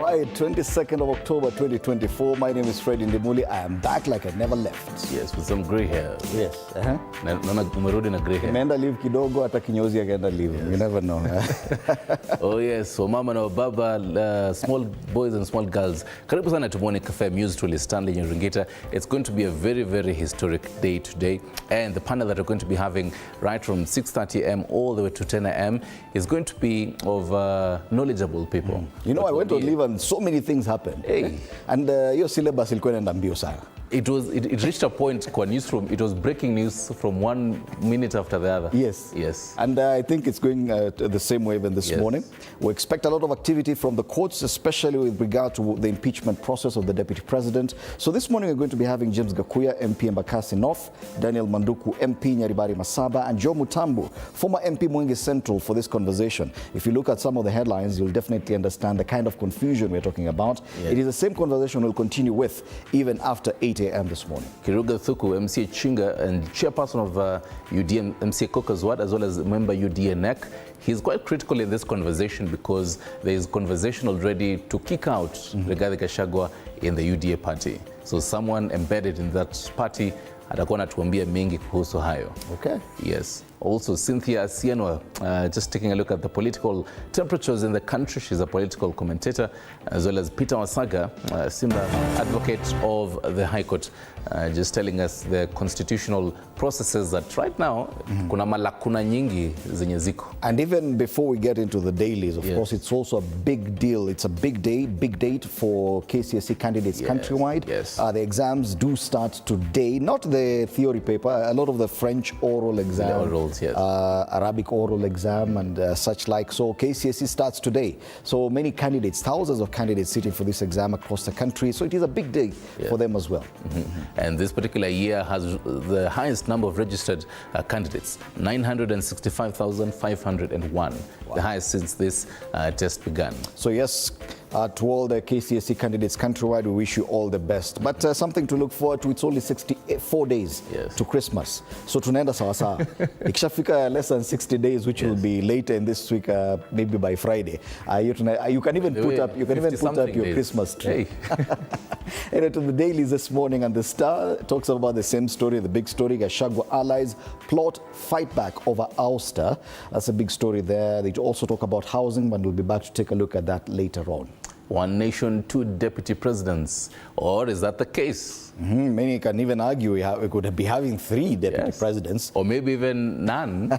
Right, 22nd of October 2024. My name is Freddy Ndimuli. I am back like I never left. Yes, with some grey hair. Yes. Naona umerudi na grey hair. Nimeenda leave kidogo, hata kinyozi akaenda leave. Yes. You never know. Oh yes, so mama na baba, small boys and small girls. Karibu sana to Morning Cafe Music Truly Stanley Nyurungita. It's going to be a very, very historic day today. And the panel that we're going to be having right from 6:30 a.m. all the way to 10 a.m. is going to be of knowledgeable people. You know, I went on leave and so many things happened. Hey. And your syllabus ilikuwa inaenda mbio sana. It reached a point kwa newsroom, it was breaking news from 1 minute after the other. Yes. Yes. And I think it's going the same way even this morning. We expect a lot of activity from the courts, especially with regard to the impeachment process of the deputy president. So this morning we're going to be having James Gachagua, MP Embakasi North, Daniel Manduku, MP Nyaribari Masaba, and Joe Mutambu, former MP Mwingi Central, for this conversation. If you look at some of the headlines, you'll definitely understand the kind of confusion we're talking about. Yes. It is the same conversation we'll continue with even after 8 a.m. this morning. Kiruga Thuku, MCA Chinga and chairperson of UDM MCA Caucus Ward, as well as member UDA NEC, he's quite critical in this conversation because there is conversation already to kick out Rigathi Gachagua in the UDA party. So someone embedded in that party atakuwa anatuambia mengi kuhusu hayo. Okay. Yes. Also, Cynthia Sienwa, just taking a look at the political temperatures in the country. She's a political commentator, as well as Peter Wasaga, Simba advocate of the High Court, just telling us the constitutional processes that right now, kuna malakuna nyingi zenye ziko. And even before we get into the dailies, of course, it's also a big deal. It's a big day, big date for KCSE candidates countrywide. Yes. The exams do start today, not the theory paper, a lot of the French oral exam. Yes. Arabic oral exam and such like. So KCSE starts today. So many candidates, thousands of candidates sitting for this exam across the country. So it is a big day for them as well. And this particular year has the highest number of registered candidates, 965,501, wow. The highest since this test began. So yes, to all the KCSE candidates countrywide, we wish you all the best. But something to look forward to, it's only 64 days to Christmas. So tunaenda sawa sawa. Ikishafika less than 60 days, which will be later in this week, maybe by Friday. You can even put up your Christmas tree. Hey. And to the dailies this morning, and the Star talks about the same story, the big story. Gachagua allies plot fight back over ouster. That's a big story there. They also talk about housing, but we'll be back to take a look at that later on. One nation, two deputy presidents, or is that the case? Many can even argue we could be having 3 deputy presidents. Or maybe even none.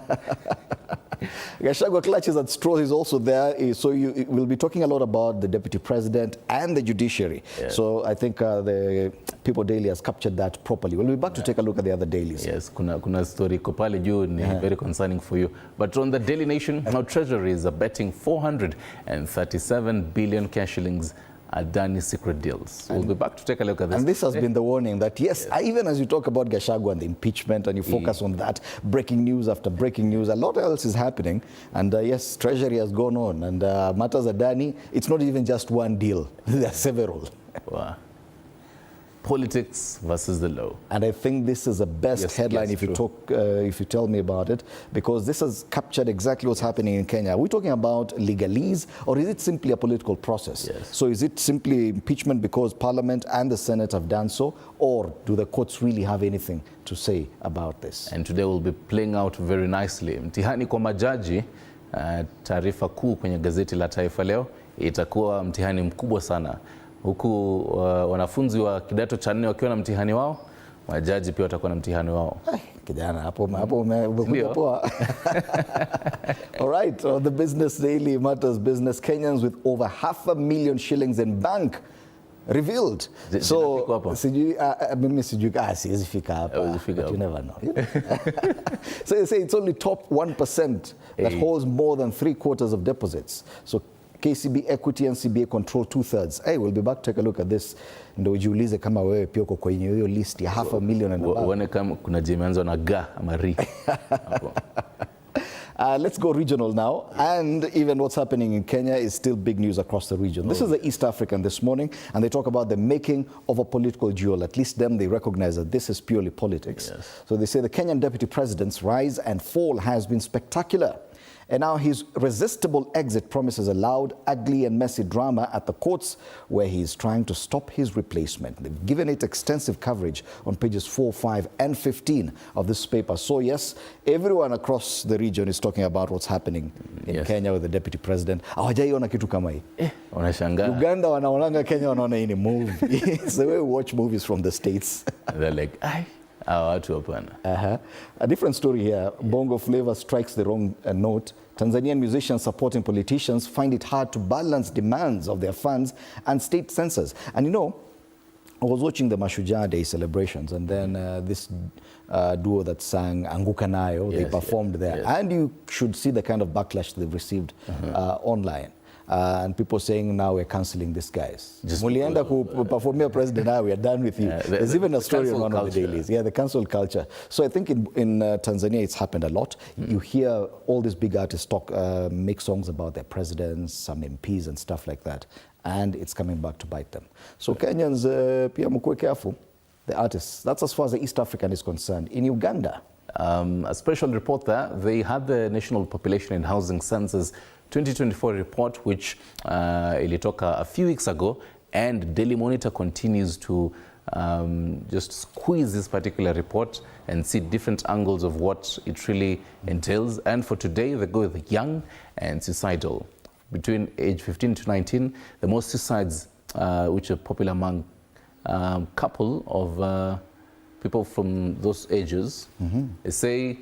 Gachagua clutches at straws is also there. So we'll be talking a lot about the deputy president and the judiciary. So I think the People Daily has captured that properly. We'll be back to take a look at the other dailies. Yes, kuna story kopale juu ni very concerning for you. But on the Daily Nation, now Treasury is betting 437 billion cash shillings Adani secret deals. We'll be back to take a look at this. And this has been the warning that, yes, even as you talk about Gachagua and the impeachment and you focus on that, breaking news after breaking news, a lot else is happening. And yes, Treasury has gone on. And matters Adani, it's not even just one deal. There are several. Wow. Politics versus the law. And I think this is the best headline if you tell me about it, because this has captured exactly what's happening in Kenya. Are we talking about legalese, or is it simply a political process? So is it simply impeachment because Parliament and the Senate have done so, or do the courts really have anything to say about this? And today will be playing out very nicely. Mtihani kwa majaji, taarifa kuu kwenye gazeti la Taifa Leo, itakuwa mtihani mkubwa sana. Huku wanafunzi wa kidato cha 4 wakiwa na mtihani wao, majaji pia watakuwa na mtihani wao. Kijana hapo umekuja poa. All right, the Business Daily matters business. Kenyans with over 500,000 shillings in bank revealed. So mimi sijui siwezi fika hapa. You never know. So they say it's only top 1% that holds more than 3/4 of deposits. So KCB Equity and CBA control 2/3. Hey, we'll be back to take a look at this. Ndio ujiulize kama wewe pia uko kwenye hiyo list ya 500,000 and above. Uone kama kuna jimeanzo na ga ama ri. Let's go regional now. And even what's happening in Kenya is still big news across the region. This is the East African this morning, and they talk about the making of a political duel. At least them, they recognize that this is purely politics. So they say the Kenyan deputy president's rise and fall has been spectacular. And now his irresistible exit promises a loud, ugly and messy drama at the courts where he is trying to stop his replacement. They've given it extensive coverage on pages 4, 5 and 15 of this paper. So yes, everyone across the region is talking about what's happening in Kenya with the deputy president. Hawajaiona kitu kama hii. Wanashangaa. Uganda wanaonanga, Kenya wanaona hii ni movie. It's the way we watch movies from the States. They're like, watu hapana. A different story here. Bongo flavor strikes the wrong note. Tanzanian musicians supporting politicians find it hard to balance demands of their fans and state censors. And you know, I was watching the Mashujaa Day celebrations, and then this duo that sang Anguka Nayo, they performed there. And you should see the kind of backlash they've received online. And people saying now we're cancelling these guys. Mulienda performia president, now we are done with you. There's even a story on one of the dailies. Yeah, the cancel culture. So I think in Tanzania it's happened a lot. You hear all these big artists make songs about their presidents, some MPs and stuff like that. And it's coming back to bite them. So Kenyans, pia mkuwe careful, the artists. That's as far as the East African is concerned. In Uganda, a special report there, they had the National Population and Housing Census 2024 report, which ilitoka a few weeks ago, and Daily Monitor continues to just squeeze this particular report and see different angles of what it really entails. And for today, they go with young and suicidal. Between age 15 to 19, the most suicides which are popular among couple of people from those ages. They say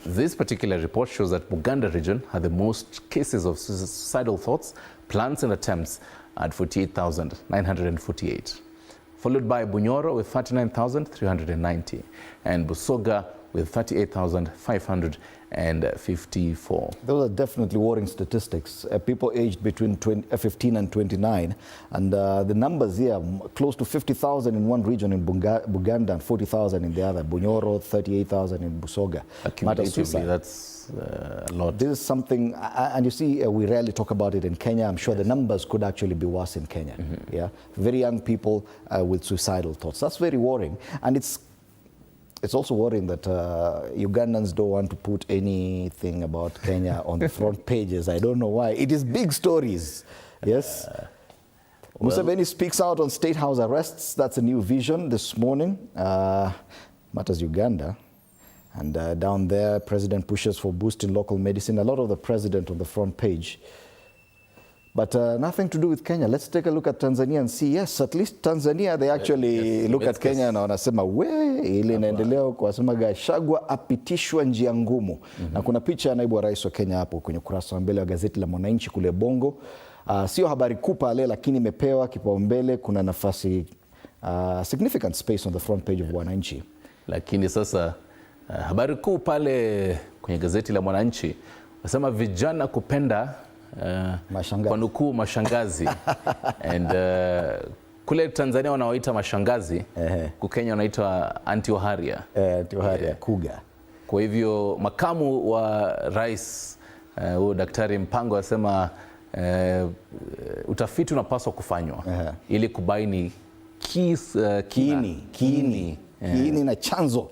this particular report shows that Uganda region had the most cases of suicidal thoughts, plans and attempts at 48,948, followed by Bunyoro with 39,390 and Busoga with 38,554. Those are definitely worrying statistics. People aged between 15 and 29, and the numbers here, close to 50,000 in one region in Buganda and 40,000 in the other. Bunyoro, 38,000 in Busoga. Accumulatively, that's a lot. This is something, and you see, we rarely talk about it in Kenya. I'm sure the numbers could actually be worse in Kenya. Yeah, very young people with suicidal thoughts. That's very worrying, and it's also worrying that Ugandans don't want to put anything about Kenya on the front pages. I don't know why. It is big stories. Yes. Museveni speaks out on State House arrests. That's a new vision this morning. Matters Uganda. And down there, President pushes for boosting local medicine. A lot of the president on the front page. But nothing to do with Kenya. Let's take a look at Tanzania and see, yes, at least Tanzania, they actually look at Kenya na wanasema, ili inaendelea kwa wasema Gachagua apitishwa njia ngumu. Na kuna picha ya naibu wa rais wa Kenya hapo kwenye ukurasa wa mbele wa gazeti la Mwananchi kule Bongo. Sio habari kuu pale, lakini imepewa kipaumbele. Kuna nafasi, significant space on the front page of Mwananchi. Lakini sasa habari kuu pale kwenye gazeti la Mwananchi wasema vijana kupenda kwa nukuu mashangazi. And kule Tanzania wanaoita mashangazi, Kenya wanaitwa anti-oharia. Anti-oharia, kuga. Kwa hivyo makamu wa rais huyo Daktari Mpango asema utafiti unapaswa kufanywa ili kubaini kiini na chanzo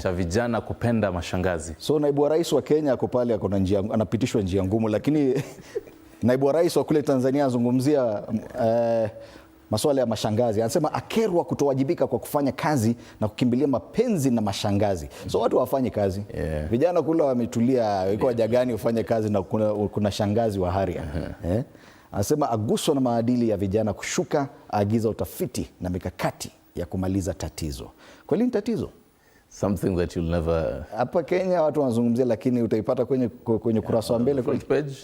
cha vijana kupenda mashangazi. So naibu wa rais wa Kenya ako pale anapitishwa njia ngumu, lakini naibu wa rais wa kule Tanzania azungumzia masuala ya mashangazi. Anasema akerwa kutowajibika kwa kufanya kazi na kukimbilia mapenzi na mashangazi. So watu wafanye kazi. Vijana kule wametulia, iko haja gani ufanye kazi na kuna shangazi wa haria. Anasema aguswa na maadili ya vijana kushuka, agiza utafiti na mikakati ya kumaliza tatizo. Kweli ni tatizo? Something that you'll never... Hapa Kenya watu wanazungumzia, lakini utaipata kwenye kurasa wa mbele front page.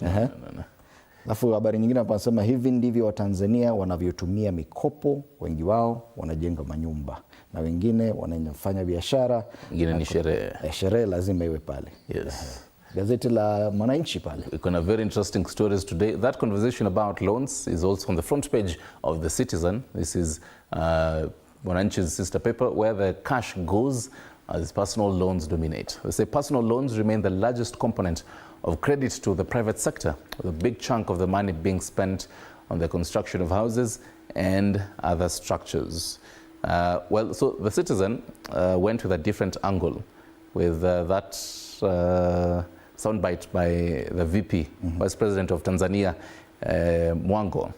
Alafu habari nyingine hapa nasema hivi ndivyo Watanzania wanavyotumia mikopo, wengi wao wanajenga manyumba na wengine wanafanya biashara, wengine ni sherehe. Sherehe lazima iwe pale. Yes. Gazeti la Mwananchi pale. We've got a very interesting stories today. That conversation about loans is also on the front page of The Citizen. This is Mwananchi's sister paper, where the cash goes as personal loans dominate. They say personal loans remain the largest component of credit to the private sector, with a big chunk of the money being spent on the construction of houses and other structures. Well, so The Citizen went with a different angle with that soundbite by the VP, Vice President of Tanzania, Mwango.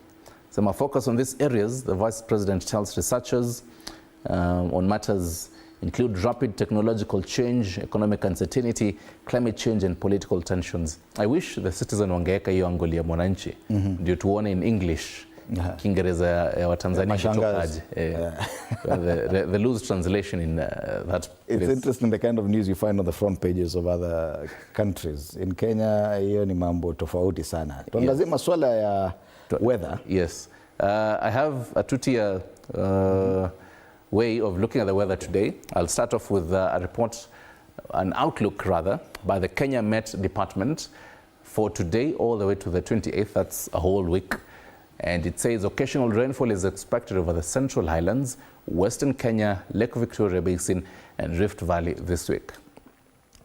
So my focus on these areas, the Vice President tells researchers on matters include rapid technological change, economic uncertainty, climate change and political tensions. I wish the citizen wangeeka hiyo angle ya mwananchi ndio tuone in English Kiingereza ya Watanzania kitokaje. The loose translation in that place. It's interesting the kind of news you find on the front pages of other countries. In Kenya hiyo ni mambo tofauti sana. Tuangazie masuala ya weather. Yes. I have a two-tier way of looking at the weather today. I'll start off with a report, an outlook rather, by the Kenya Met Department for today all the way to the 28th, that's a whole week. And it says occasional rainfall is expected over the Central Highlands, Western Kenya, Lake Victoria Basin and Rift Valley this week.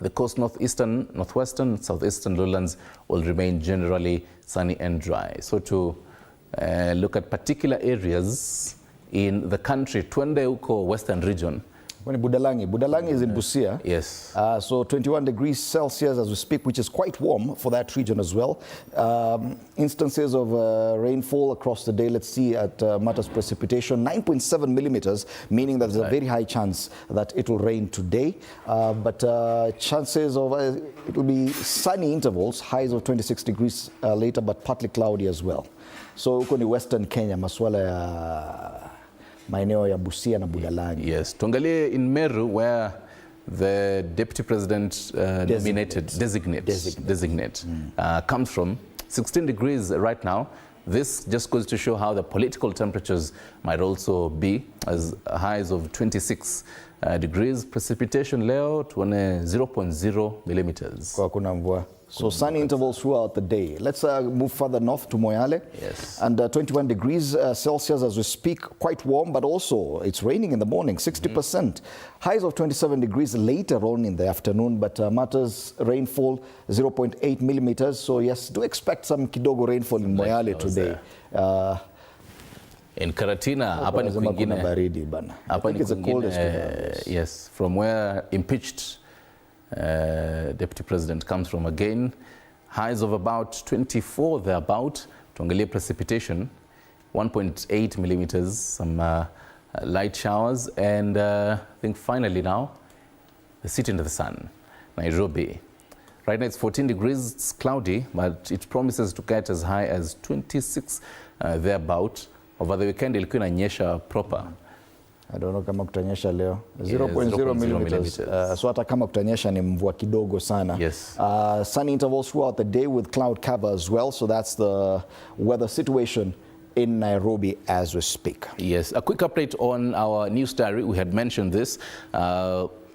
The coast northeastern, northwestern, southeastern lowlands will remain generally sunny and dry. So to look at particular areas in the country, twende huko western region. When Budalangi is in Busia. Yes. So 21 degrees Celsius as we speak, which is quite warm for that region as well. Instances of rainfall across the day. Let's see at matters precipitation, 9.7 millimeters, meaning that there's a very high chance that it will rain today. But chances of it will be sunny intervals, highs of 26 degrees later, but partly cloudy as well. So huko ni Western Kenya, maswala ya maeneo ya Busia na Budalangi. Yes, tuangalie in Meru where the deputy president designate comes from. 16 degrees right now. This just goes to show how the political temperatures might also be, as highs of 26 degrees. Precipitation leo tuone 0.0 millimeters. Kwa kuna mvua. So sunny intervals throughout the day. Let's move further north to Moyale. Yes. And 21 degrees Celsius as we speak, quite warm, but also it's raining in the morning, 60%. Highs of 27 degrees later on in the afternoon, but matters rainfall 0.8 millimeters. So yes, do expect some kidogo rainfall in Moyale today. In Karatina, hapa ni kwingine. I think it's the coldest. Yes, from where impeached Deputy President comes from again. Highs of about 24 thereabout. Tuangalie precipitation, 1.8 millimeters, some light showers. And I think finally now, the city into the sun, Nairobi. Right now it's 14 degrees, it's cloudy, but it promises to get as high as 26 thereabout. Over the weekend ilikuwa inanyesha proper. I don't know kama kutanyesha leo. 0.0 millimeters. So hata kama kutanyesha ni mvua kidogo sana. Yes. Sunny intervals throughout the day with cloud cover as well. So that's the weather situation in Nairobi as we speak. Yes. A quick update on our news diary. We had mentioned this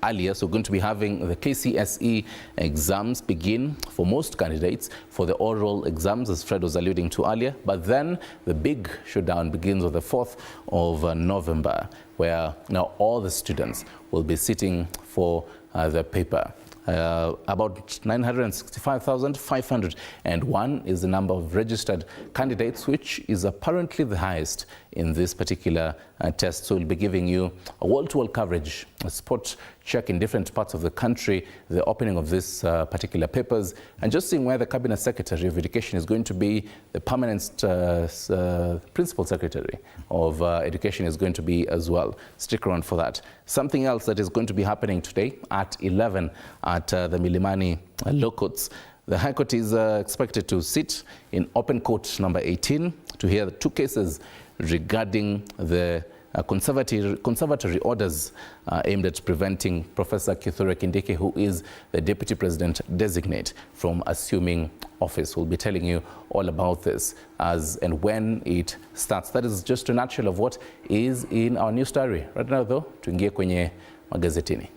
earlier. So we're going to be having the KCSE exams begin for most candidates for the oral exams, as Fred was alluding to earlier. But then the big showdown begins on the 4th of November, where now all the students will be sitting for the paper. About 965,501 is the number of registered candidates, which is apparently the highest in this particular test. So we'll be giving you a wall-to-wall coverage, a spot check in different parts of the country, the opening of this particular papers, and just seeing where the Cabinet Secretary of Education is going to be, the permanent Principal Secretary of Education is going to be as well. Stick around for that. Something else that is going to be happening today at 11 at the Milimani Law Courts. The High Court is expected to sit in open court number 18 to hear the two cases regarding the conservatory orders aimed at preventing Professor Kithure Kindiki, who is the Deputy President designate, from assuming office. We'll be telling you all about this as and when it starts. That is just a nutshell of what is in our news diary. Right now though, tuingie kwenye magazetini.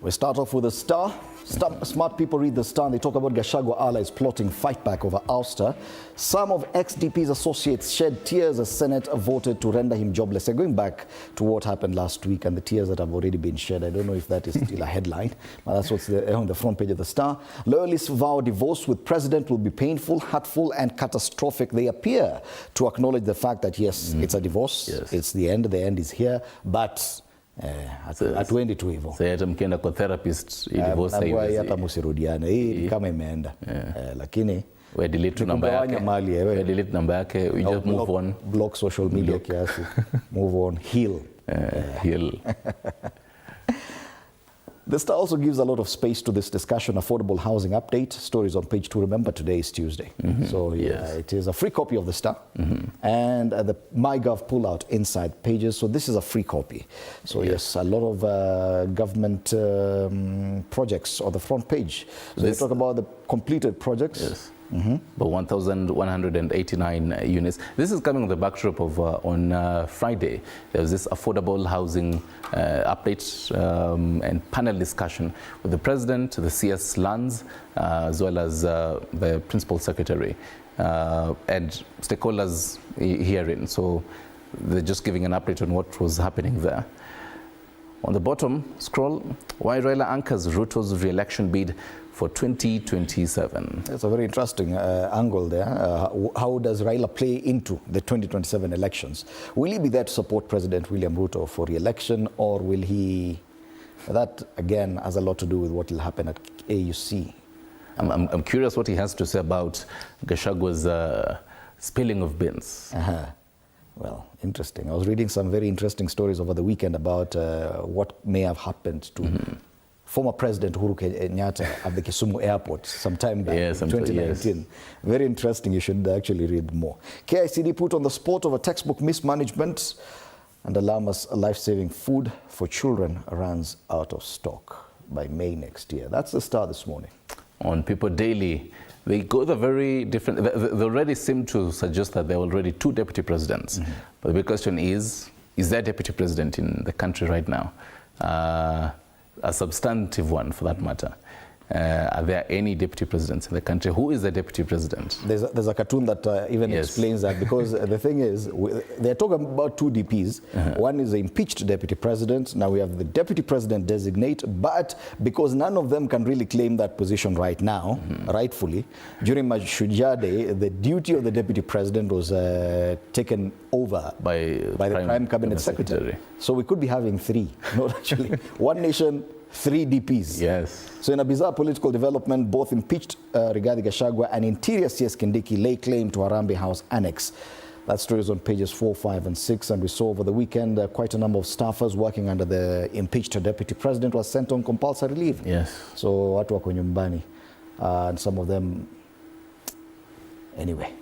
We start off with the Star. Smart people read the Star and they talk about Gachagua allies plotting fight back over ouster. Some of ex-DP's associates shed tears as Senate voted to render him jobless. They're going back to what happened last week and the tears that have already been shed. I don't know if that is still a headline, but that's what's on the front page of the Star. Loyalists vow divorce with president will be painful, hurtful and catastrophic. They appear to acknowledge the fact that yes, it's a divorce, it's the end is here, but hatuendi tu hivyo. Sasa hata mkienda kwa therapist divorce hivi. Hata msirudiane. Hii kama imeenda. Lakini we delete namba yake. We delete namba yake. We just move on. Block social media kiasi. Move on. Heal. Heal. The Star also gives a lot of space to this discussion. Affordable housing update. Stories on page 2. Remember, today is Tuesday. So it is a free copy of the Star. And the MyGov pullout inside pages. So this is a free copy. So yes, a lot of government projects on the front page. So they talk about the completed projects. Yes. But 1,189 units. This is coming on the backdrop of on Friday. There was this affordable housing update and panel discussion with the president, the CS Lands, as well as the principal secretary and stakeholders herein. So they're just giving an update on what was happening there. On the bottom scroll, why Raila anchors Ruto's re-election bid for 2027. That's a very interesting angle there. How does Raila play into the 2027 elections? Will he be there to support President William Ruto for re-election, or will he... That, again, has a lot to do with what will happen at AUC. I'm curious what he has to say about Gachagua's spilling of beans. Well, interesting. I was reading some very interesting stories over the weekend about what may have happened to former President Uhuru Kenyatta at the Kisumu airport sometime back in 2019. Very interesting. You should actually read more. KCSE put on the spot of a textbook mismanagement, and Alama's life-saving food for children runs out of stock by May next year. That's the Star this morning. On People Daily, they go the very different. They already seem to suggest that there are already two deputy presidents. But the big question is there a deputy president in the country right now? A substantive one, for that matter. Are there any deputy presidents in the country? Who is the deputy president? There's a cartoon that even explains that, because the thing is, they're talking about two DPs. One is the impeached deputy president. Now we have the deputy president designate, but because none of them can really claim that position right now, rightfully, during Mashujaa Day, the duty of the deputy president was taken over by the Prime Cabinet Secretary. So we could be having three, not actually. One nation, three DPs. Yes. So in a bizarre political development, both impeached Rigathi Gachagua and Interior CS Kindiki lay claim to Harambee House Annex. That story is on pages 4, 5 and 6, and we saw over the weekend quite a number of staffers working under the impeached deputy president was sent on compulsory leave. Yes. So watu wako nyumbani, and some of them, anyway.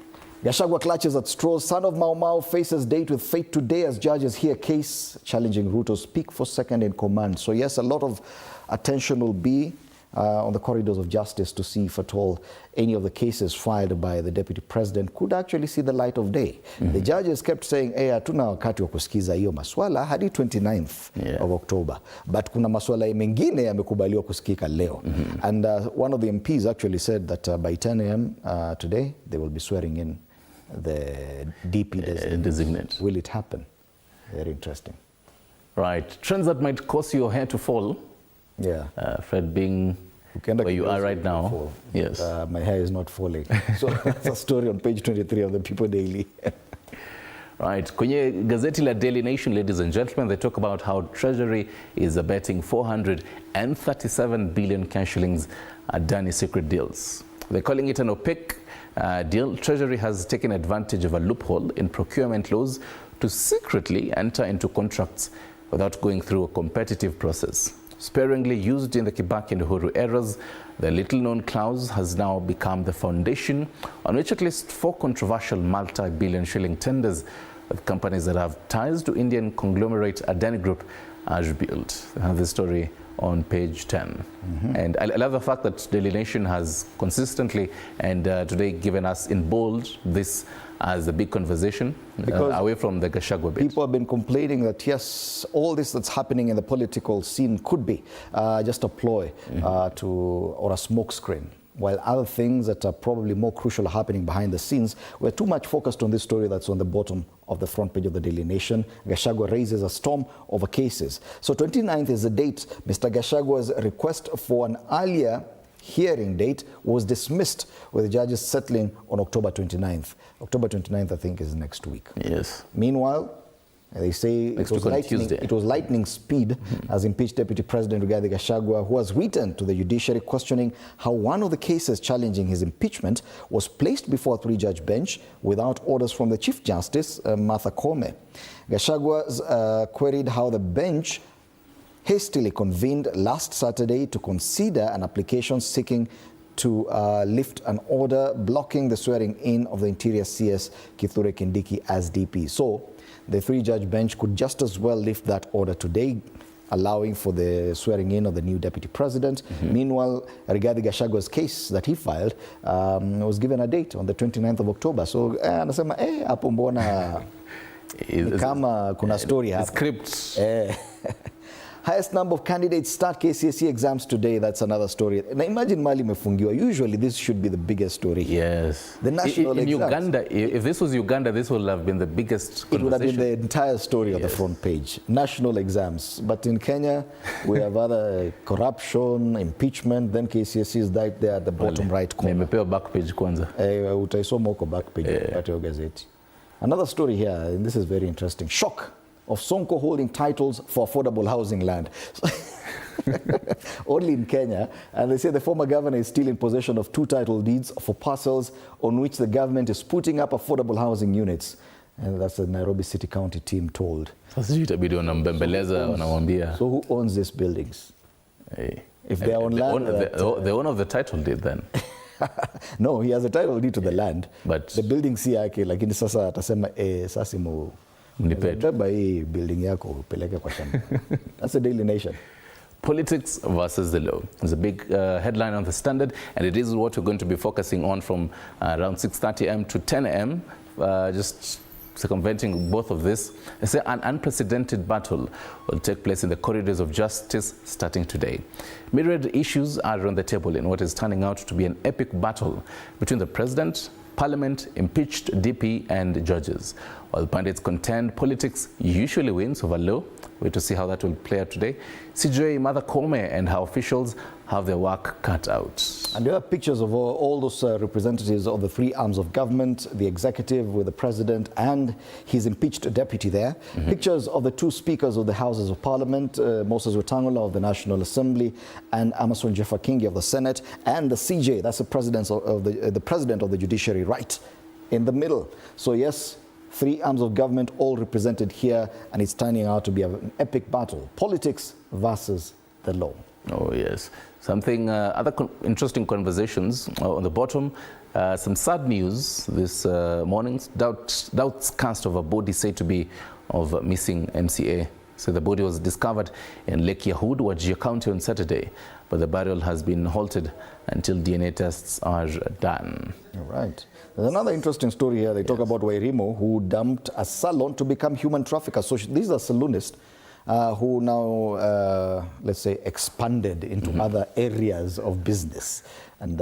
Gachagua clutches at straws. Son of Mau Mau faces date with fate today as judges hear case challenging Ruto's pick for second in command. So yes, a lot of attention will be on the corridors of justice to see if at all any of the cases filed by the deputy president could actually see the light of day. The judges kept saying, hatuna wakati wa kusikiza hiyo maswala hadi 29th of October. But kuna maswala mengine yamekubaliwa kusikika leo. And one of the MPs actually said that by 10 a.m. Today, they will be swearing in the DP designate. Will it happen? Very interesting. Right. Trends that might cause your hair to fall. Yeah. Fred, being where you are right now. Yes. My hair is not falling. So that's a story on page 23 of the People Daily. Right. Kwenye gazeti la Daily Nation, ladies and gentlemen, they talk about how Treasury is abetting 437 billion cash shillings Adani secret deals. They're calling it an opaque deal. Treasury has taken advantage of a loophole in procurement laws to secretly enter into contracts without going through a competitive process. Sparingly used in the Kibaki and Uhuru eras, the little-known clause has now become the foundation on which at least 4 controversial multi-billion shilling tenders with companies that have ties to Indian conglomerate Adani Group are rebuilt. I have this story on page 10. And I love the fact that Daily Nation has consistently and today given us in bold this as a big conversation away from the Gachagua bit. People have been complaining that, yes, all this that's happening in the political scene could be just a ploy or a smokescreen, while other things that are probably more crucial are happening behind the scenes. We're too much focused on this story that's on the bottom of the front page of the Daily Nation. Gachagua raises a storm over cases. So 29th is the date. Mr. Gachagua's request for an earlier hearing date was dismissed, with the judges settling on October 29th. October 29th, I think, is next week. Yes. Meanwhile, they say it was lightning speed as impeached Deputy President Rigathi Gachagua, who has written to the judiciary questioning how one of the cases challenging his impeachment was placed before a three-judge bench without orders from the Chief Justice, Martha Koome. Gachagua queried how the bench hastily convened last Saturday to consider an application seeking to lift an order blocking the swearing in of the Interior CS Kithure Kindiki as DP. So the three-judge bench could just as well lift that order today, allowing for the swearing in of the new deputy president. Meanwhile, Rigathi Gachagua's case that he filed was given a date on the 29th of October. So anasema hapo mbona kama kuna story hapa. Script. Highest number of candidates start KCSE exams today. That's another story. Now imagine Mali mefungiwa. Usually this should be the biggest story. Yes. The national in exams. Uganda, if this was Uganda, this would have been the biggest conversation. It would have been the entire story of the front page. National exams. But in Kenya, we have other corruption, impeachment, then KCSE is right there at the bottom right corner. Nimepewa back page kwanza. Utaisoma uko back page at your gazette. Another story here, and this is very interesting. Shock of Sonko holding titles for affordable housing land. Only in Kenya. And they say the former governor is still in possession of 2 title deeds for parcels on which the government is putting up affordable housing units. And that's the Nairobi City County team told. So who owns these buildings? Hey. If they're on land... The owner of the title deed then. No, he has a title deed to the land. But the building si yake, lakini sasa atasema sasa mu beba hii building yako upeleke kwa shamba. That's the Daily Nation. Politics versus the law. It's a big headline on the Standard, and it is what we're going to be focusing on from around 6:30 a.m. to 10 a.m. Just circumventing both of this. They say an unprecedented battle will take place in the corridors of justice starting today. Myriad issues are on the table in what is turning out to be an epic battle between the president, parliament, impeached DP, and judges. While pundits contend politics usually wins over law, wait to see how that will play out today. CJ Martha Koome and her officials have their work cut out. And there are pictures of all those representatives of the 3 arms of government, the executive with the president and his impeached deputy there. Pictures of the 2 speakers of the Houses of Parliament, Moses Wetangula of the National Assembly and Amason Jeffer Kingi of the Senate, and the CJ, that's the president of the Judiciary, right in the middle. So yes, 3 arms of government all represented here, and it's turning out to be an epic battle. Politics versus the law. Oh, yes. Something, other interesting conversations on the bottom. Some sad news this morning. Doubts cast of a body said to be of missing MCA. So the body was discovered in Lake Yahud, Wajir County on Saturday, but the burial has been halted until DNA tests are done. All right. There's another interesting story here. They talk about Wairimo, who dumped a salon to become human trafficker. So these are salonists who now, let's say, expanded into other areas of business. And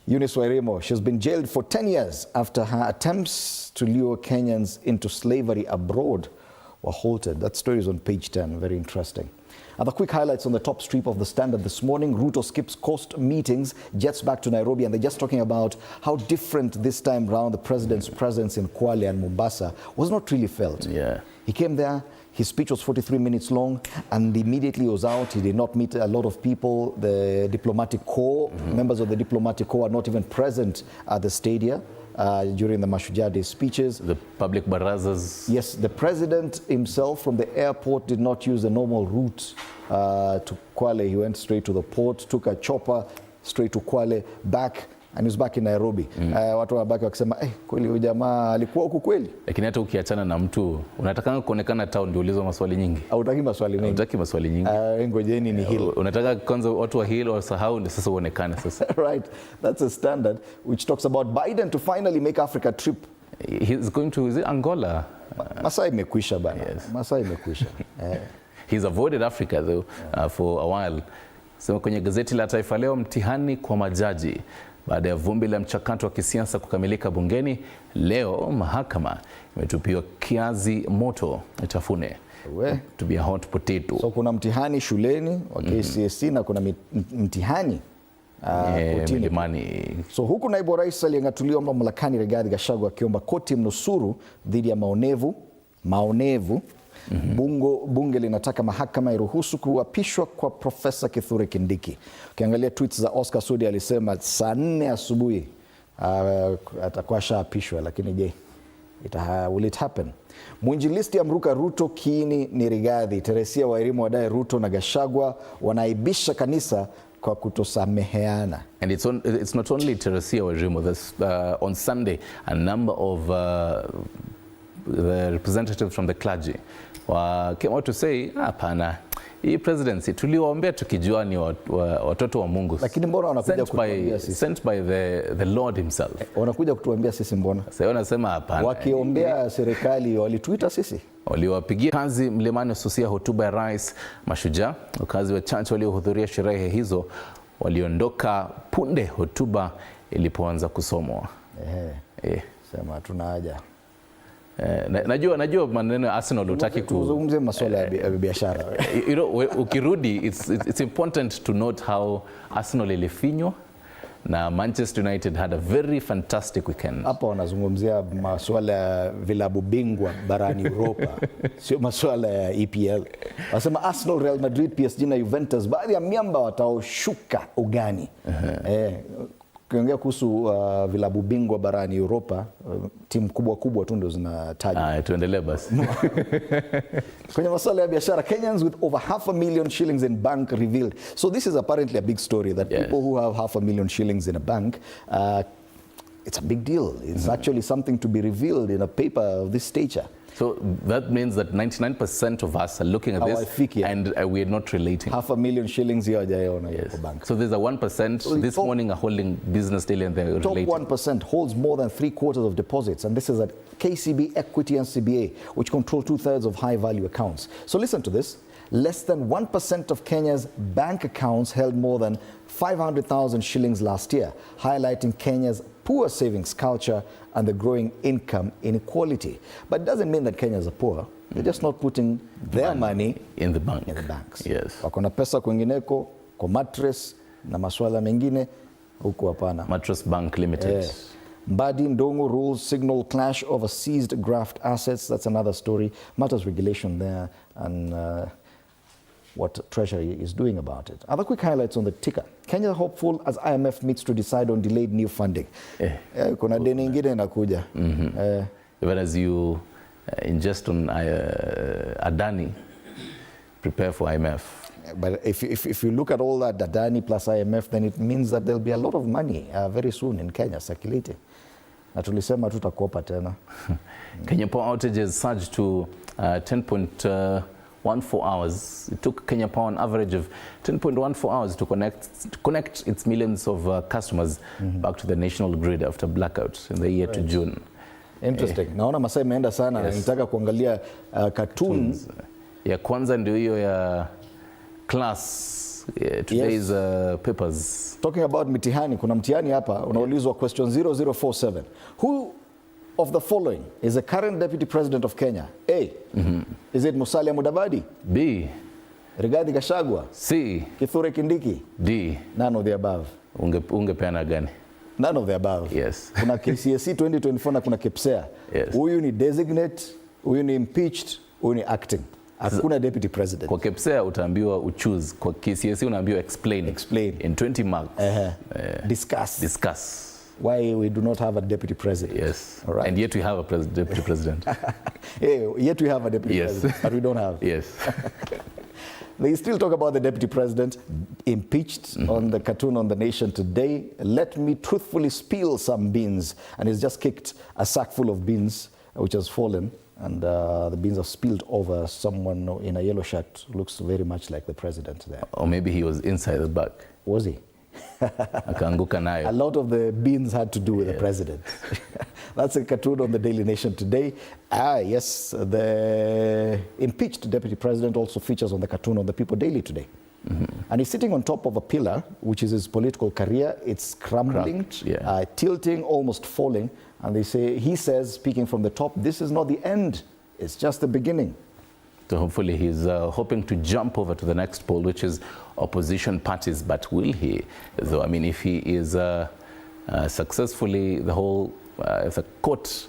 Eunice Wairimo, she's been jailed for 10 years after her attempts to lure Kenyans into slavery abroad were halted. That story is on page 10, very interesting. Other quick highlights on the top strip of the Standard this morning. Ruto skips coast meetings, jets back to Nairobi, and they're just talking about how different this time round the president's presence in Kwale and Mombasa was not really felt. Yeah. He came there, his speech was 43 minutes long, and immediately was out. He did not meet a lot of people. The diplomatic corps, members of the diplomatic corps are not even present at the stadium during the Mashujaa Day speeches. The public barazas. Yes, the president himself from the airport did not use the normal route to Kwale. He went straight to the port, took a chopper straight to Kwale, back and he was back in Nairobi. Watu wabaki wakisema kweli huyu jamaa alikuwa huku kweli. Lakini hata ukiachana na mtu unataka kuonekana town ndio ulizwa maswali nyingi. Hautaki maswali mengi. Hautaki maswali nyingi. Ngojeni ni Hill. Unataka kwanza watu wa Hill wasahau ndio sasa uonekane sasa. Right. That's a standard which talks about Biden to finally make Africa trip. He's going to Angola. Masaa imekwisha bana. Yes. Masaa imekwisha. He's avoided Africa though for a while. Sema kwenye gazeti la Taifa Leo, mtihani kwa majaji. Baada ya vumbi la mchakato wa kisiasa kukamilika bungeni, leo mahakama imetupiwa kiazi moto itafune. To be a hot potato. So kuna mtihani shuleni wa KCSE na kuna mtihani milimani. So huku naibu rais aliyeng'atuliwa mamlakani Rigathi Gachagua akiomba koti mnusuru dhidi ya maonevu. Bunge linataka mahakama iruhusu kuapishwa kwa Profesa Kithure Kindiki. Ukiangalia tweets za Oscar Sudi alisema saa 4 asubuhi atakuwa shaapishwa, lakini je, will it happen? Mwinjilisti amruka Ruto, kiini ni Rigathi. Teresia Wairimu wadai Ruto na Gachagua wanaibisha kanisa kwa kutosameheana. And it's not only Teresia Wairimu. On Sunday a number of the representatives from the clergy came out to say hapana, hii presidency tuliwaombea tukijua ni watoto wa Mungu, lakini mbona wanakuja kutuambia sisi? Sent by the Lord himself. Wanakuja kutuambia sisi mbona? Sasa wanasema hapana. Wakiombea serikali walituita sisi. Waliwapigia kazi mlimani hususia hotuba ya rais. Mashujaa wakazi wachache waliohudhuria sherehe hizo waliondoka punde hotuba ilipoanza kusomwa. Sema tuna haja. Najua maneno ya Arsenal utaki kuzungumzia masuala ya biashara. You know, ukirudi it's important to note how Arsenal ilifinywa na Manchester United had a very fantastic weekend. Hapa wanazungumzia masuala ya vilabu bingwa barani Europa, sio masuala ya EPL. Wasema Arsenal, Real Madrid, PSG na Juventus baadhi ya miamba wataoshuka ugani. Ukiongea kuhusu vilabu bingwa barani Europa, timu kubwa tu ndio zinatajwa. Tuendelee basi. Kwenye masuala ya biashara, Kenyans with over 500,000 shillings in bank revealed. So this is apparently a big story that people who have 500,000 shillings in a bank, it's a big deal. It's actually something to be revealed in a paper of this stature. So that means that 99% of us are looking at this and we are not relating. 500,000 shillings here on a bank. So there's a 1% this morning are holding business daily and they're related. Top 1% holds more than 3/4 of deposits, and this is at KCB, Equity and CBA, which control 2/3 of high value accounts. So listen to this. Less than 1% of Kenya's bank accounts held more than 500,000 shillings last year, highlighting Kenya's poor savings culture and the growing income inequality. But it doesn't mean that Kenyans are poor. They're just not putting their money in the bank. In the banks. Yes. Wako na pesa kwingineko, kwa mattress na masuala mengine, huku hapana. Mattress Bank Limited. Mbadi Ndongo rules signal clash over seized graft assets. That's another story. Matters regulation there and what Treasury is doing about it. Other quick highlights on the ticker. Kenya hopeful as IMF meets to decide on delayed new funding. Kuna deni ingine inakuja. Even as you ingest on Adani, prepare for IMF. But if you look at all that, Adani plus IMF, then it means that there'll be a lot of money very soon in Kenya circulating. Na tulisema tutakopa tena. Kenya power outages surged to 10.14 hours. It took Kenya Power an average of 10.14 hours to connect its millions of customers back to the national grid after blackouts in the year to June. Interesting. Naona masaa imeenda sana. Nitaka kuangalia cartoons. Ya kwanza ndio hiyo ya class today's papers. Talking about mitihani, kuna mtihani hapa unaulizwa question 0047. Who of the following is the current deputy president of Kenya? A. Is it Musalia Mudavadi? B. Rigathi Gachagua? C. Kithure Kindiki? D. None of the above. Ungepeana gani? None of the above. Yes. Kuna KCSE 2024 na kuna KPSEA. Yes. Huyu ni designate, huyu ni impeached, huyu ni acting. Hakuna deputy president. Kwa KPSEA utaambiwa uchoose, kwa KCSE unaambiwa explain. In 20 marks. Discuss. Why we do not have a deputy president. Yes. All right. And yet we have a deputy president. Yet we have a deputy president, but we don't have. Yes. They still talk about the deputy president impeached on the cartoon on The Nation today. Let me truthfully spill some beans. And he's just kicked a sack full of beans, which has fallen. And the beans have spilled over someone in a yellow shirt. Looks very much like the president there. Or maybe he was inside the bag. Was he? Akaanguka nayo. A lot of the beans had to do with the president. That's a cartoon on the Daily Nation today. Yes, the impeached deputy president also features on the cartoon on the People Daily today. And he's sitting on top of a pillar, which is his political career. It's crumbling, tilting, almost falling. And he says, speaking from the top, this is not the end. It's just the beginning. So hopefully he's hoping to jump over to the next poll, which is opposition parties. But will he? Though, I mean, if he is successfully, if the court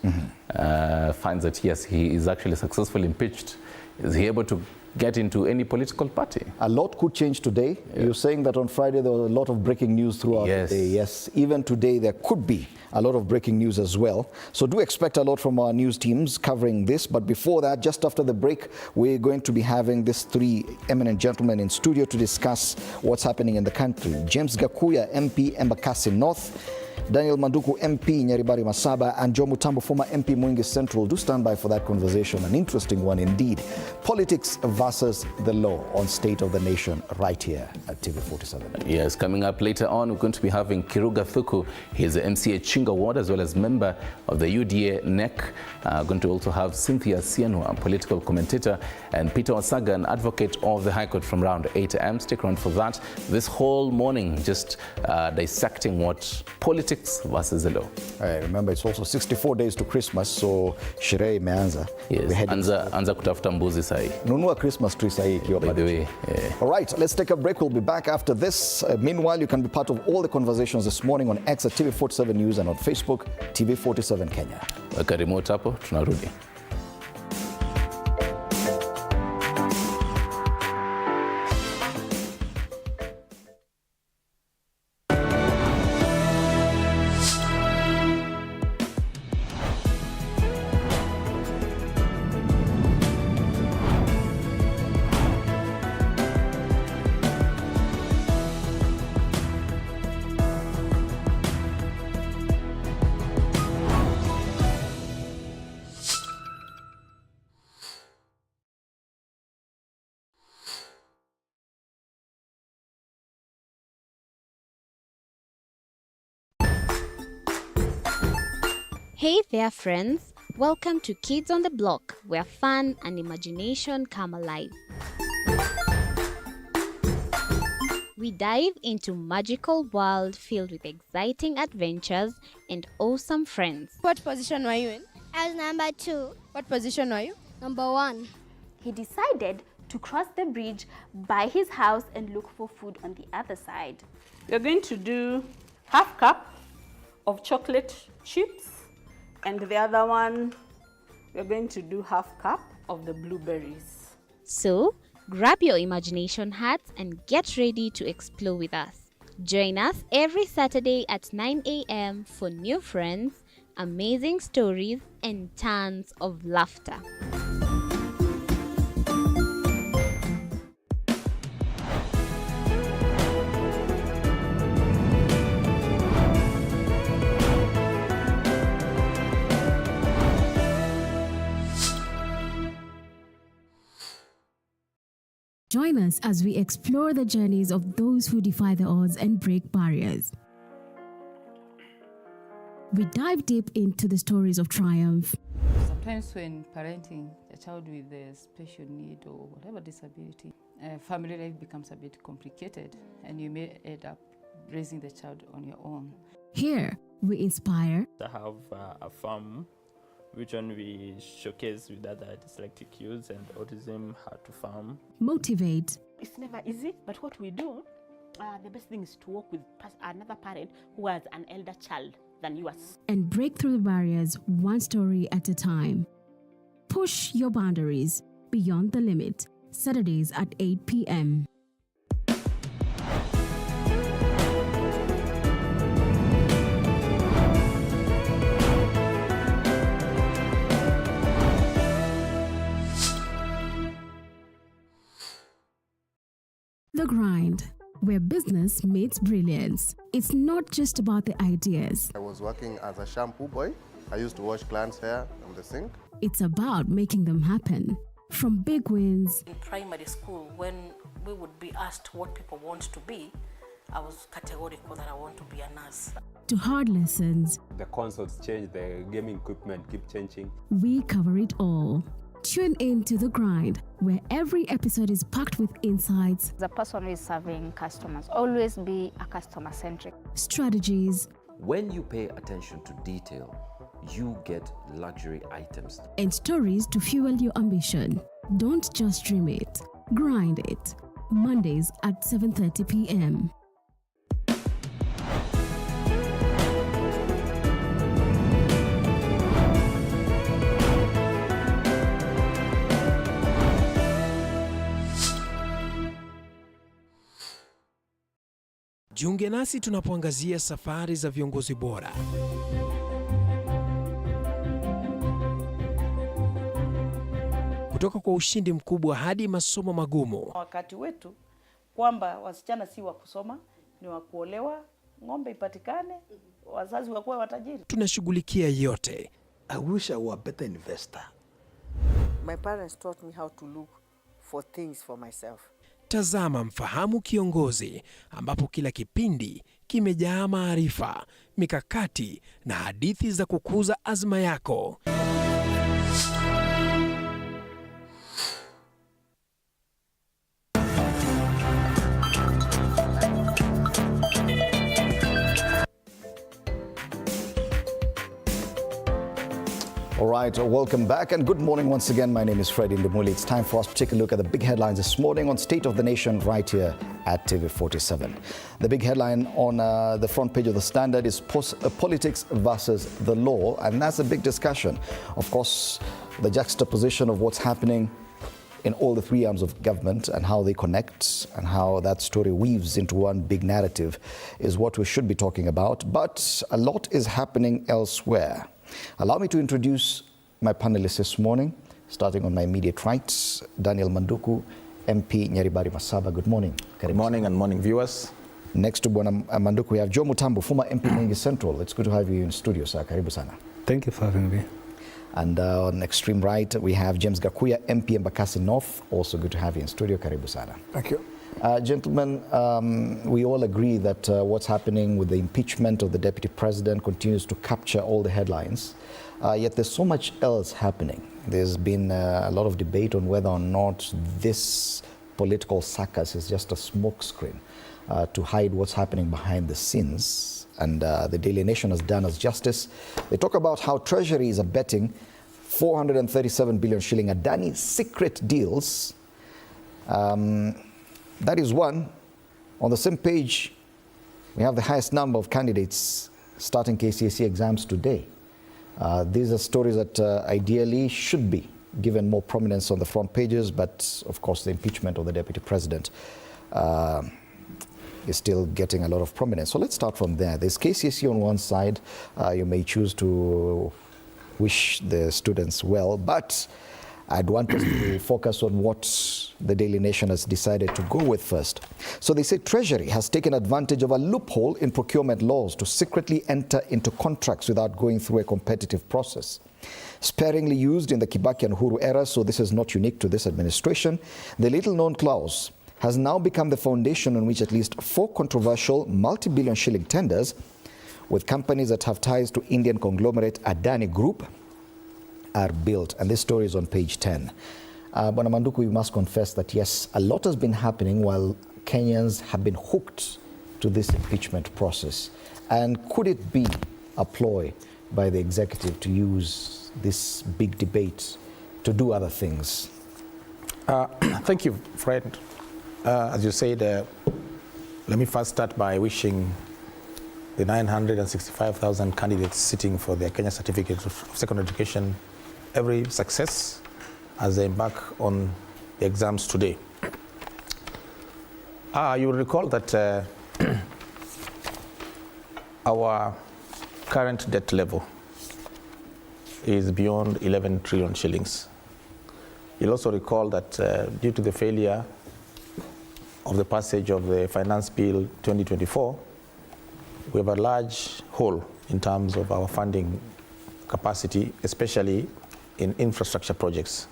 finds that, yes, he is actually successfully impeached, is he able to get into any political party? A lot could change today. You're saying that on Friday there was a lot of breaking news throughout the day. Yes, even today there could be a lot of breaking news as well. So do expect a lot from our news teams covering this. But before that, just after the break, we're going to be having these three eminent gentlemen in studio to discuss what's happening in the country. James Gakuya, MP, Embakasi North. Daniel Manduku, MP, Nyaribari Masaba, and Joe Mutambo, former MP, Mwingi Central. Do stand by for that conversation, an interesting one indeed. Politics versus the law on State of the Nation right here at TV47. Yes, coming up later on, we're going to be having Kiruga Thuku. He's the MCA Chinga Ward as well as member of the UDA NEC. Going to also have Cynthia Sienwa, a political commentator, and Peter Osaga, an advocate of the High Court from around 8 a.m. Stick around for that. This whole morning, just dissecting what politics versus the law. Remember, it's also 64 days to Christmas, so sherehe imeanza. Yes, anza kutafuta mbuzi sahi. Nunua Christmas tree sahi ikiwa by the way. All right, let's take a break. We'll be back after this. Meanwhile, you can be part of all the conversations this morning on X at TV47 News and on Facebook, TV47 Kenya. Weka remote hapo, tunarudi. Hey there friends, welcome to Kids on the Block, where fun and imagination come alive. We dive into magical world filled with exciting adventures and awesome friends. What position were you in? I was number 2. What position were you? Number 1. He decided to cross the bridge by his house and look for food on the other side. We're going to do half cup of chocolate chips, and the other one, we're going to do half cup of the blueberries. So, grab your imagination hats and get ready to explore with us. Join us every Saturday at 9 a.m. for new friends, amazing stories, and tons of laughter. Join us as we explore the journeys of those who defy the odds and break barriers. We dive deep into the stories of triumph. Sometimes when parenting a child with a special need or whatever disability, family life becomes a bit complicated and you may end up raising the child on your own. Here, we inspire. I have a farm which one we showcase with other dyslexic youths and autism, how to farm. Motivate. It's never easy, but what we do, the best thing is to work with another parent who has an elder child than yours. And break through the barriers one story at a time. Push your boundaries beyond the limit. Saturdays at 8 p.m. The Grind, where business meets brilliance. It's not just about the ideas. I was working as a shampoo boy. I used to wash clients' hair on the sink. It's about making them happen. From big wins. In primary school, when we would be asked what people want to be, I was categorical that I want to be a nurse. To hard lessons. The consoles change, the gaming equipment keep changing. We cover it all. Tune in to The Grind, where every episode is packed with insights. The person who is serving customers, always be a customer-centric. Strategies. When you pay attention to detail, you get luxury items. And stories to fuel your ambition. Don't just dream it, grind it. Mondays at 7:30 p.m. Jiunge nasi tunapoangazia safari za viongozi bora. Kutoka kwa ushindi mkubwa hadi masomo magumu. Wakati wetu kwamba wasichana si wa kusoma, ni wa kuolewa, ng'ombe ipatikane, wazazi wakuwe watajiri. Tunashughulikia yote. I wish I were a better investor. My parents taught me how to look for things for myself. Tazama Mfahamu Kiongozi, ambapo kila kipindi kimejaa maarifa, mikakati na hadithi za kukuza azma yako. All right, welcome back and good morning once again. My name is Freddie Ndimuli. It's time for us to take a look at the big headlines this morning on State of the Nation right here at TV47. The big headline on the front page of the Standard is politics versus the law, and that's a big discussion. Of course, the juxtaposition of what's happening in all the three arms of government and how they connect and how that story weaves into one big narrative is what we should be talking about. But a lot is happening elsewhere. Allow me to introduce my panelists this morning, starting on my immediate right, Daniel Manduku, MP Nyaribari Masaba. Good morning. Good morning and morning viewers. Next to Bwana Manduku, we have Joe Mutambo, former MP Mwingi Central. It's good to have you in studio, sir. Karibu sana. Thank you for having me. And on extreme right, we have James Gakuya, MP Embakasi North. Also good to have you in studio. Karibu sana. Thank you. Gentlemen, we all agree that what's happening with the impeachment of the deputy president continues to capture all the headlines. Yet there's so much else happening. There's been a lot of debate on whether or not this political circus is just a smokescreen to hide what's happening behind the scenes. And the Daily Nation has done us justice. They talk about how Treasury is abetting 437 billion shilling Adani secret deals. That is one. On the same page, we have the highest number of candidates starting KCSE exams today. These are stories that ideally should be given more prominence on the front pages, but of course the impeachment of the deputy president is still getting a lot of prominence. So let's start from there. There's KCSE on one side. You may choose to wish the students well, but I'd want us to focus on what the Daily Nation has decided to go with first. So they say Treasury has taken advantage of a loophole in procurement laws to secretly enter into contracts without going through a competitive process. Sparingly used in the Kibaki and Uhuru era, so this is not unique to this administration, the little-known clause has now become the foundation on which at least 4 controversial multi-billion shilling tenders with companies that have ties to Indian conglomerate Adani Group are built, and this story is on page 10. Bwana Manduku, we must confess that yes, a lot has been happening while Kenyans have been hooked to this impeachment process. And could it be a ploy by the executive to use this big debate to do other things? Thank you, Fred. As you said, let me first start by wishing the 965,000 candidates sitting for their Kenya Certificate of Secondary Education every success as they embark on the exams today. You will recall that our current debt level is beyond 11 trillion shillings. You'll also recall that due to the failure of the passage of the Finance Bill 2024, we have a large hole in terms of our funding capacity, especially in infrastructure projects.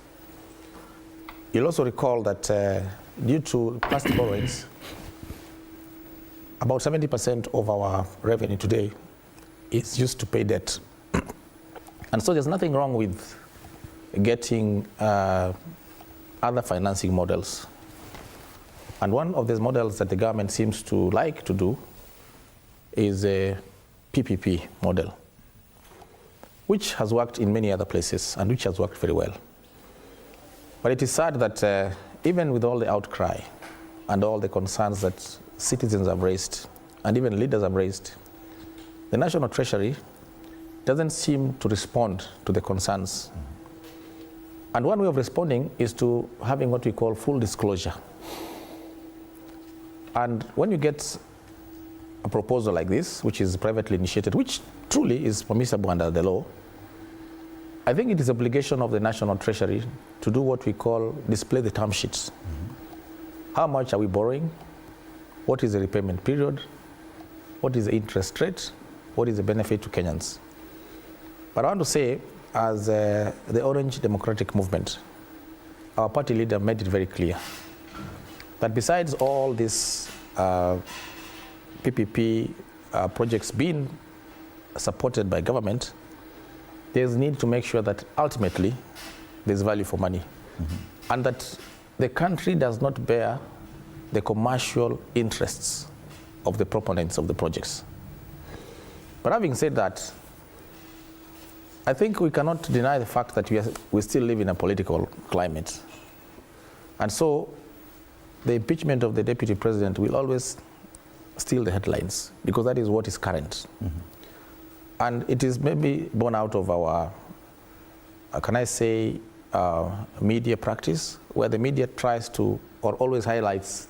You'll also recall that due to past borrowings, about 70% of our revenue today is used to pay debt. And so there's nothing wrong with getting other financing models. And one of these models that the government seems to like to do is a PPP model, which has worked in many other places and which has worked very well. But it is sad that even with all the outcry and all the concerns that citizens have raised and even leaders have raised, the National Treasury doesn't seem to respond to the concerns. And one way of responding is to having what we call full disclosure. And when you get a proposal like this, which is privately initiated, which truly is permissible under the law, I think it is obligation of the National Treasury to do what we call display the term sheets. How much are we borrowing? What is the repayment period? What is the interest rate? What is the benefit to Kenyans? But I want to say, as the Orange Democratic Movement, our party leader made it very clear that besides all these PPP projects being supported by government, there's need to make sure that ultimately there's value for money, and that the country does not bear the commercial interests of the proponents of the projects. But having said that, I think we cannot deny the fact that we still live in a political climate. And so the impeachment of the deputy president will always steal the headlines, because that is what is current. And it is maybe born out of our, can I say, media practice, where the media tries to, or always highlights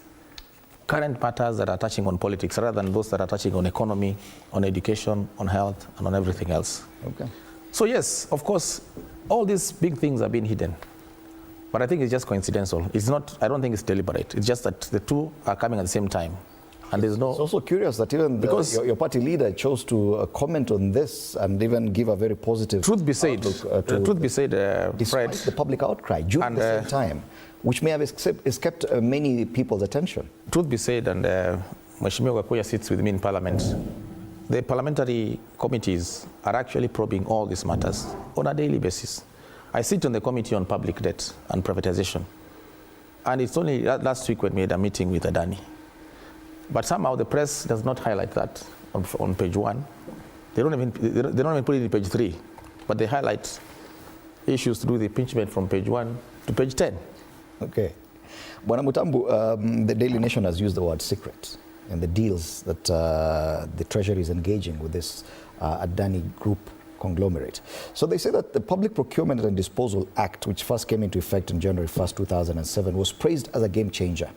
current matters that are touching on politics rather than those that are touching on economy, on education, on health, and on everything else. Okay. So yes, of course, all these big things are being hidden. But I think it's just coincidental. It's not, I don't think it's deliberate. It's just that the two are coming at the same time. And there's no... It's also curious that even your party leader chose to comment on this and even give a very positive... Truth be said, despite the public outcry during the same time, which may have escaped many people's attention. Truth be said, and Mheshimiwa Gachagua sits with me in Parliament, the parliamentary committees are actually probing all these matters on a daily basis. I sit on the Committee on Public Debt and Privatization, and it's only last week when we had a meeting with Adani. But somehow the press does not highlight that on page 1. They don't even put it in page 3, but they highlight issues to do with the impeachment from page 1 to page 10. Okay. Bwana Mutambu, the Daily Nation has used the word secret in the deals that the Treasury is engaging with this Adani Group conglomerate. So they say that the Public Procurement and Disposal Act, which first came into effect on January 1st, 2007, was praised as a game changer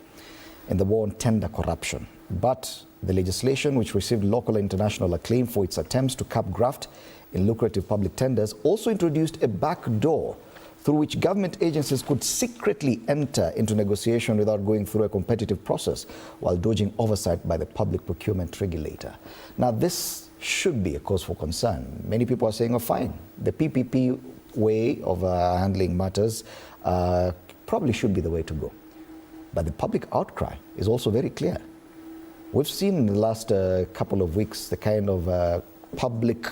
in the war on tender corruption. But the legislation, which received local and international acclaim for its attempts to cap graft in lucrative public tenders, also introduced a back door through which government agencies could secretly enter into negotiation without going through a competitive process while dodging oversight by the public procurement regulator. Now, this should be a cause for concern. Many people are saying, oh, fine, the PPP way of handling matters probably should be the way to go. But the public outcry is also very clear. We've seen in the last couple of weeks the kind of public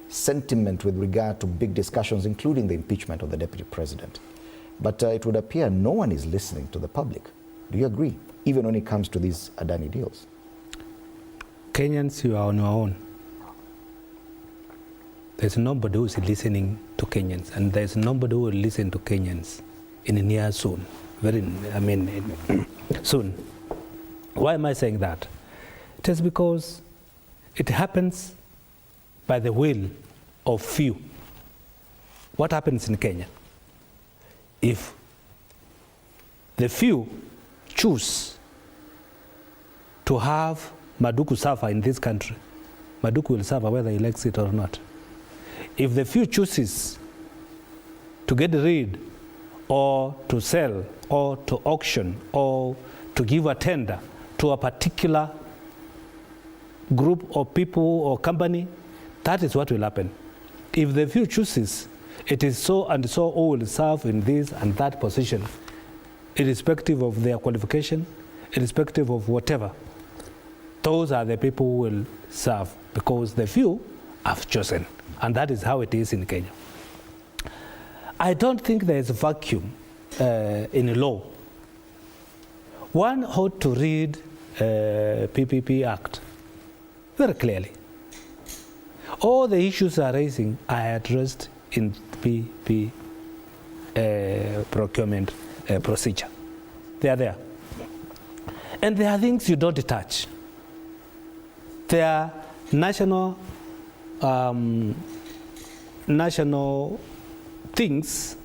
sentiment with regard to big discussions, including the impeachment of the deputy president. But it would appear no one is listening to the public. Do you agree? Even when it comes to these Adani deals. Kenyans, you are on your own. There's nobody who is listening to Kenyans, and there's nobody who will listen to Kenyans in the near soon. Soon. Why am I saying that? It is because it happens by the will of few. What happens in Kenya? If the few choose to have Maduku suffer in this country, Maduku will suffer whether he likes it or not. If the few chooses to get rid or to sell or to auction or to give a tender to a particular group of people or company, that is what will happen. If the few chooses, it is so and so who will serve in this and that position, irrespective of their qualification, irrespective of whatever. Those are the people who will serve because the few have chosen. And that is how it is in Kenya. I don't think there is a vacuum in law. One ought to read PPP Act very clearly. All the issues are raising are addressed in PP procurement procedure. They are there. And there are things you don't touch. There are national things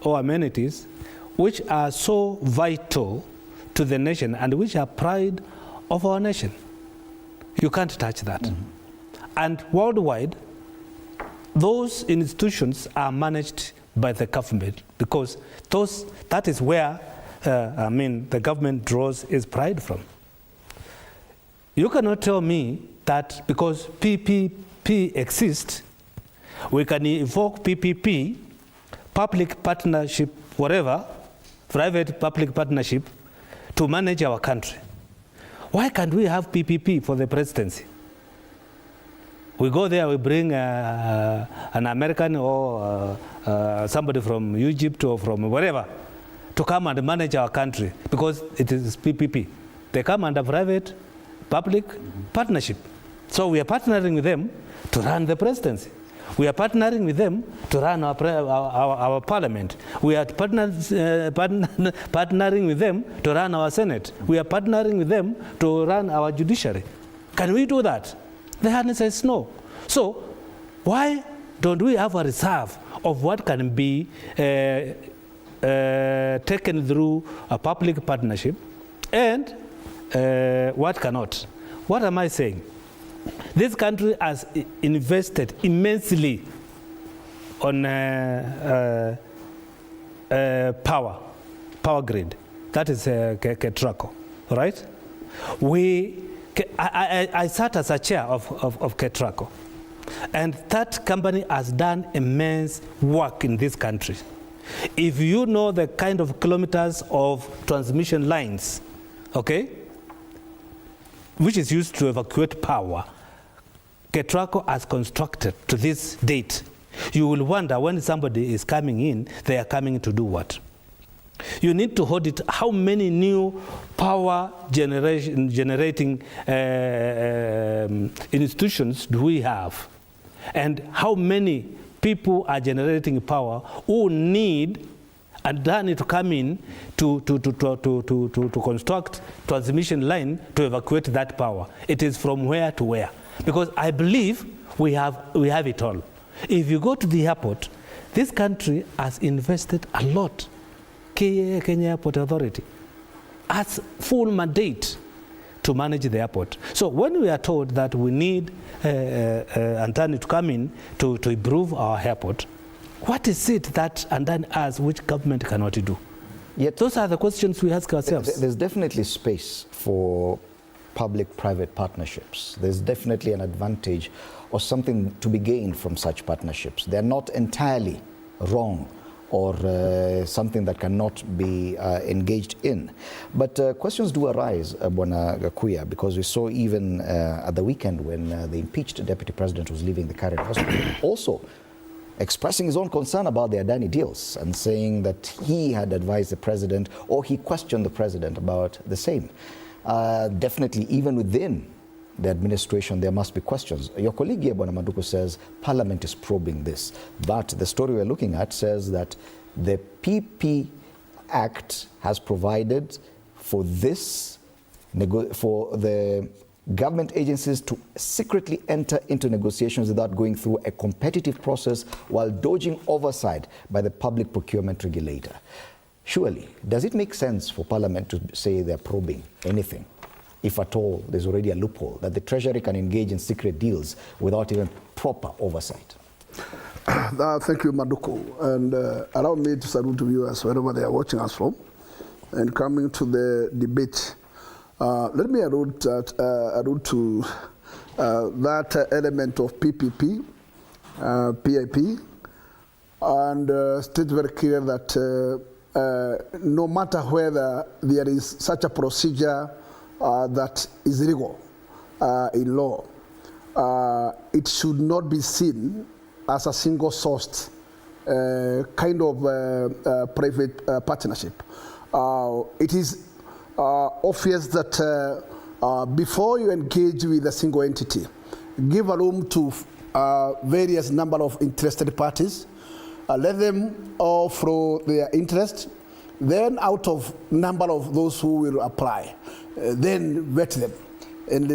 or amenities which are so vital to the nation and which are pride of our nation. You can't touch that. And worldwide, those institutions are managed by the government because that is where the government draws its pride from. You cannot tell me that because PPP exists, we can evoke PPP, public partnership, whatever, private-public partnership, to manage our country. Why can't we have PPP for the presidency? We go there, we bring an American or somebody from Egypt or from wherever to come and manage our country because it is PPP. They come under private-public partnership. So we are partnering with them to run the presidency. We are partnering with them to run our parliament. We are partnering with them to run our Senate. We are partnering with them to run our judiciary. Can we do that? The answer is no. So why don't we have a reserve of what can be taken through a public partnership and what cannot? What am I saying? This country has invested immensely on power grid. That is KETRACO, right? I sat as a chair of KETRACO, and that company has done immense work in this country. If you know the kind of kilometers of transmission lines, okay, which is used to evacuate power, KETRACO has constructed to this date. You will wonder when somebody is coming in, they are coming to do what? You need to audit how many new power generating institutions do we have, and how many people are generating power who need Adani to come in to construct transmission line to evacuate that power. It is from where to where? Because I believe we have it all. If you go to the airport, this country has invested a lot. Kenya Airport Authority has full mandate to manage the airport. So when we are told that we need Adani to come in to improve our airport, what is it that Adani has which government cannot do? Yet those are the questions we ask ourselves. There's definitely space for public-private partnerships. There's definitely an advantage or something to be gained from such partnerships. They're not entirely wrong or something that cannot be engaged in. But questions do arise, Bwana Gakuya, because we saw even at the weekend when the impeached deputy president was leaving the current hospital, also expressing his own concern about the Adani deals and saying that he had advised the president or he questioned the president about the same. Definitely, even within the administration, there must be questions. Your colleague here, Bwana Maduku, says Parliament is probing this. But the story we're looking at says that the PP Act has provided for this, for the government agencies to secretly enter into negotiations without going through a competitive process while dodging oversight by the public procurement regulator. Surely, does it make sense for Parliament to say they're probing anything, if at all there's already a loophole, that the Treasury can engage in secret deals without even proper oversight? Thank you, Maduku. And allow me to salute the viewers wherever they are watching us from. and coming to the debate. Let me allude to that element of PPP, PIP, and state very clear that no matter whether there is such a procedure that is legal in law, it should not be seen as a single-sourced kind of private partnership. It is obvious that before you engage with a single entity, give a room to various number of interested parties, let them all throw their interest, then out of number of those who will apply, then vet them. And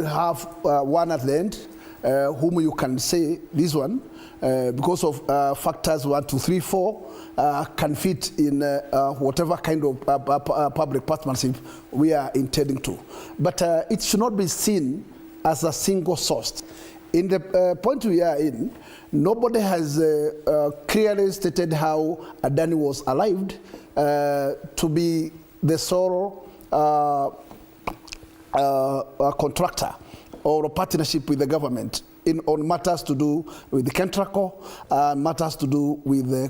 have one at the end whom you can say, this one, because of factors 1, 2, 3, 4, can fit in whatever kind of public partnership we are intending to. But it should not be seen as a single source. In the point we are in, nobody has clearly stated how Adani was allowed to be the sole contractor or a partnership with the government on matters to do with the Kentraco, matters to do with the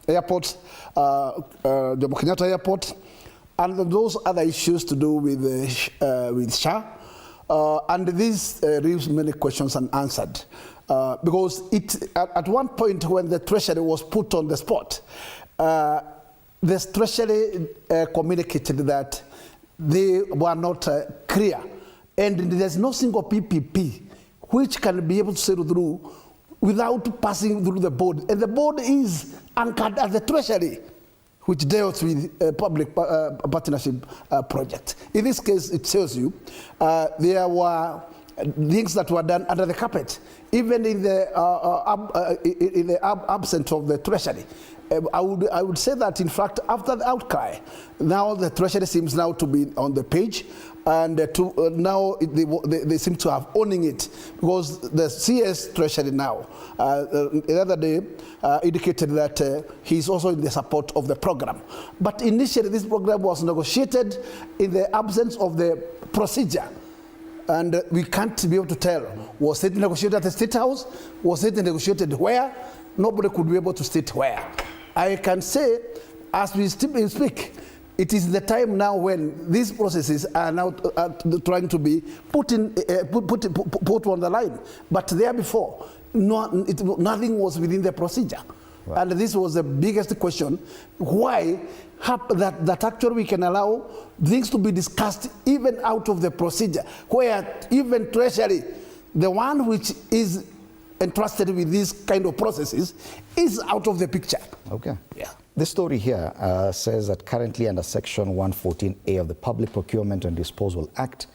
airports, Jomo Kenyatta Airport, and those other issues to do with SHA. And this leaves many questions unanswered. Because at one point when the Treasury was put on the spot, the Treasury communicated that they were not clear. And there's no single PPP which can be able to sail through without passing through the board. And the board is anchored at the Treasury, which deals with public partnership project. In this case, it tells you there were things that were done under the carpet, even in the absence of the Treasury. I would say that, in fact, after the outcry, now the Treasury seems now to be on the page, and now they seem to have owning it, because the CS Treasury now, the other day, indicated that he's also in the support of the program. But initially, this program was negotiated in the absence of the procedure. And we can't be able to tell, was it negotiated at the State House? Was it negotiated where? Nobody could be able to state where. I can say, as we speak, it is the time now when these processes are now trying to be put on the line. But there before, nothing was within the procedure. Right. And this was the biggest question, why that actually we can allow things to be discussed even out of the procedure, where even Treasury, the one which is entrusted with these kind of processes, is out of the picture. Okay. Yeah. This story here says that currently under Section 114A of the Public Procurement and Disposal Act,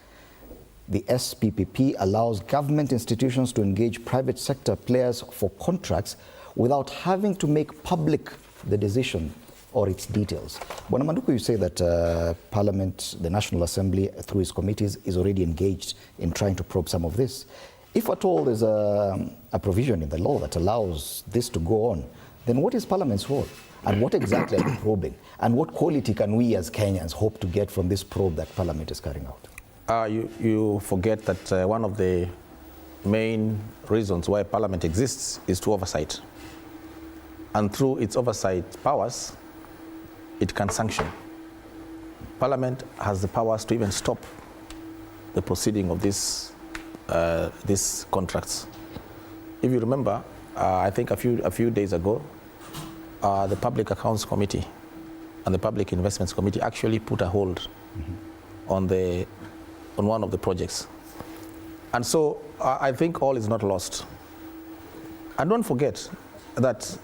the SPPP allows government institutions to engage private sector players for contracts without having to make public the decision or its details. Bwana Manduku, you say that Parliament, the National Assembly, through its committees, is already engaged in trying to probe some of this. If at all there's a provision in the law that allows this to go on, then what is Parliament's role? And what exactly are you probing? And what quality can we as Kenyans hope to get from this probe that Parliament is carrying out? You forget that one of the main reasons why Parliament exists is to oversight. And through its oversight powers, it can sanction. Parliament has the powers to even stop the proceeding of these contracts. If you remember, I think a few days ago, the Public Accounts Committee and the Public Investments Committee actually put a hold on one of the projects. And so I think all is not lost. And don't forget that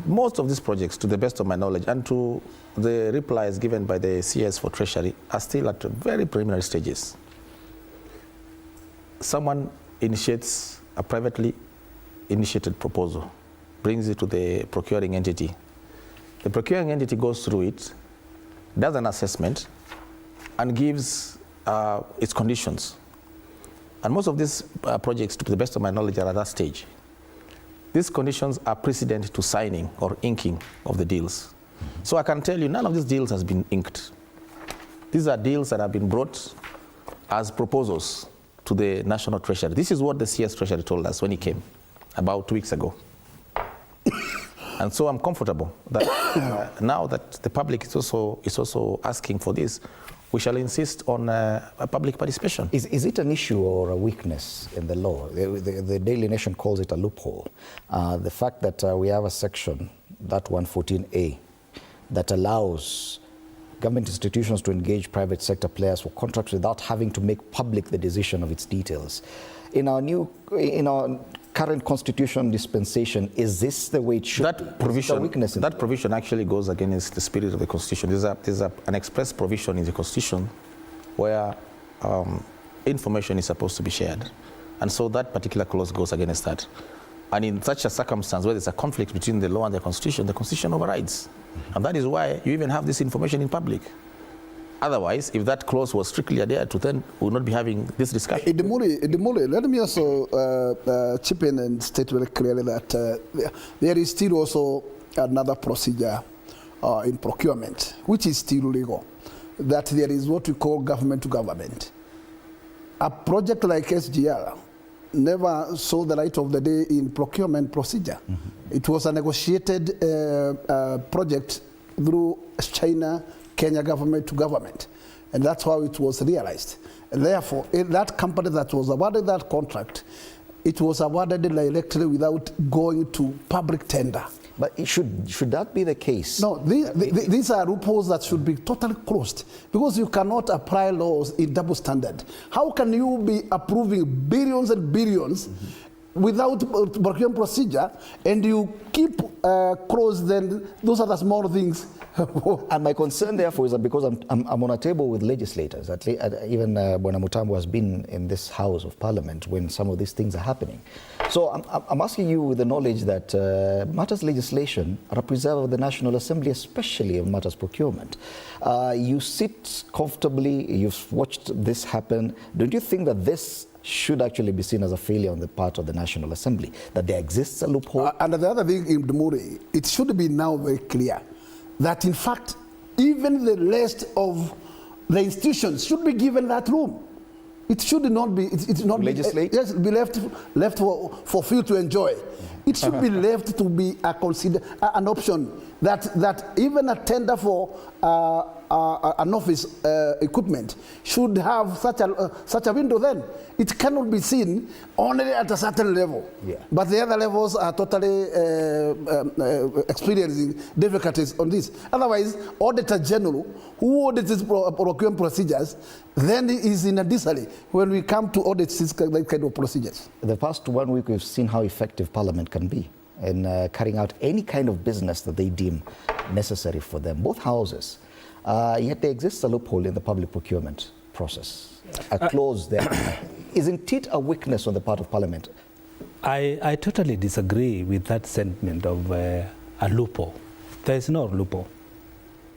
most of these projects, to the best of my knowledge, and to the replies given by the CS for Treasury, are still at very preliminary stages. Someone initiates a privately initiated proposal, brings it to the procuring entity. The procuring entity goes through it, does an assessment, and gives its conditions. And most of these projects, to the best of my knowledge, are at that stage. these conditions are precedent to signing or inking of the deals. So I can tell you, none of these deals has been inked. These are deals that have been brought as proposals to the National Treasury. This is what the CS Treasury told us when he came about 2 weeks ago. And so I'm comfortable that now that the public is also asking for this, we shall insist on a public participation. Is it an issue or a weakness in the law? The Daily Nation calls it a loophole. The fact that we have a section, that 114A, that allows government institutions to engage private sector players for contracts without having to make public the decision of its details. In our current constitution dispensation, is this the way it should be? That provision actually goes against the spirit of the Constitution. There's an express provision in the Constitution where information is supposed to be shared. And so that particular clause goes against that. And in such a circumstance where there's a conflict between the law and the Constitution overrides. And that is why you even have this information in public. Otherwise, if that clause was strictly adhered to, then we would not be having this discussion. Edimuli, let me also chip in and state very clearly that there is still also another procedure in procurement, which is still legal, that there is what we call government to government. A project like SGR never saw the light of the day in procurement procedure. It was a negotiated project through China, Kenya government to government. And that's how it was realized. And therefore, that company that was awarded that contract, it was awarded directly without going to public tender. But should that be the case? No, these are loopholes that should be totally closed, because you cannot apply laws in double standard. How can you be approving billions and billions without procurement procedure, and you keep closed then those are the small things? And my concern, therefore, is that because I'm on a table with legislators, even Bwana Mutambo has been in this House of Parliament when some of these things are happening. So I'm asking you with the knowledge that matters legislation are preserved of the National Assembly, especially in matters procurement. You sit comfortably, you've watched this happen. Don't you think that this should actually be seen as a failure on the part of the National Assembly, that there exists a loophole? And the other thing, in Demuri, it should be now very clear that in fact, even the rest of the institutions should be given that room. It should not be, it's not legislate? Yes, be left for few to enjoy. It should be left to be an option that even a tender for an office equipment should have such a window. Then it cannot be seen only at a certain level. Yeah. But the other levels are totally experiencing difficulties on this. Otherwise, Auditor General, who audits procurement procedures, then is in a disarray when we come to audit this kind of procedures. The past 1 week, we've seen how effective Parliament can be in carrying out any kind of business that they deem necessary for them, both houses. Yet there exists a loophole in the public procurement process, a clause there. Isn't it a weakness on the part of Parliament? I totally disagree with that sentiment of a loophole. There is no loophole.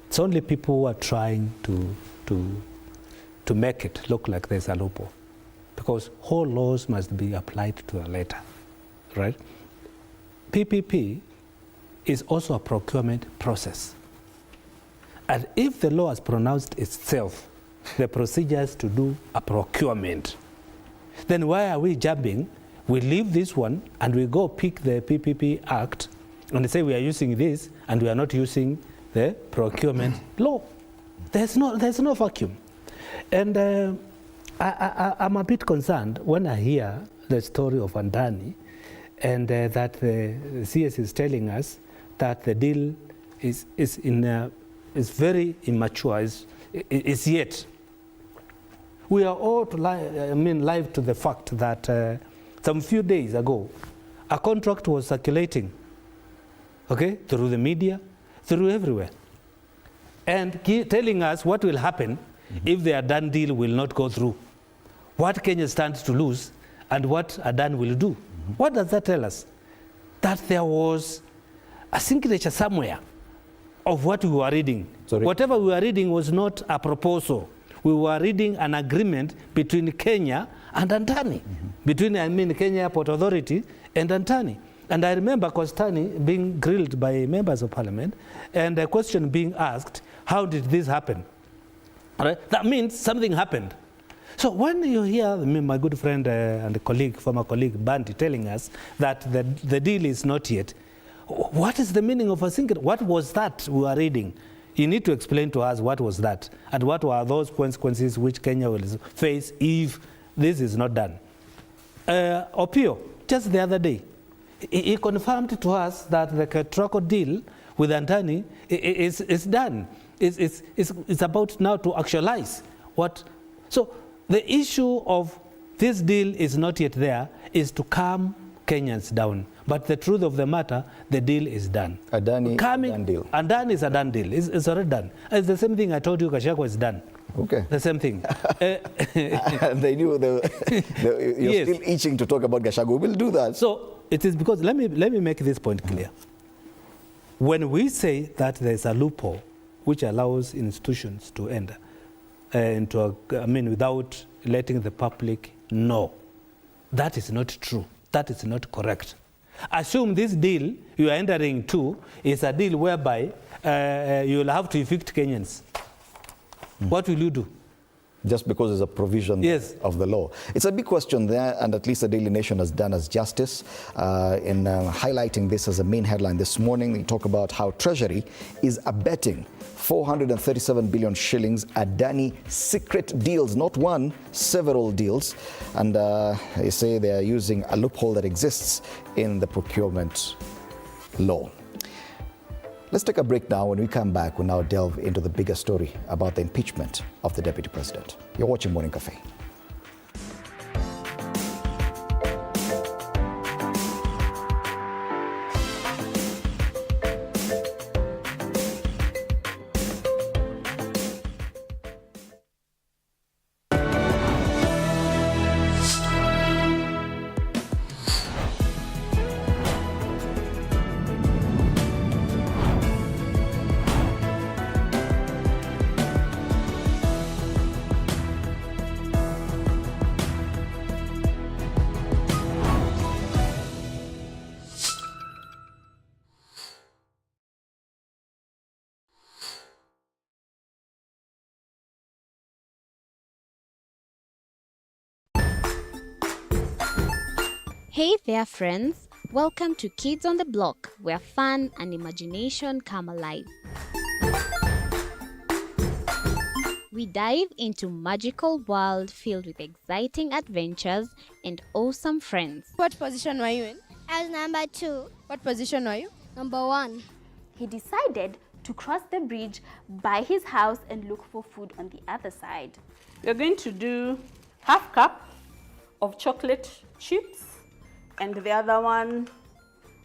It's only people who are trying to make it look like there's a loophole, because whole laws must be applied to the letter, right? PPP is also a procurement process. And if the law has pronounced itself the procedures to do a procurement, then why are we jumping? We leave this one and we go pick the PPP Act and say we are using this and we are not using the procurement law. There's no vacuum. And I'm a bit concerned when I hear the story of Adani, and that the CS is telling us that the deal is very immature, is yet. We are all live to the fact that some few days ago, a contract was circulating, okay, through the media, through everywhere, and telling us what will happen if the Adani deal will not go through, what Kenya stands to lose, and what Adani will do. What does that tell us? That there was a signature somewhere of what we were reading. Sorry. Whatever we were reading was not a proposal. We were reading an agreement between Kenya and Adani, between Kenya Airport Authority and Adani. And I remember Kostani being grilled by members of parliament and a question being asked, how did this happen? All right? That means something happened. So when you hear my good friend and colleague, former colleague Banti telling us that the deal is not yet, what is the meaning of a single? What was that we are reading? You need to explain to us what was that and what were those consequences which Kenya will face if this is not done. Opio, just the other day, he confirmed to us that the Ketroko deal with Adani is done. It's about now to actualize what. So the issue of this deal is not yet there is to calm Kenyans down. But the truth of the matter, the deal is done. Adani is a done deal. Adani is a done deal. It's already done. It's the same thing I told you Gachagua is done. Okay. The same thing. They knew you're Yes. still itching to talk about Gachagua. We'll do that. So it is because, let me make this point clear. When we say that there's a loophole which allows institutions to enter without letting the public know, that is not true. That is not correct. Assume this deal you are entering to is a deal whereby you will have to evict Kenyans. What will you do? Just because there's a provision of the law. It's a big question there, and at least the Daily Nation has done us justice in highlighting this as a main headline this morning. They talk about how Treasury is abetting 437 billion shillings Adani secret deals, not one, several deals. And they say they are using a loophole that exists in the procurement law. Let's take a break now. When we come back, we'll now delve into the bigger story about the impeachment of the Deputy President. You're watching Morning Cafe. Hey there, friends. Welcome to Kids on the Block, where fun and imagination come alive. We dive into magical world filled with exciting adventures and awesome friends. What position were you in? I was number 2. What position were you? Number 1. He decided to cross the bridge by his house and look for food on the other side. We're going to do half cup of chocolate chips, and the other one,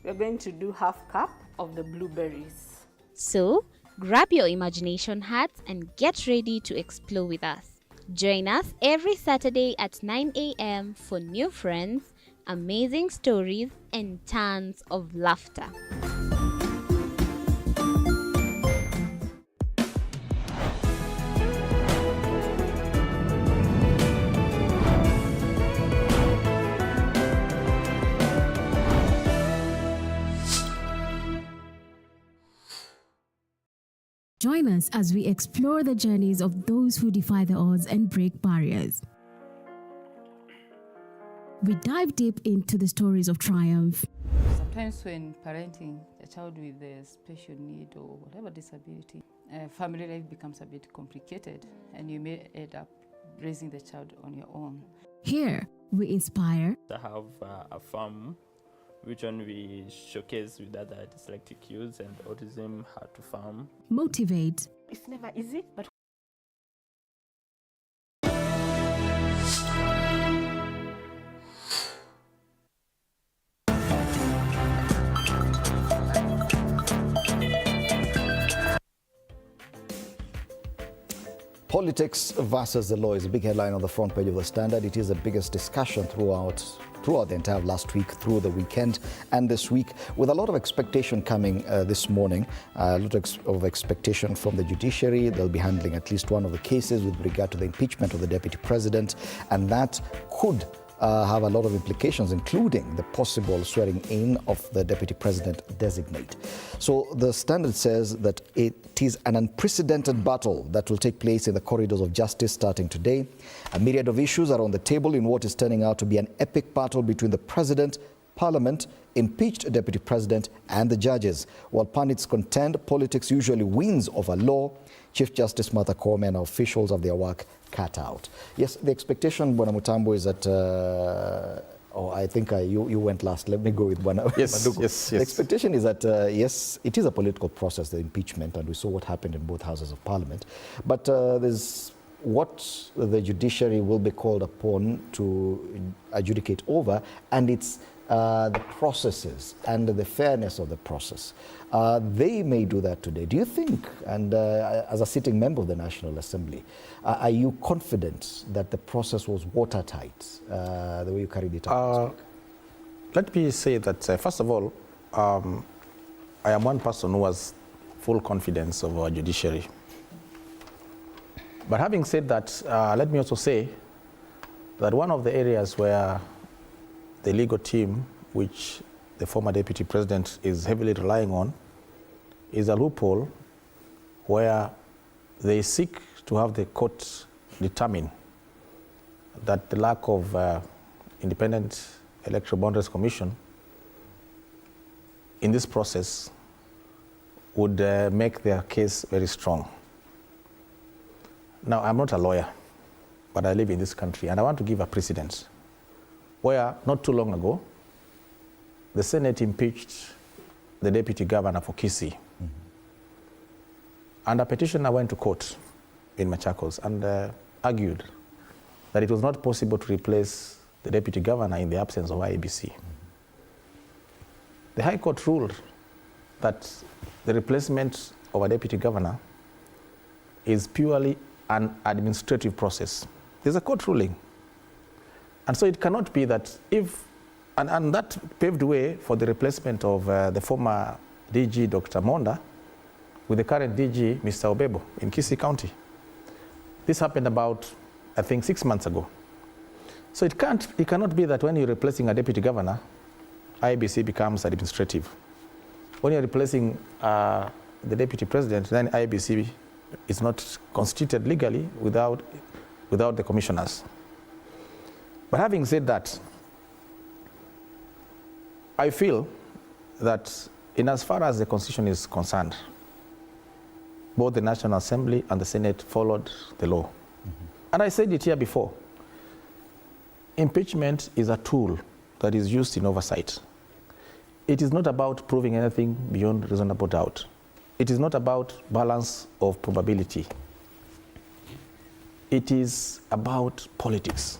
we're going to do half cup of the blueberries. So, grab your imagination hats and get ready to explore with us. Join us every Saturday at 9 a.m. for new friends, amazing stories, and tons of laughter. Join us as we explore the journeys of those who defy the odds and break barriers. We dive deep into the stories of triumph. Sometimes when parenting a child with a special need or whatever disability, family life becomes a bit complicated and you may end up raising the child on your own. Here, we inspire. I have a farm which one we showcase with other dyslexic youths and autism how to farm. Motivate. It's never easy, but Politics versus the law is a big headline on the front page of the Standard. It is the biggest discussion throughout the entire last week, through the weekend and this week, with a lot of expectation coming this morning, a lot of expectation from the judiciary. They'll be handling at least one of the cases with regard to the impeachment of the deputy president, and that could have a lot of implications, including the possible swearing in of the deputy president designate. So the Standard says that it is an unprecedented battle that will take place in the corridors of justice starting today. A myriad of issues are on the table in what is turning out to be an epic battle between the president, Parliament, impeached deputy president and the judges. While pundits contend politics usually wins over law, Chief Justice Martha Koome and officials have their work cut out. Yes, the expectation, Bwana Mutambo, is that, I think you went last. Let me go with Bwana Maduku. Yes. The expectation is that, yes, it is a political process, the impeachment, and we saw what happened in both houses of Parliament. But there's what the judiciary will be called upon to adjudicate over, and it's the processes and the fairness of the process. They may do that today. Do you think, and as a sitting member of the National Assembly, are you confident that the process was watertight, the way you carried it out? Let me say that, first of all, I am one person who has full confidence of our judiciary. But having said that, let me also say that one of the areas where the legal team, which the former deputy president is heavily relying on, is a loophole where they seek to have the court determine that the lack of independent electoral boundaries commission in this process would make their case very strong. Now, I'm not a lawyer, but I live in this country, and I want to give a precedent where not too long ago, the Senate impeached the deputy governor for KCSE. And a petitioner went to court in Machakos and argued that it was not possible to replace the deputy governor in the absence of IEBC. The High Court ruled that the replacement of a deputy governor is purely an administrative process. There's a court ruling. And so it cannot be that if, and that paved way for the replacement of the former DG, Dr. Monda, with the current DG, Mr. Obebo, in KCSE County. This happened about, I think, 6 months ago. So it cannot be that when you're replacing a deputy governor, IEBC becomes administrative. When you're replacing the deputy president, then IEBC is not constituted legally without the commissioners. But having said that, I feel that in as far as the Constitution is concerned, both the National Assembly and the Senate followed the law. And I said it here before. Impeachment is a tool that is used in oversight. It is not about proving anything beyond reasonable doubt. It is not about balance of probability. It is about politics.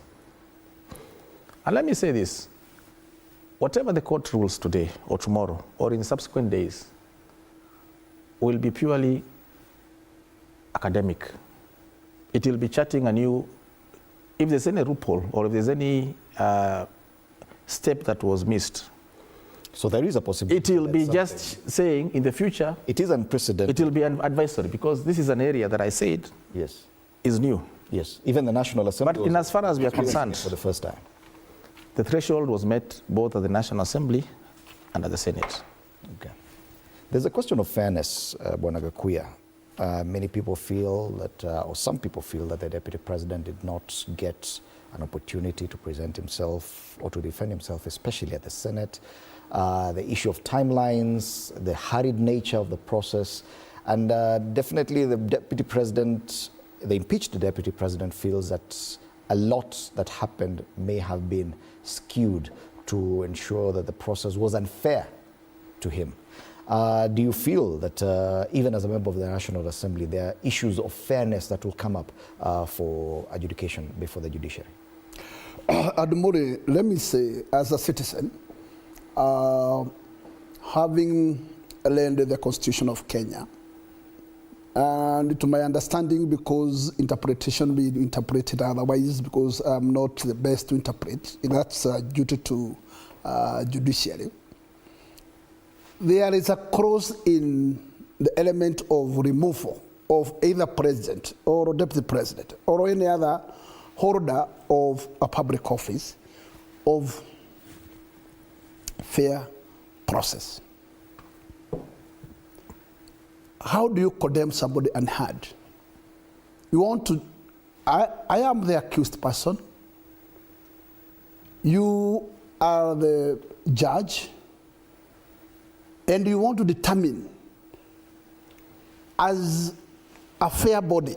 And let me say this, whatever the court rules today or tomorrow or in subsequent days will be purely academic. It will be charting a new, if there's any loophole or if there's any step that was missed. So there is a possibility. It will be just saying in the future. It is unprecedented. It will be an advisory because this is an area that I said is new. Yes, even the National Assembly. But in as far as we are concerned, for the first time, the threshold was met both at the National Assembly and at the Senate. Okay. There's a question of fairness, Bwana Gakuya. Many people feel that, or some people feel that the deputy president did not get an opportunity to present himself or to defend himself, especially at the Senate. The issue of timelines, the hurried nature of the process, and definitely the deputy president, the impeached deputy president feels that a lot that happened may have been skewed to ensure that the process was unfair to him. Do you feel that even as a member of the National Assembly, there are issues of fairness that will come up for adjudication before the judiciary? Adumuri, let me say, as a citizen, having learned the Constitution of Kenya, and to my understanding, because interpretation will be interpreted otherwise, because I'm not the best to interpret, that's due to judiciary. There is a clause in the element of removal of either president or deputy president or any other holder of a public office of fair process. How do you condemn somebody unheard? You want to, I am the accused person. You are the judge, and you want to determine as a fair body.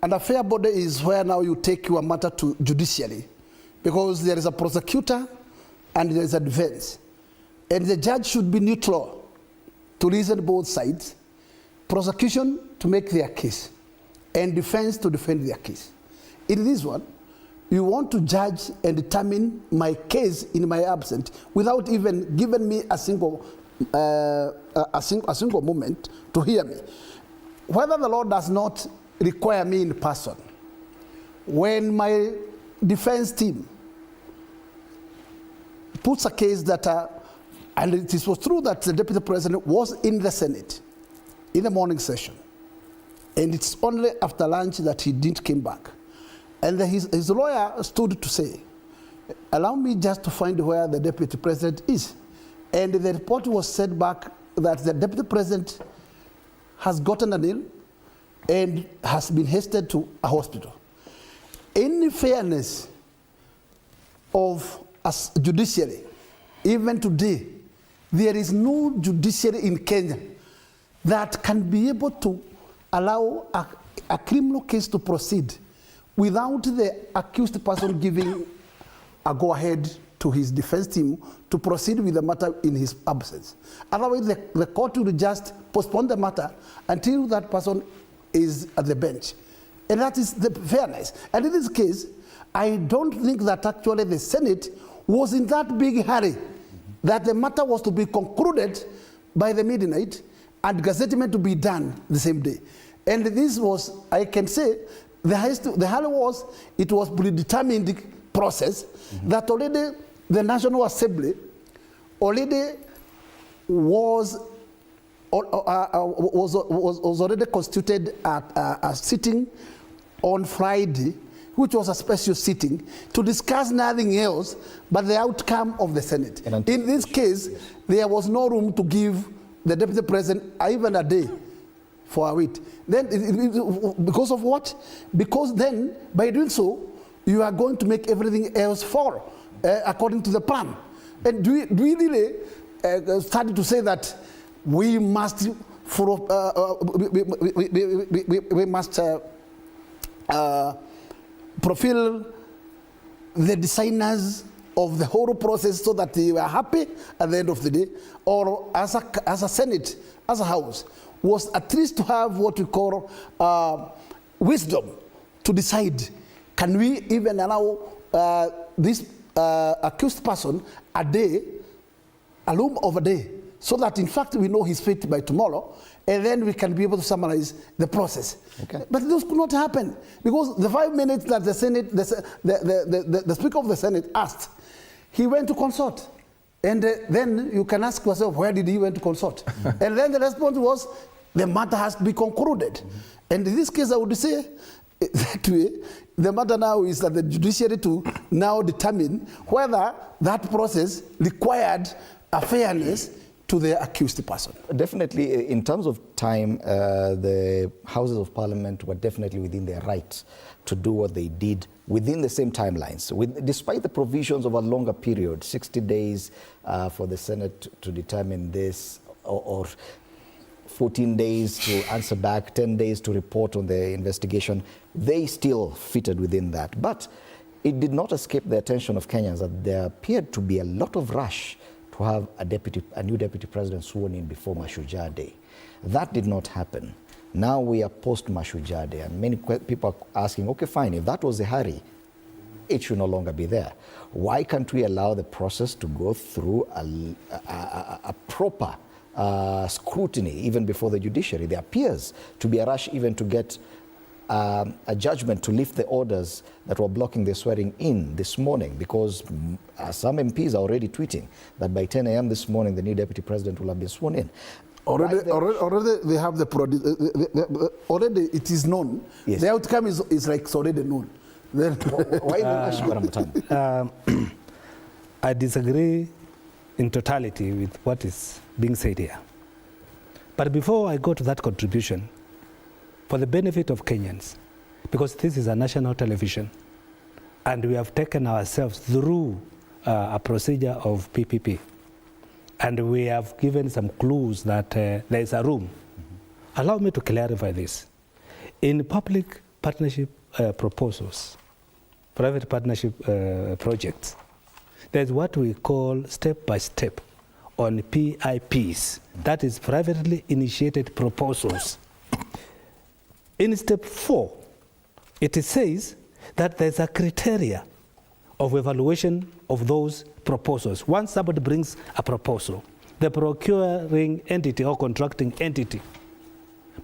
And a fair body is where now you take your matter to judiciary, because there is a prosecutor and there is a defense. And the judge should be neutral to reason both sides, prosecution to make their case, and defense to defend their case. In this one, you want to judge and determine my case in my absence without even giving me a single moment to hear me. Whether the law does not require me in person, when my defense team puts a case that, and it was true that the Deputy President was in the Senate in the morning session, and it's only after lunch that he didn't come back. And his lawyer stood to say, allow me just to find where the Deputy President is. And the report was sent back that the Deputy President has gotten an ill and has been hastened to a hospital. Any fairness of a judiciary, even today, there is no judiciary in Kenya that can be able to allow a criminal case to proceed without the accused person giving a go-ahead to his defense team to proceed with the matter in his absence. Otherwise, the court will just postpone the matter until that person is at the bench. And that is the fairness. And in this case, I don't think that actually the Senate was in that big hurry that the matter was to be concluded by the midnight and gazettement to be done the same day. And this was, I can say, the hurry was, it was predetermined process that already the National Assembly already was already constituted at a sitting on Friday, which was a special sitting, to discuss nothing else but the outcome of the Senate. In this case, there was no room to give the Deputy President even a day for a week. Then, because of what? Because then, by doing so, you are going to make everything else fall according to the plan. And do we really started to say that we must fulfill the designers of the whole process so that they were happy at the end of the day? Or as a Senate, as a House, was at least to have what we call wisdom to decide, can we even allow this accused person a day, a loom of a day, so that in fact we know his fate by tomorrow, and then we can be able to summarize the process. Okay. But this could not happen, because the 5 minutes that the Senate, the Speaker of the Senate asked, he went to consult. And then you can ask yourself, where did he went to consult? And then the response was, the matter has to be concluded. And in this case, I would say, that way, the matter now is that the judiciary to now determine whether that process required a fairness to the accused person. Definitely, in terms of time, the Houses of Parliament were definitely within their rights to do what they did within the same timelines, despite the provisions of a longer period, 60 days for the Senate to determine this, or 14 days to answer back, 10 days to report on the investigation. They still fitted within that. But it did not escape the attention of Kenyans that there appeared to be a lot of rush to have a new deputy president sworn in before Mashujaa Day. That did not happen. Now we are post Mashujaa Day, and many people are asking, okay, fine, if that was the hurry, it should no longer be there. Why can't we allow the process to go through a proper scrutiny even before the judiciary? There appears to be a rush even to get a judgment to lift the orders that were blocking the swearing in this morning, because some MPs are already tweeting that by 10 a.m. this morning the new deputy president will have been sworn in. Already they have already it is known. Yes. The outcome is like it's already known. Then why the rush, Madam Mutami? I disagree in totality with what is being said here. But before I go to that contribution, for the benefit of Kenyans, because this is a national television, and we have taken ourselves through a procedure of PPP, and we have given some clues that there is a room. Allow me to clarify this. In public partnership proposals, private partnership projects, there's what we call step-by-step on PIPs, that is privately initiated proposals. In step 4, it says that there's a criteria of evaluation of those proposals. Once somebody brings a proposal, the procuring entity or contracting entity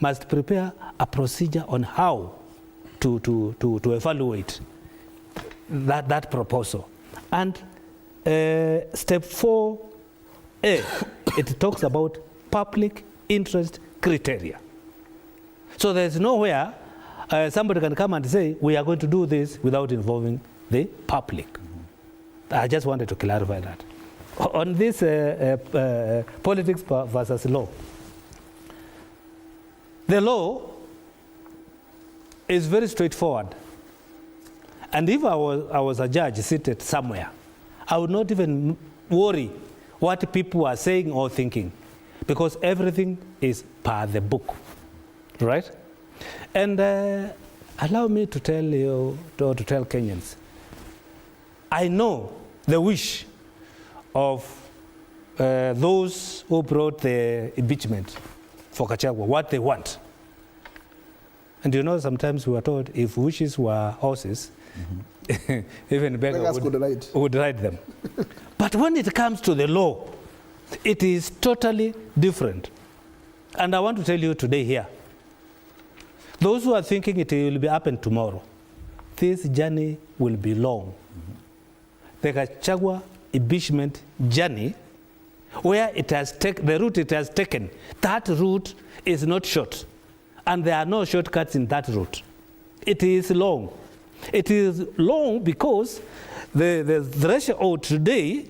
must prepare a procedure on how to evaluate that proposal. And step 4A, it talks about public interest criteria. So there's nowhere somebody can come and say, we are going to do this without involving the public. I just wanted to clarify that. On this politics versus law, the law is very straightforward. And if I was a judge seated somewhere, I would not even worry what people are saying or thinking, because everything is per the book, right? And allow me to tell you, to tell Kenyans, I know the wish of those who brought the impeachment for Gachagua, what they want. And you know, sometimes we were told if wishes were horses, even beggars would ride them. But when it comes to the law, it is totally different. And I want to tell you today here, those who are thinking it will be happened tomorrow, this journey will be long. The Gachagua impeachment journey, where it has the route it has taken, that route is not short. And there are no shortcuts in that route. It is long. It is long because the threshold today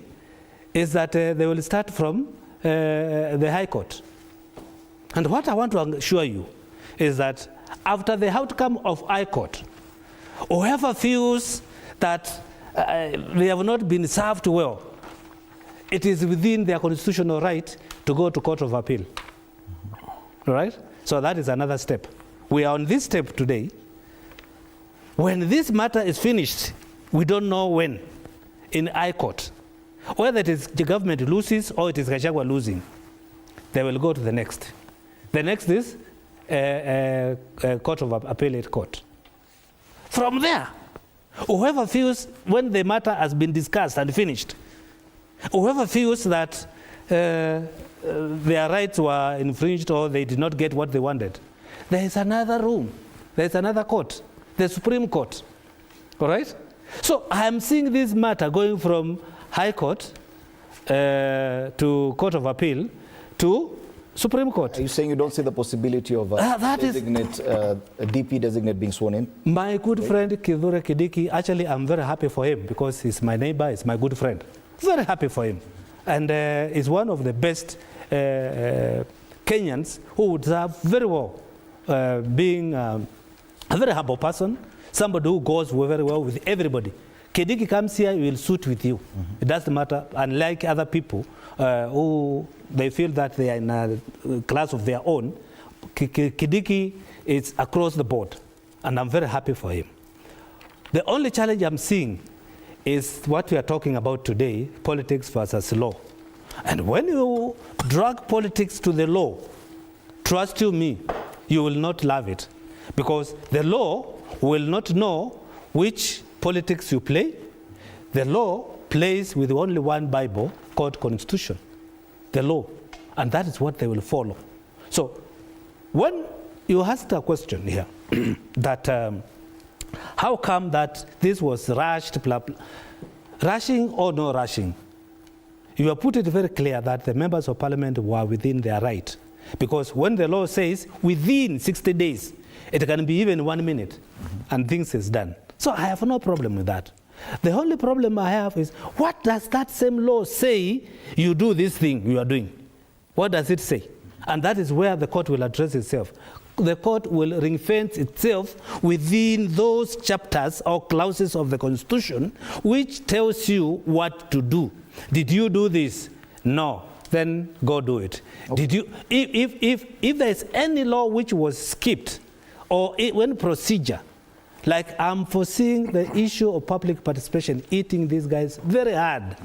is that they will start from the High Court. And what I want to assure you is that after the outcome of High Court, whoever feels that they have not been served well, it is within their constitutional right to go to Court of Appeal. Right? So that is another step. We are on this step today. When this matter is finished, we don't know when, in High Court. Whether it is the government loses or it is Gachagua losing, they will go to the next. The next is Court of Appellate Court. From there, whoever feels, when the matter has been discussed and finished, whoever feels that their rights were infringed or they did not get what they wanted, there is another room, there is another court, the Supreme Court. All right? So I am seeing this matter going from High Court to Court of Appeal to Supreme Court. Are you saying you don't see the possibility of a DP designate being sworn in? My good friend Kithure Kindiki, actually I'm very happy for him because he's my neighbor, he's my good friend. Very happy for him. And is one of the best Kenyans who would serve very well, being a very humble person, somebody who goes very well with everybody. Kindiki comes here, he will suit with you. It doesn't matter, unlike other people who they feel that they are in a class of their own. Kindiki is across the board, and I'm very happy for him. The only challenge I'm seeing is what we are talking about today, politics versus law. And when you drag politics to the law, trust you me, you will not love it. Because the law will not know which politics you play. The law plays with only one Bible called Constitution, the law. And that is what they will follow. So when you asked a question here, that how come that this was rushed, rushing or no rushing? You have put it very clear that the members of parliament were within their right. Because when the law says within 60 days, it can be even 1 minute, and things is done. So I have no problem with that. The only problem I have is, what does that same law say you do this thing you are doing? What does it say? And that is where the court will address itself. The court will ring-fence itself within those chapters or clauses of the Constitution which tells you what to do. Did you do this? No. Then go do it. Okay. Did you? If there is any law which was skipped, or when procedure, like I'm foreseeing the issue of public participation eating these guys very hard,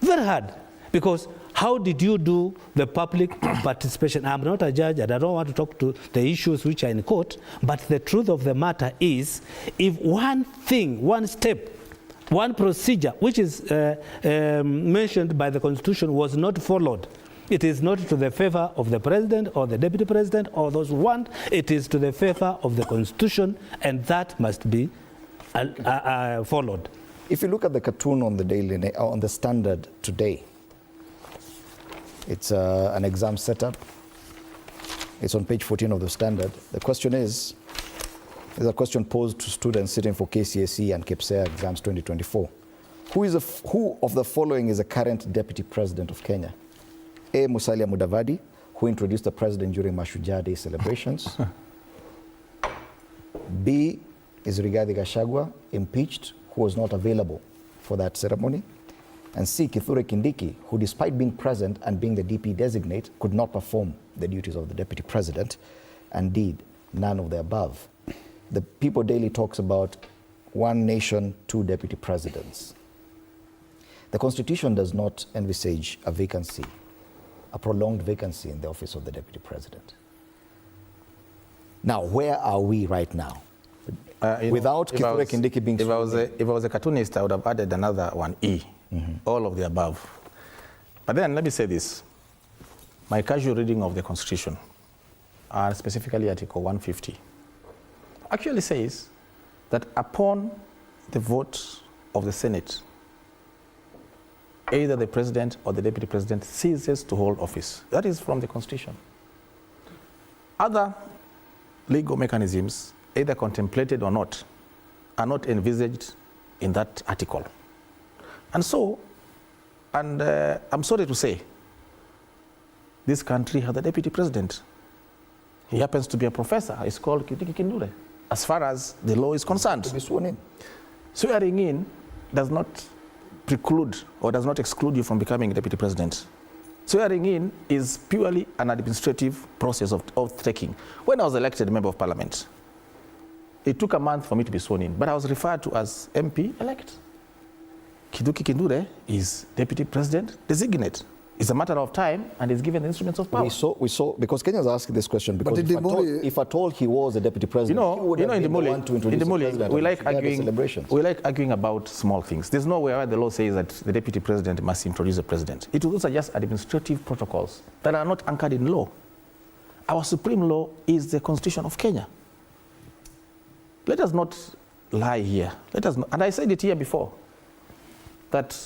very hard, because how did you do the public participation? I'm not a judge and I don't want to talk to the issues which are in court, but the truth of the matter is, if one thing, one step, one procedure which is mentioned by the Constitution was not followed, it is not to the favor of the president or the deputy president or those who want, it is to the favor of the Constitution, and that must be followed. If you look at the cartoon on the Standard today, it's an exam setup. It's on page 14 of the Standard. The question is, there's a question posed to students sitting for KCSE and KCSE exams 2024. Who of the following is the current deputy president of Kenya? A. Musalia Mudavadi, who introduced the president during Mashujaa Day celebrations. B. is Rigathi Gachagua, impeached, who was not available for that ceremony. And C. Kithure Kindiki, who despite being present and being the DP designate, could not perform the duties of the deputy president. And D. none of the above. The People Daily talks about one nation, two deputy presidents. The Constitution does not envisage a vacancy, a prolonged vacancy in the office of the deputy president. Now, where are we right now? Without Kithure Kindiki being... If I was a cartoonist, I would have added another one, E, all of the above. But then, let me say this. My casual reading of the Constitution, and specifically Article 150, actually says that upon the vote of the Senate, either the president or the deputy president ceases to hold office. That is from the Constitution. Other legal mechanisms, either contemplated or not, are not envisaged in that article. And so, I'm sorry to say, this country has a deputy president. He happens to be a professor. He's called Kindiki Kindure, as far as the law is concerned. To be sworn in. Swearing in does not preclude or does not exclude you from becoming a deputy president. Swearing in is purely an administrative process of oath-taking. When I was elected member of parliament, it took a month for me to be sworn in, but I was referred to as MP-elect. Kindiki Kindure is deputy president designate. It's a matter of time, and he's given the instruments of power. We saw because Kenya's asking this question because if at all he was a deputy president, he would have been the one to introduce the president. We like arguing about small things. There's nowhere where the law says that the deputy president must introduce the president. Those are just administrative protocols that are not anchored in law. Our supreme law is the Constitution of Kenya. Let us not lie here. And I said it here before, that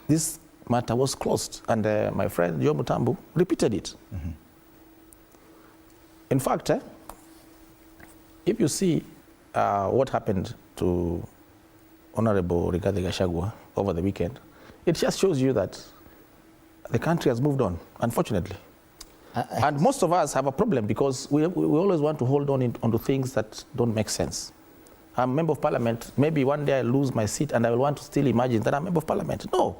this matter was closed, and my friend Joe Mutambu repeated it. In fact, if you see what happened to Honorable Rigathi Gachagua over the weekend, it just shows you that the country has moved on, unfortunately. And most of us have a problem because we always want to hold on onto things that don't make sense. I'm a member of parliament. Maybe one day I lose my seat and I will want to still imagine that I'm a member of parliament. No.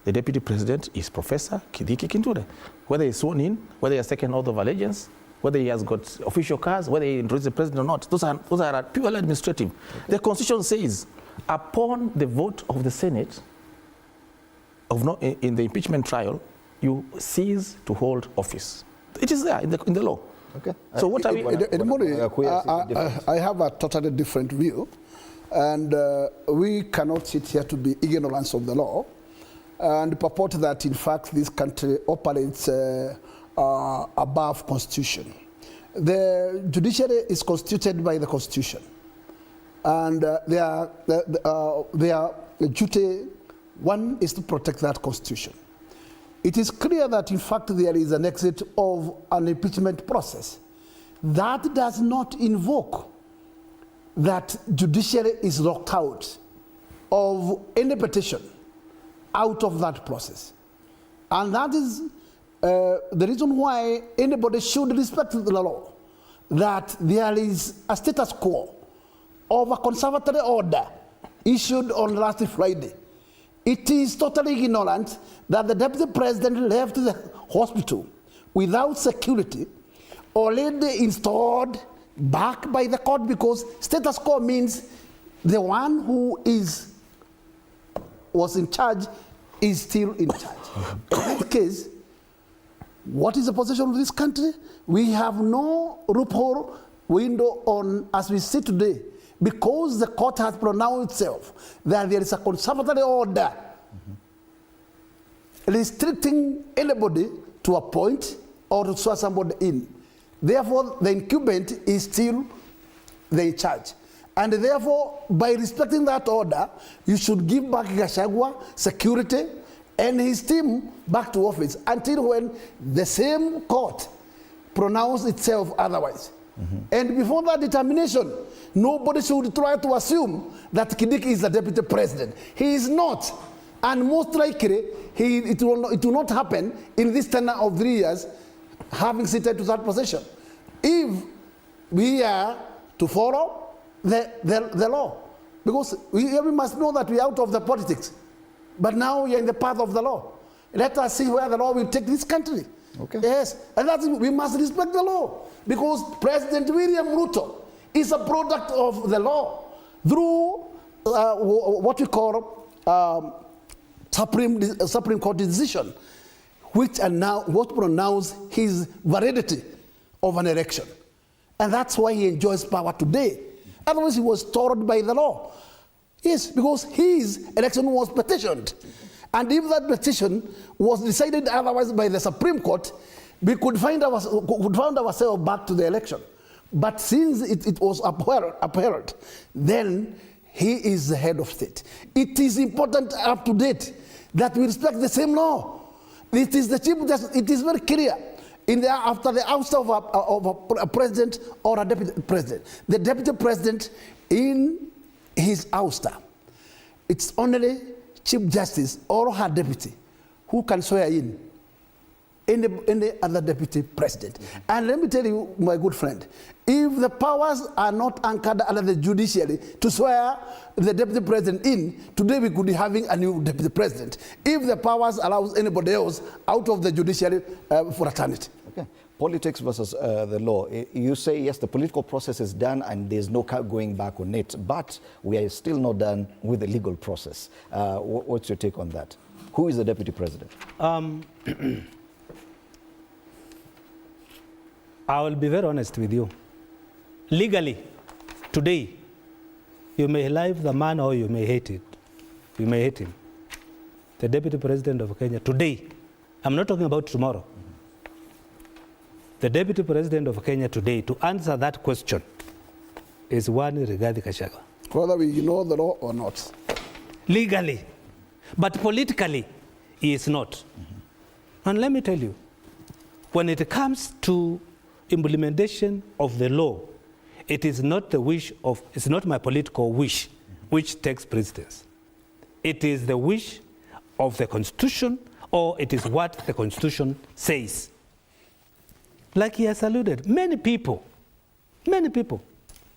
The deputy president is Professor Kindiki Kindure. Whether he's sworn in, whether he has taken oath of allegiance, whether he has got official cars, whether he introduces the president or not, those are purely administrative. Okay. The Constitution says, upon the vote of the Senate in the impeachment trial, you cease to hold office. It is there in the law. Okay. So what are we? I have a totally different view, and we cannot sit here to be ignorant of the law and purport that in fact this country operates above Constitution. The judiciary is constituted by the Constitution, and their duty, one, is to protect that Constitution. It is clear that in fact there is an exit of an impeachment process. That does not invoke that judiciary is locked out of any petition out of that process. And that is the reason why anybody should respect the law, that there is a status quo of a conservatory order issued on last Friday. It is totally ignorant that the deputy president left the hospital without security, already installed back by the court, because status quo means the one who was in charge is still in charge. In that case, what is the position of this country? We have no loophole window on as we see today, because the court has pronounced itself that there is a conservatory order restricting anybody to appoint or to swear somebody in. Therefore, the incumbent is still the charge. And therefore, by respecting that order, you should give back Gachagua security and his team back to office until when the same court pronounced itself otherwise. And before that determination, nobody should try to assume that Kindiki is the deputy president. He is not. And most likely, it will not happen in this tenure of 3 years, having seated to that position. If we are to follow the law, because we must know that we are out of the politics, but now we are in the path of the law. Let us see where the law will take this country. Okay. Yes, and that's, we must respect the law, because President William Ruto is a product of the law through what we call Supreme Court decision, which pronounced his validity of an election. And that's why he enjoys power today. Otherwise, he was tortured by the law. Yes, because his election was petitioned. And if that petition was decided otherwise by the Supreme Court, we could find ourselves back to the election. But since it was upheld, then he is the head of state. It is important up to date that we respect the same law. It is the chief justice. It is very clear after the ouster of a president or a deputy president. The deputy president in his ouster, it's only chief justice or her deputy who can swear in any other deputy president. And let me tell you, my good friend, if the powers are not anchored under the judiciary to swear the deputy president in, today we could be having a new deputy president. If the powers allows anybody else out of the judiciary for eternity. Okay. Politics versus the law. You say, yes, the political process is done and there's no going back on it, but we are still not done with the legal process. What's your take on that? Who is the deputy president? I will be very honest with you. Legally, today, you may like the man or you may hate it. You may hate him. The deputy president of Kenya today, I'm not talking about tomorrow. The deputy president of Kenya today, to answer that question, is one Rigathi Gachagua. Whether we know the law or not. Legally. But politically, he is not. And let me tell you, when it comes to implementation of the law, it is not it's not my political wish which takes precedence. It is the wish of the Constitution, or it is what the Constitution says. Like he has alluded, many people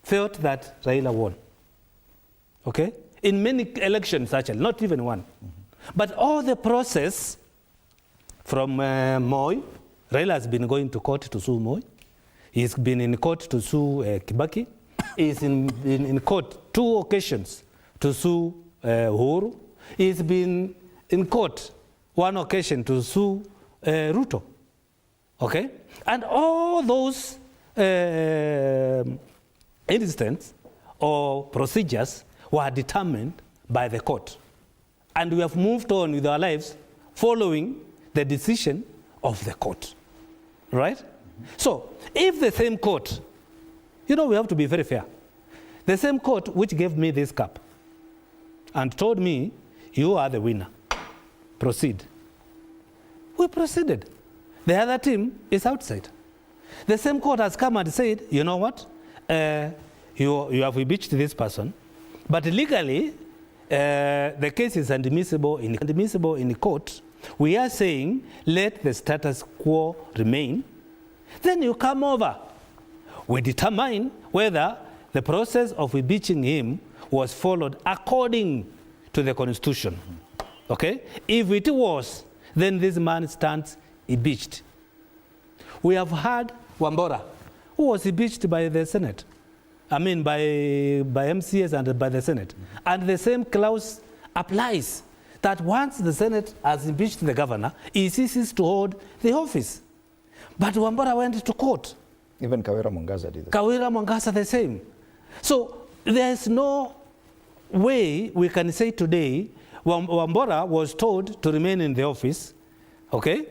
felt that Raila won. Okay? In many elections, actually, not even one. But all the process from Moi, Raila has been going to court to sue Moi. He's been in court to sue Kibaki. He's in court 2 occasions to sue Uhuru. He's been in court 1 occasion to sue Ruto. Okay? And all those instances or procedures were determined by the court. And we have moved on with our lives following the decision of the court. Right? So, if the same court, we have to be very fair. The same court which gave me this cup and told me, you are the winner, proceed. We proceeded. The other team is outside. The same court has come and said, you know what? you have impeached this person, but legally, the case is admissible in court. We are saying, let the status quo remain. Then you come over. We determine whether the process of impeaching him was followed according to the Constitution. Okay? If it was, then this man stands impeached. We have had Wambora, who was impeached by the Senate. I mean, by MCS and by the Senate. And the same clause applies, that once the Senate has impeached the governor, he ceases to hold the office. But Wambora went to court. Even Kawira Mwangaza did that. Kawira Mwangaza the same. So there's no way we can say today Wambora was told to remain in the office, okay?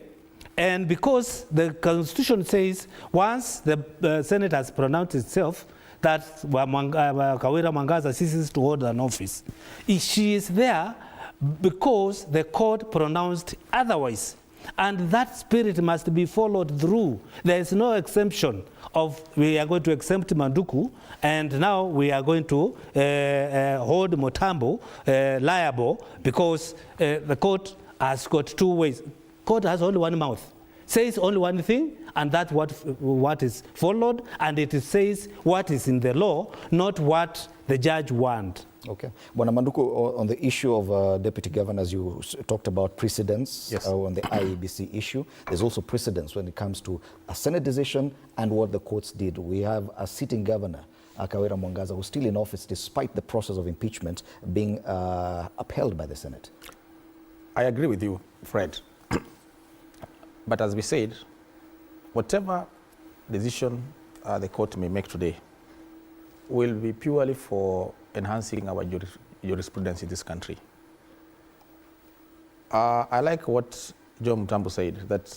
And because the Constitution says once the Senate has pronounced itself that Kawira Mwangaza ceases to hold an office, she is there because the court pronounced otherwise. And that spirit must be followed through. There is no exemption of we are going to exempt Manduku and now we are going to hold Motambo liable because the court has got two ways. Court has only one mouth, says only one thing, and that's what is followed, and it says what is in the law, not what the judge wants. Okay. Bwana Manduku, on the issue of deputy governors, you talked about precedents. Yes. On the IEBC issue. There's also precedents when it comes to a Senate decision and what the courts did. We have a sitting governor, Kawira Mwangaza, who's still in office despite the process of impeachment being upheld by the Senate. I agree with you, Fred. But as we said, whatever decision the court may make today will be purely for enhancing our jurisprudence in this country. I like what John Mutambo said, that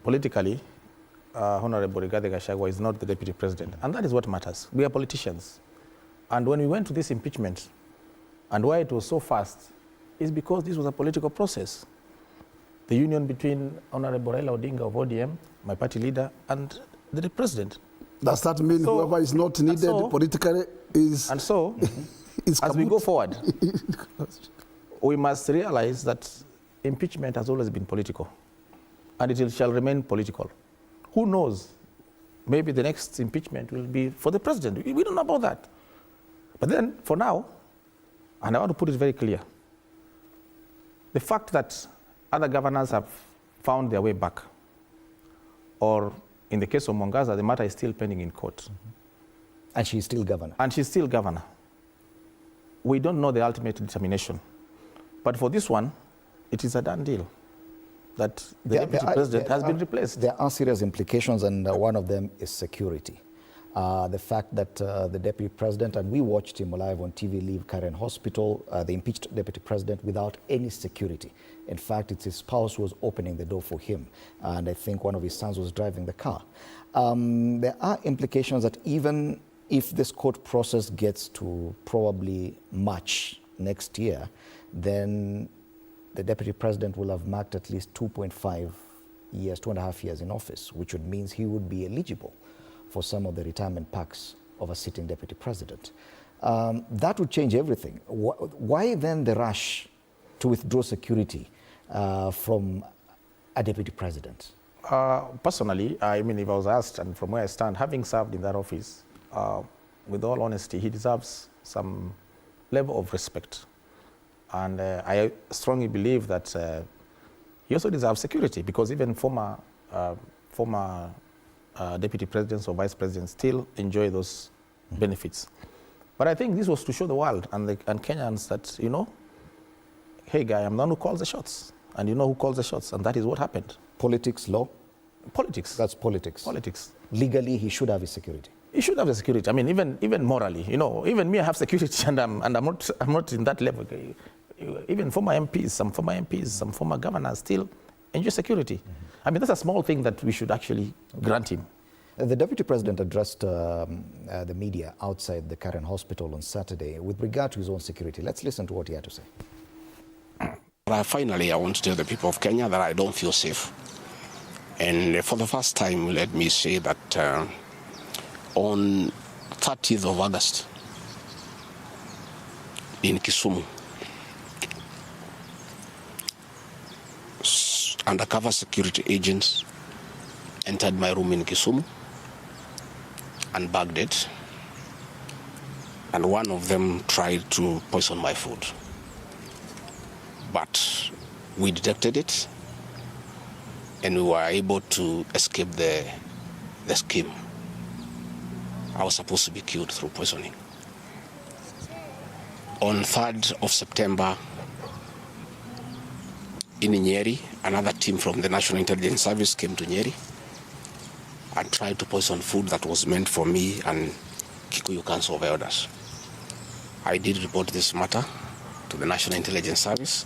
politically, Honorable Rigathi Gachagua is not the deputy president, and that is what matters. We are politicians. And when we went to this impeachment, and why it was so fast, is because this was a political process. The union between Honorable Raila Odinga of ODM, my party leader, and the president. Does that mean whoever is not needed politically is... And so, as we go forward, we must realize that impeachment has always been political, and it shall remain political. Who knows? Maybe the next impeachment will be for the president. We don't know about that. But then, for now, and I want to put it very clear, the fact that other governors have found their way back, or in the case of Mwangaza, the matter is still pending in court. Mm-hmm. And she's still governor. And she's still governor. We don't know the ultimate determination. But for this one, it is a done deal that the deputy president has been replaced. There are serious implications, and one of them is security. The fact that the deputy president, and we watched him live on TV, leave Karen Hospital, the impeached deputy president, without any security. In fact, it's his spouse who was opening the door for him, and I think one of his sons was driving the car. There are implications that even if this court process gets to probably March next year, then the deputy president will have marked at least 2.5 years, 2.5 years in office, which would mean he would be eligible for some of the retirement packs of a sitting deputy president. That would change everything. Why then the rush to withdraw security from a deputy president? Personally, I mean, if I was asked, and from where I stand, having served in that office, with all honesty, he deserves some level of respect. And I strongly believe that he also deserves security, because even former deputy presidents or vice presidents still enjoy those benefits. But I think this was to show the world and Kenyans that, you know, hey guy, I'm the one who calls the shots, and you know who calls the shots, and that is what happened. Politics, law? Politics. That's politics. Politics. Legally, he should have his security. He should have the security. I mean, even morally, you know, even me, I have security, and I'm not in that level. Even former MPs, some former governors still enjoy security. Mm-hmm. I mean, that's a small thing that we should actually grant him. The deputy president addressed the media outside the Karen Hospital on Saturday with regard to his own security. Let's listen to what he had to say. Finally, I want to tell the people of Kenya that I don't feel safe. And for the first time, let me say that on 30th of August in Kisumu. Undercover security agents entered my room in Kisumu and bagged it, and one of them tried to poison my food. But we detected it, and we were able to escape the scheme. I was supposed to be killed through poisoning. On 3rd of September, in Nyeri, another team from the National Intelligence Service came to Nyeri and tried to poison food that was meant for me and Kikuyu Council of Elders. I did report this matter to the National Intelligence Service,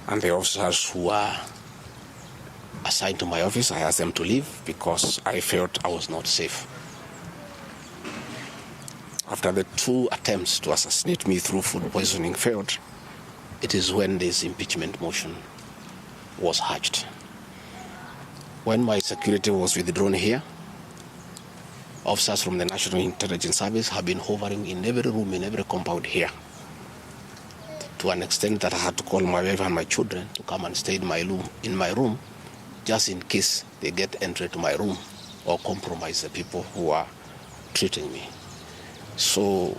and the officers who were assigned to my office, I asked them to leave because I felt I was not safe. After the 2 attempts to assassinate me through food poisoning failed, it is when this impeachment motion was hatched. When my security was withdrawn here, officers from the National Intelligence Service have been hovering in every room, in every compound here, to an extent that I had to call my wife and my children to come and stay in my room, just in case they get entry to my room or compromise the people who are treating me. So,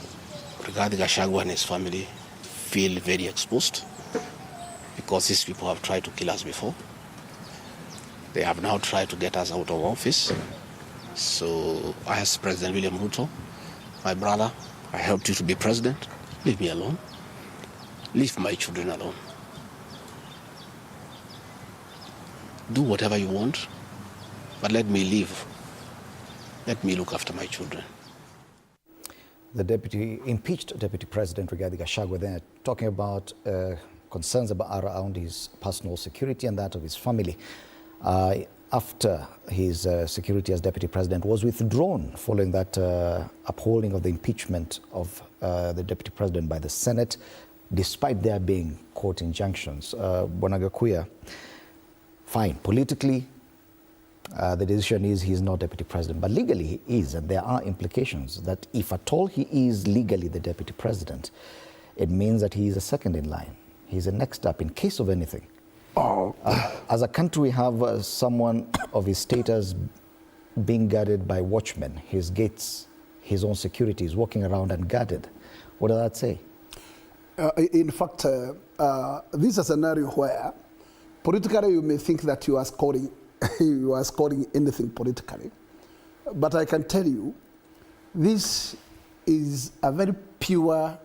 regarding Gachagua and his family, feel very exposed because these people have tried to kill us before. They have now tried to get us out of office. So I asked President William Ruto, my brother, I helped you to be president. Leave me alone. Leave my children alone. Do whatever you want, but let me live. Let me look after my children. The impeached deputy president Rigathi Gachagua there talking about concerns around his personal security and that of his family after his security as deputy president was withdrawn following that upholding of the impeachment of the deputy president by the Senate, despite there being court injunctions. Bwana Gakuya, fine, politically the decision is he's not deputy president, but legally he is, and there are implications that if at all he is legally the deputy president, it means that he is a second in line. He's a next up in case of anything. As a country, we have someone of his status being guarded by watchmen, his gates, his own security is walking around and guarded. What does that say? In fact, this is a scenario where politically you may think that you are scoring anything politically. But I can tell you, this is a very pure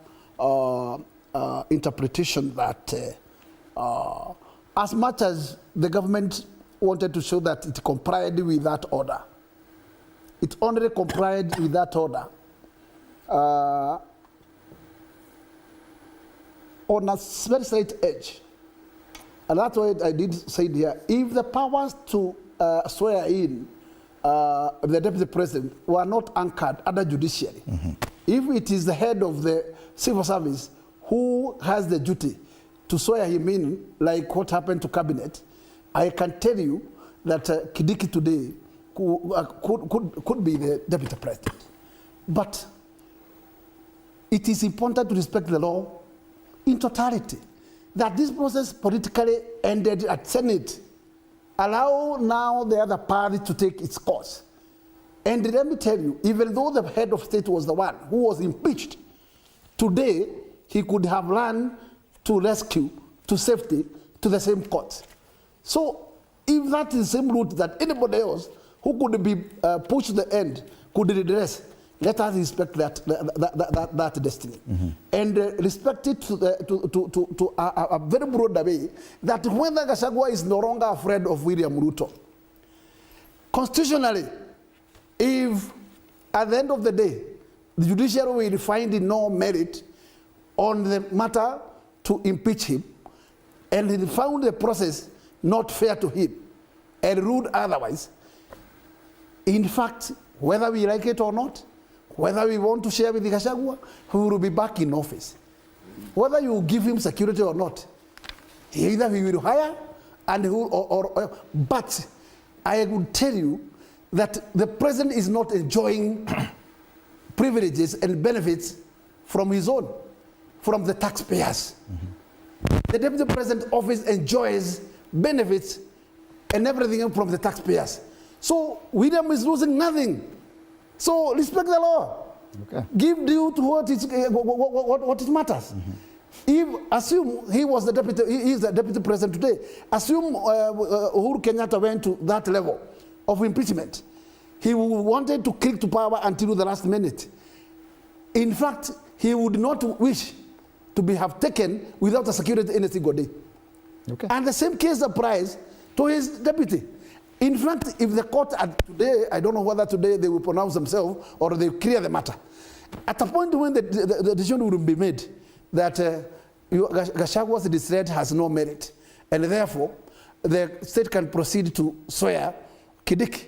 interpretation that as much as the government wanted to show that it complied with that order, it only complied with that order on a very slight edge. And that's why I did say here, if the powers to swear in the deputy president were not anchored under judiciary, if it is the head of the civil service who has the duty to swear him in, like what happened to cabinet, I can tell you that Kidiki today could be the deputy president. But it is important to respect the law in totality. That this process politically ended at Senate. Allow now the other party to take its course. And let me tell you, even though the head of state was the one who was impeached, today he could have run to rescue, to safety, to the same court. So if that is the same route that anybody else who could be pushed to the end could redress, let us respect that destiny, and respect it to a very broad way, that whether Gachagua is no longer afraid of William Ruto. Constitutionally, if at the end of the day, the judiciary will find no merit on the matter to impeach him, and he found the process not fair to him, and ruled otherwise, in fact, whether we like it or not, whether we want to share with Gachagua, he will be back in office. Whether you give him security or not, either he will hire, and he will, but I would tell you that the president is not enjoying privileges and benefits from his own, from the taxpayers. The Deputy President office enjoys benefits and everything from the taxpayers. So William is losing nothing. So respect the law. Okay. Give due to what it matters. If assume he was the deputy, he is the Deputy President today. Assume Uhuru Kenyatta went to that level of impeachment. He wanted to cling to power until the last minute. In fact, he would not wish to have taken without a security in a single day. Okay. And the same case applies to his deputy. In fact, if the court today, I don't know whether today they will pronounce themselves or they clear the matter. At a point when the decision will be made that Gachagua's dissent has no merit, and therefore the state can proceed to swear Kidiki,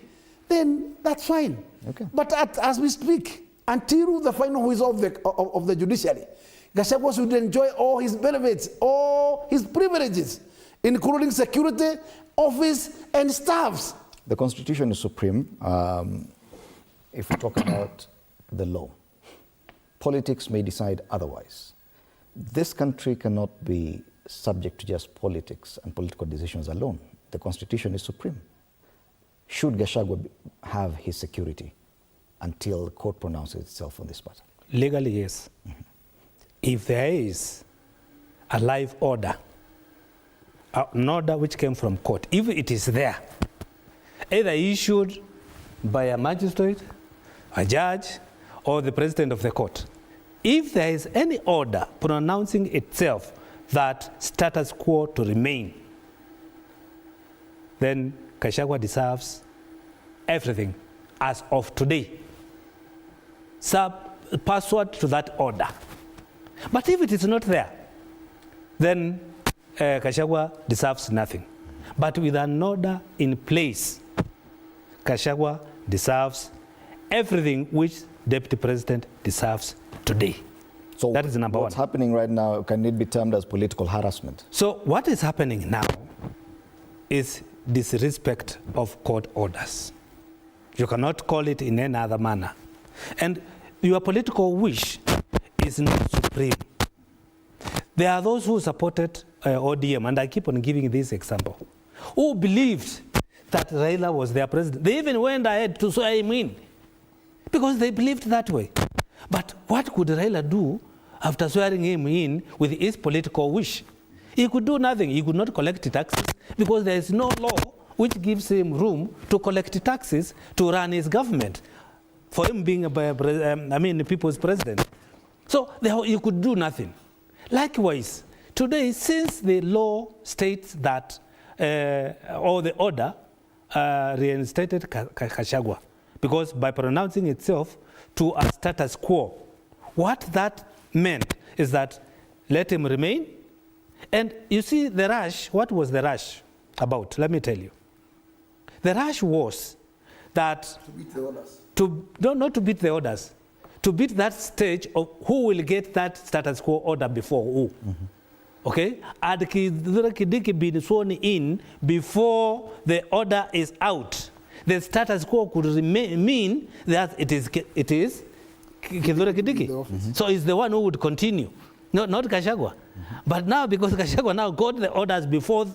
then that's fine. Okay. But as we speak, until the final whistle of the judiciary, Gachagua should enjoy all his benefits, all his privileges, including security, office, and staffs. The Constitution is supreme if we talk about the law. Politics may decide otherwise. This country cannot be subject to just politics and political decisions alone. The Constitution is supreme. Should Gachagua have his security until the court pronounces itself on this matter? Legally, yes. If there is a live order, an order which came from court, if it is there, either issued by a magistrate, a judge, or the president of the court, if there is any order pronouncing itself that status quo to remain, then Gachagua deserves everything as of today, pursuant to that order. But if it is not there, then Gachagua deserves nothing. But with an order in place, Gachagua deserves everything which Deputy President deserves today. So that is number one. What's happening right now, can it be termed as political harassment? So what is happening now is disrespect of court orders. You cannot call it in any other manner. And your political wish is not supreme. There are those who supported ODM, and I keep on giving this example, who believed that Raila was their president. They even went ahead to swear him in because they believed that way. But what could Raila do after swearing him in with his political wish? He could do nothing. He could not collect taxes because there is no law which gives him room to collect taxes to run his government, for him being the people's president. So he could do nothing. Likewise, today, since the law states that, or the order reinstated Gachagua, because by pronouncing itself to a status quo, what that meant is that let him remain. And you see the rush, what was the rush about? Let me tell you. The rush was that To beat the orders. Not to beat the orders, to beat that stage of who will get that status quo order before who. Okay? And Kidiki being sworn in before the order is out. The status quo could mean that it is Kithure Kidiki. So it's the one who would continue, not Gachagua. But now, because Gachagua now got the orders before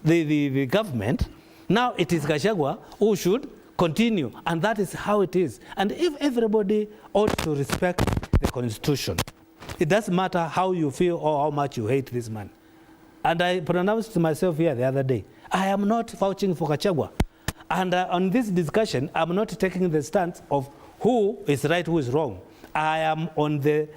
the government, now it is Gachagua who should continue, and that is how it is. And if everybody ought to respect the Constitution, it doesn't matter how you feel or how much you hate this man. And I pronounced to myself here the other day, I am not vouching for Gachagua. And on this discussion, I'm not taking the stance of who is right, who is wrong. I am on the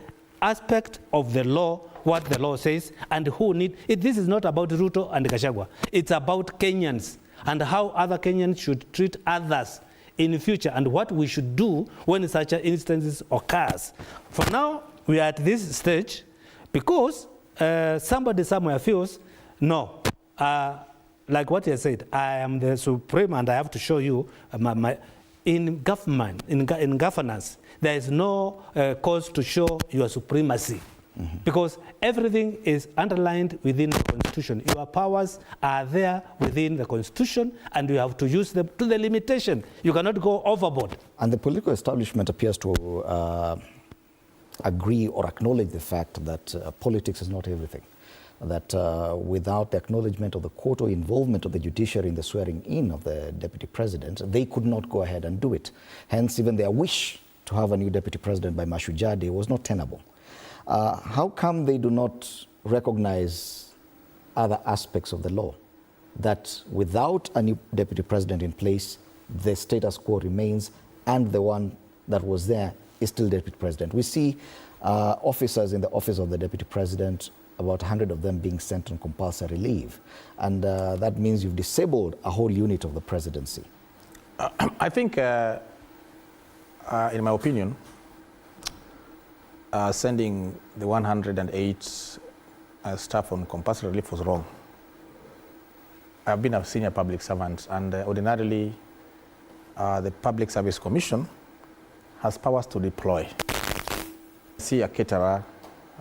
aspect of the law, what the law says, and who need it. This is not about Ruto and Gachagua. It's about Kenyans and how other Kenyans should treat others in the future and what we should do when such instances occurs. For now, we are at this stage because somebody somewhere feels, no, like what you said, I am the supreme and I have to show you in government, in governance, there is no cause to show your supremacy. Because everything is underlined within the Constitution. Your powers are there within the Constitution, and you have to use them to the limitation. You cannot go overboard. And the political establishment appears to agree or acknowledge the fact that politics is not everything. That without the acknowledgement of the court or involvement of the judiciary in the swearing in of the deputy president, they could not go ahead and do it. Hence, even their wish to have a new deputy president by Mashujade was not tenable. How come they do not recognize other aspects of the law? That without a new deputy president in place, the status quo remains, and the one that was there is still deputy president. We see officers in the office of the deputy president, about 100 of them being sent on compulsory leave. And that means you've disabled a whole unit of the presidency. I think, in my opinion, sending the 108 staff on compulsory leave was wrong. I've been a senior public servant, and ordinarily the Public Service Commission has powers to deploy. See a caterer,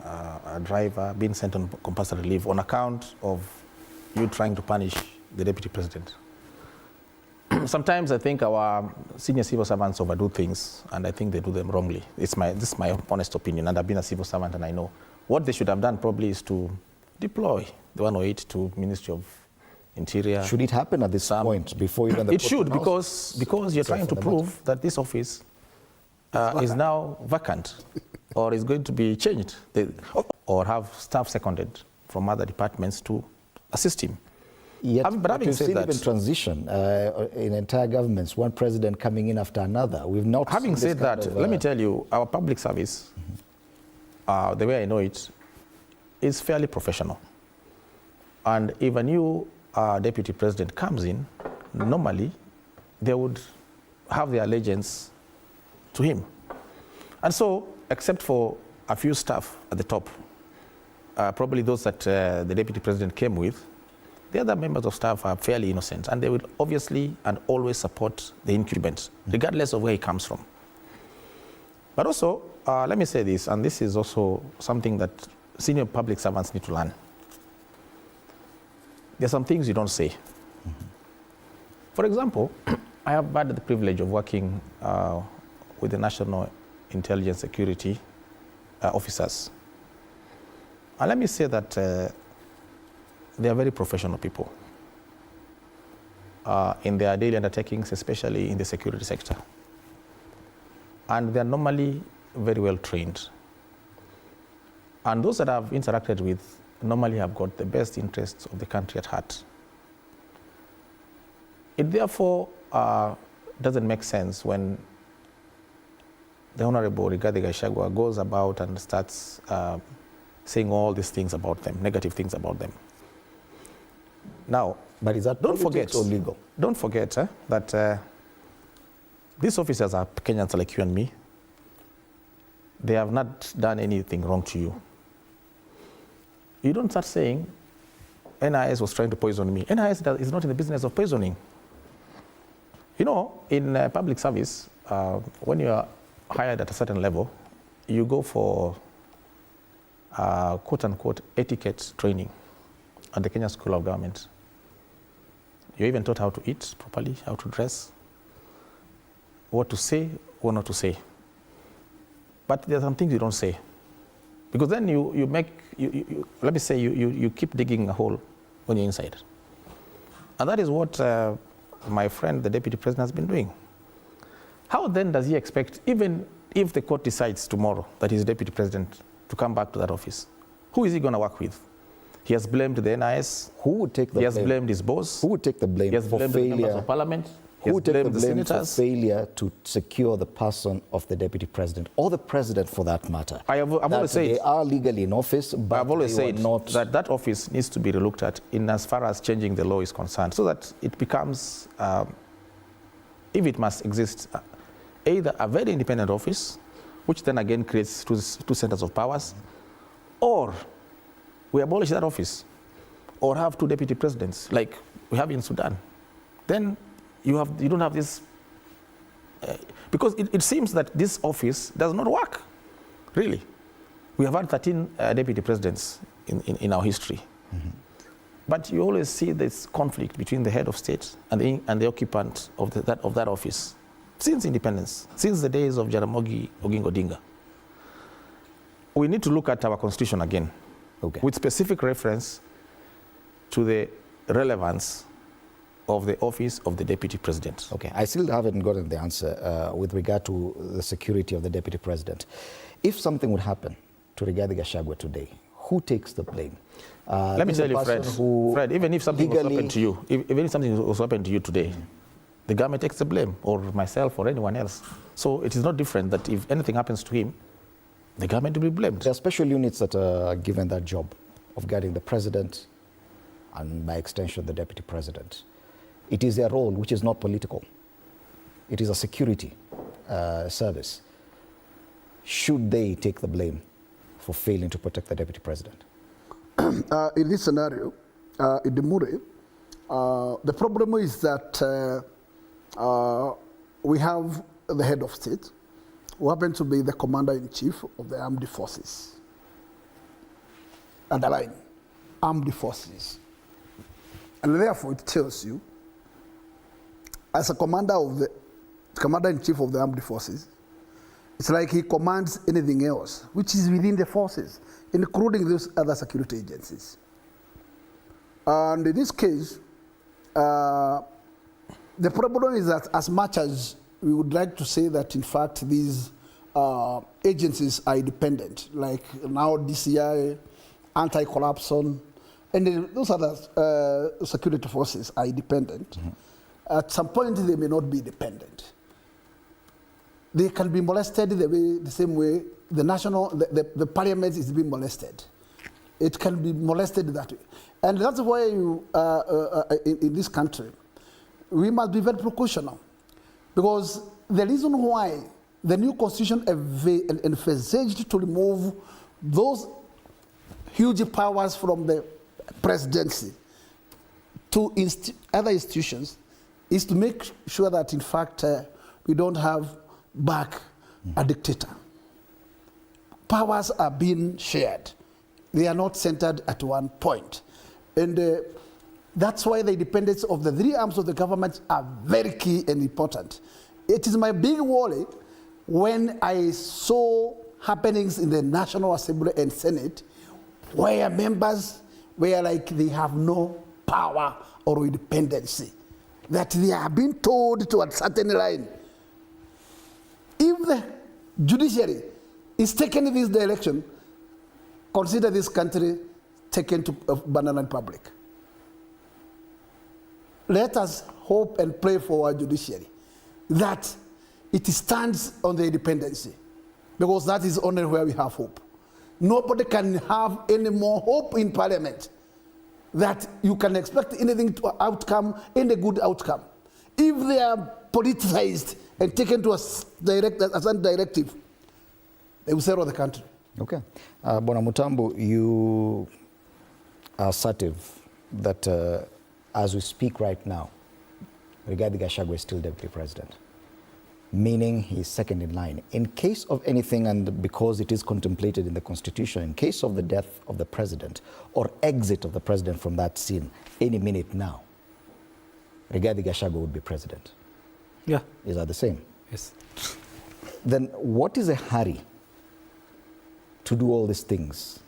a driver being sent on compulsory leave on account of you trying to punish the deputy president. Sometimes I think our senior civil servants overdo things, and I think they do them wrongly. This is my honest opinion, and I've been a civil servant, and I know. What they should have done probably is to deploy the 108 to Ministry of Interior. Should it happen at this point before even the... It should, because you're trying to prove that this office is now vacant or is going to be changed, or have staff seconded from other departments to assist him. Yet, but having we've said seen that, even transition in entire governments, one president coming in after another. We've not. Having said that, let me tell you, our public service, the way I know it, is fairly professional. And if a new deputy president comes in, normally they would have their allegiance to him. And so, except for a few staff at the top, probably those that the deputy president came with, the other members of staff are fairly innocent, and they will obviously and always support the incumbent, regardless of where he comes from. But also, let me say this, and this is also something that senior public servants need to learn. There are some things you don't say. For example, I have had the privilege of working with the National Intelligence Security officers. And let me say that they are very professional people in their daily undertakings, especially in the security sector. And they are normally very well trained. And those that I've interacted with normally have got the best interests of the country at heart. It therefore doesn't make sense when the Honorable Rigathi Gachagua goes about and starts saying all these things about them, negative things about them. Now, but is that don't forget or legal? Don't forget that these officers are Kenyans like you and me. They have not done anything wrong to you. You don't start saying NIS was trying to poison me. NIS is not in the business of poisoning. You know, in public service, when you are hired at a certain level, you go for quote-unquote etiquette training at the Kenya School of Government. You're even taught how to eat properly, how to dress, what to say, what not to say. But there are some things you don't say. Because then let me say, you keep digging a hole when you're inside. And that is what my friend, the deputy president, has been doing. How then does he expect, even if the court decides tomorrow that he's deputy president, to come back to that office? Who is he going to work with? He has blamed the NIS. Who would take the blame? He has blamed his boss. Who would take the blame He has for blamed failure? the members of parliament. Who would take the blame for senators. failure to secure the person of the deputy president, or the president for that matter? I've always said they are legally in office, but I've always said not that office needs to be relooked at in as far as changing the law is concerned, so that it becomes, if it must exist, either a very independent office, which then again creates two centers of powers, or we abolish that office, or have two deputy presidents like we have in Sudan. Then you don't have this, because it seems that this office does not work, really. We have had 13 deputy presidents in our history. But you always see this conflict between the head of state and the occupant of that office since independence, since the days of Jaramogi Oginga Odinga. We need to look at our constitution again, with specific reference to the relevance of the office of the deputy president. Okay, I still haven't gotten the answer with regard to the security of the deputy president. If something would happen to Rigathi Gachagua today, who takes the blame? Let me tell you, Fred, even if something was happened to you, even if something was happened to you today, the government takes the blame, or myself, or anyone else. So it is not different that if anything happens to him, the government will be blamed. There are special units that are given that job of guarding the president and by extension the deputy president. It is their role, which is not political. It is a security service. Should they take the blame for failing to protect the deputy president? In this scenario, in the Mure, the problem is that we have the head of state, who happens to be the commander-in-chief of the armed forces. Underline, armed forces. And therefore, it tells you, as a commander-in-chief of the armed forces, it's like he commands anything else, which is within the forces, including those other security agencies. And in this case, the problem is that as much as we would like to say that, in fact, these agencies are independent, like now DCI, anti-corruption, and those other security forces are independent. At some point, they may not be independent. They can be molested the same way the parliament is being molested. It can be molested that way. And that's why in this country, we must be very precautionary. Because the reason why the new constitution envisaged to remove those huge powers from the presidency to other institutions is to make sure that, in fact, we don't have back a dictator. Powers are being shared. They are not centered at one point. And that's why the independence of the three arms of the government are very key and important. It is my big worry when I saw happenings in the National Assembly and Senate where members were like they have no power or independency, that they are being told to a certain line. If the judiciary is taking this direction, consider this country taken to banana republic. Let us hope and pray for our judiciary that it stands on the independency, because that is only where we have hope. Nobody can have any more hope in parliament that you can expect anything to outcome, any good outcome. If they are politicized and taken to a certain directive, they will settle the country. Okay. Bwana Mutambu, you are assertive that as we speak right now, Rigathi Gachagua is still deputy president, meaning he's second in line. In case of anything, and because it is contemplated in the Constitution, in case of the death of the president or exit of the president from that scene any minute now, Rigathi Gachagua would be president. Yeah. Is that the same? Yes. Then what is a hurry to do all these things,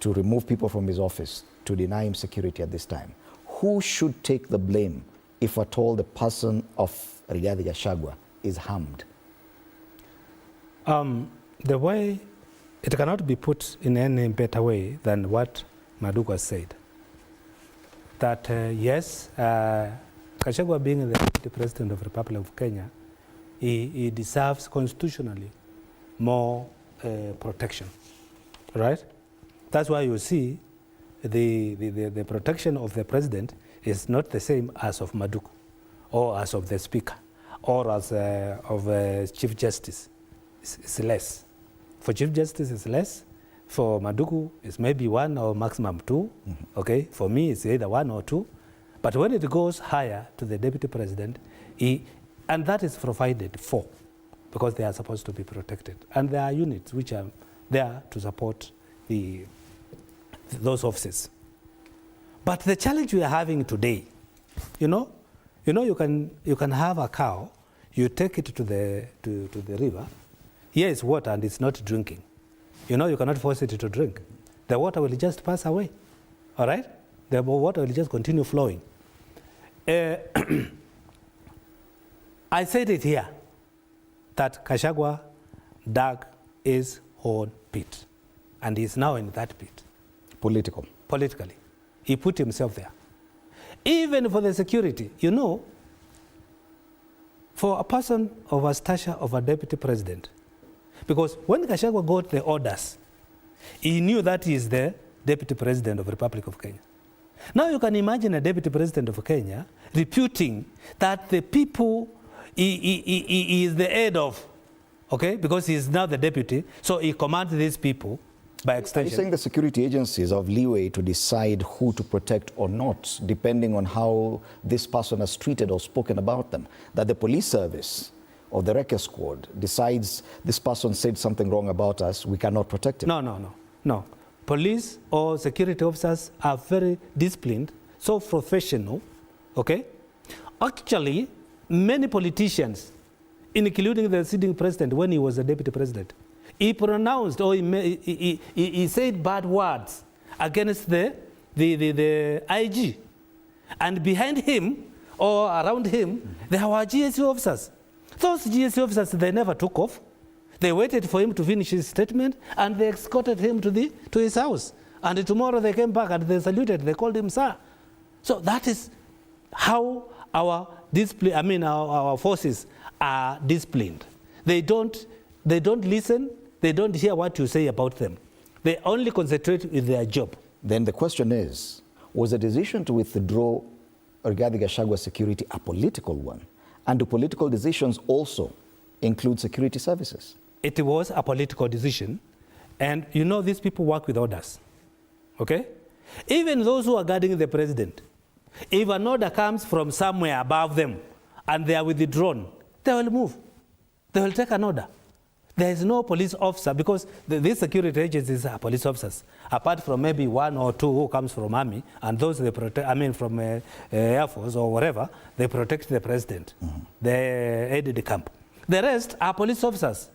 to remove people from his office, to deny him security at this time? Who should take the blame if at all the person of Rigathi Gachagua is harmed? The way, it cannot be put in any better way than what Maduka said. That yes, Gachagua being the deputy president of the Republic of Kenya, he deserves constitutionally more protection, right? That's why you see the protection of the president is not the same as of Maduku, or as of the speaker, or as of Chief Justice. It's less. For Chief Justice, it's less. For Maduku, it's maybe 1 or maximum 2. Okay. For me, it's either 1 or 2. But when it goes higher to the deputy president, and that is provided for, because they are supposed to be protected. And there are units which are there to support those offices. But the challenge we are having today, you can have a cow, you take it to the river. Here is water and it's not drinking. You cannot force it to drink. The water will just pass away. All right? The water will just continue flowing. I said it here that Gachagua dug his own pit, and he's now in that pit. Politically. He put himself there. Even for the security, for a person of a stature of a deputy president, because when Gachagua got the orders, he knew that he is the deputy president of the Republic of Kenya. Now you can imagine a deputy president of Kenya reputing that the people he is the head of, okay, because he is now the deputy, so he commands these people by extension. Are you saying the security agencies have leeway to decide who to protect or not, depending on how this person has treated or spoken about them? That the police service or the wrecker squad decides this person said something wrong about us, we cannot protect him? No. Police or security officers are very disciplined, so professional, okay? Actually, many politicians, including the sitting president when he was a deputy president, he pronounced or he said bad words against the IG. And behind him or around him, there were GSU officers. Those GSU officers, they never took off. They waited for him to finish his statement and they escorted him to his house. And tomorrow they came back and they saluted, they called him sir. So that is how our forces are disciplined. They don't listen, they don't hear what you say about them. They only concentrate with their job. Then the question is, was the decision to withdraw regarding Gachagua's security a political one? And do political decisions also include security services? It was a political decision. And these people work with orders. Okay? Even those who are guarding the president, if an order comes from somewhere above them and they are withdrawn, they will move. They will take an order. There is no police officer, because these security agencies are police officers, apart from maybe one or two who comes from army, and those they protect, from Air Force or whatever, they protect the president, the aide de camp. The rest are police officers,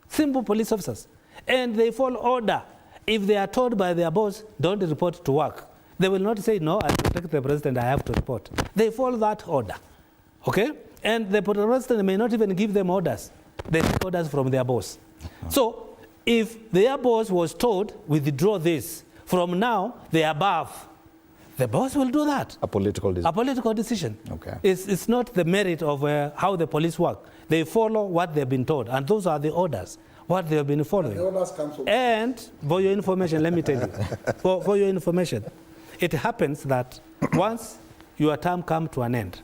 simple police officers, and they follow order. If they are told by their boss, don't report to work, they will not say, no, I protect the president, I have to report. They follow that order, okay? And the president may not even give them orders. They take orders from their boss. So if their boss was told, withdraw this, from now, they are above, the boss will do that. A political decision. A political decision. Okay. It's not the merit of how the police work. They follow what they've been told, and those are the orders, what they have been following. The orders come from... And for your information, let me tell you, for your information, it happens that once your term comes to an end,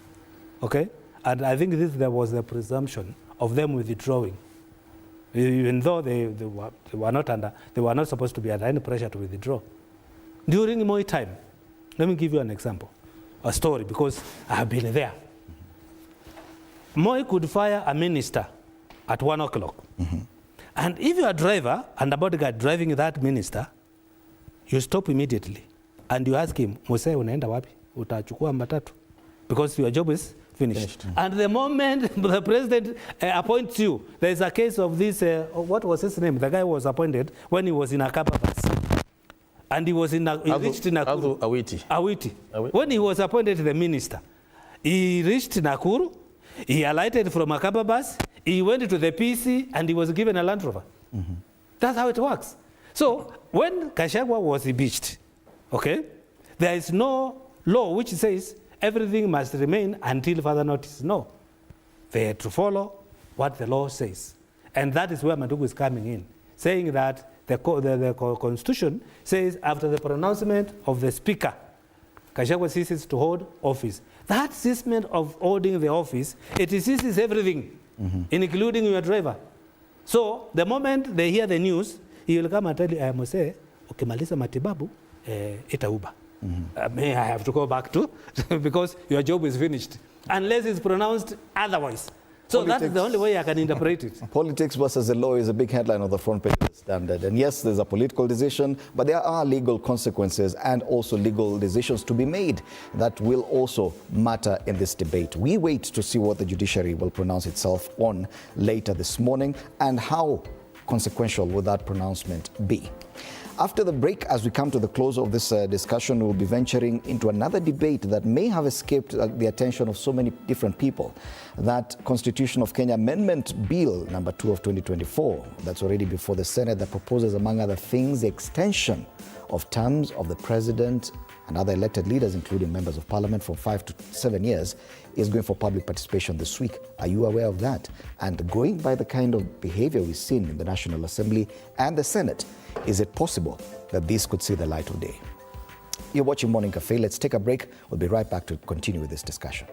okay, and I think there was the presumption of them withdrawing, even though they were not supposed to be under any pressure to withdraw. During Moi time, let me give you an example, a story, because I have been there. Moi could fire a minister at 1 o'clock. And if you are a driver and a bodyguard driving that minister, you stop immediately and you ask him, Mose, unaenda wapi? Utachukua matatu? Because your job is finished. And the moment the president appoints you, there is a case of this, what was his name? The guy was appointed when he was in a bus. And he was he reached Nakuru. Awiti. When he was appointed the minister, he reached Nakuru, he alighted from a bus, he went to the PC, and he was given a Land Rover. That's how it works. So when Gachagua was impeached, okay, there is no law which says everything must remain until further notice. No. They had to follow what the law says. And that is where Madugu is coming in, saying that the Constitution says after the pronouncement of the Speaker, Gachagua ceases to hold office. That ceasement of holding the office, it ceases everything, including your driver. So the moment they hear the news, he will come and tell you, I must say, ukimaliza matibabu, itauba. May I have to go back to, because your job is finished, unless it's pronounced otherwise. So that is the only way I can interpret it. Politics versus the law is a big headline of the front page of the Standard. And yes, there's a political decision, but there are legal consequences and also legal decisions to be made that will also matter in this debate. We wait to see what the judiciary will pronounce itself on later this morning and how consequential will that pronouncement be. After the break, as we come to the close of this discussion, we'll be venturing into another debate that may have escaped the attention of so many different people. That Constitution of Kenya Amendment Bill number 2 of 2024, that's already before the Senate, that proposes, among other things, the extension of terms of the president and other elected leaders, including members of parliament, from 5 to 7 years, is going for public participation this week. Are you aware of that? And going by the kind of behavior we've seen in the National Assembly and the Senate, is it possible that this could see the light of day? You're watching Morning Cafe. Let's take a break. We'll be right back to continue with this discussion.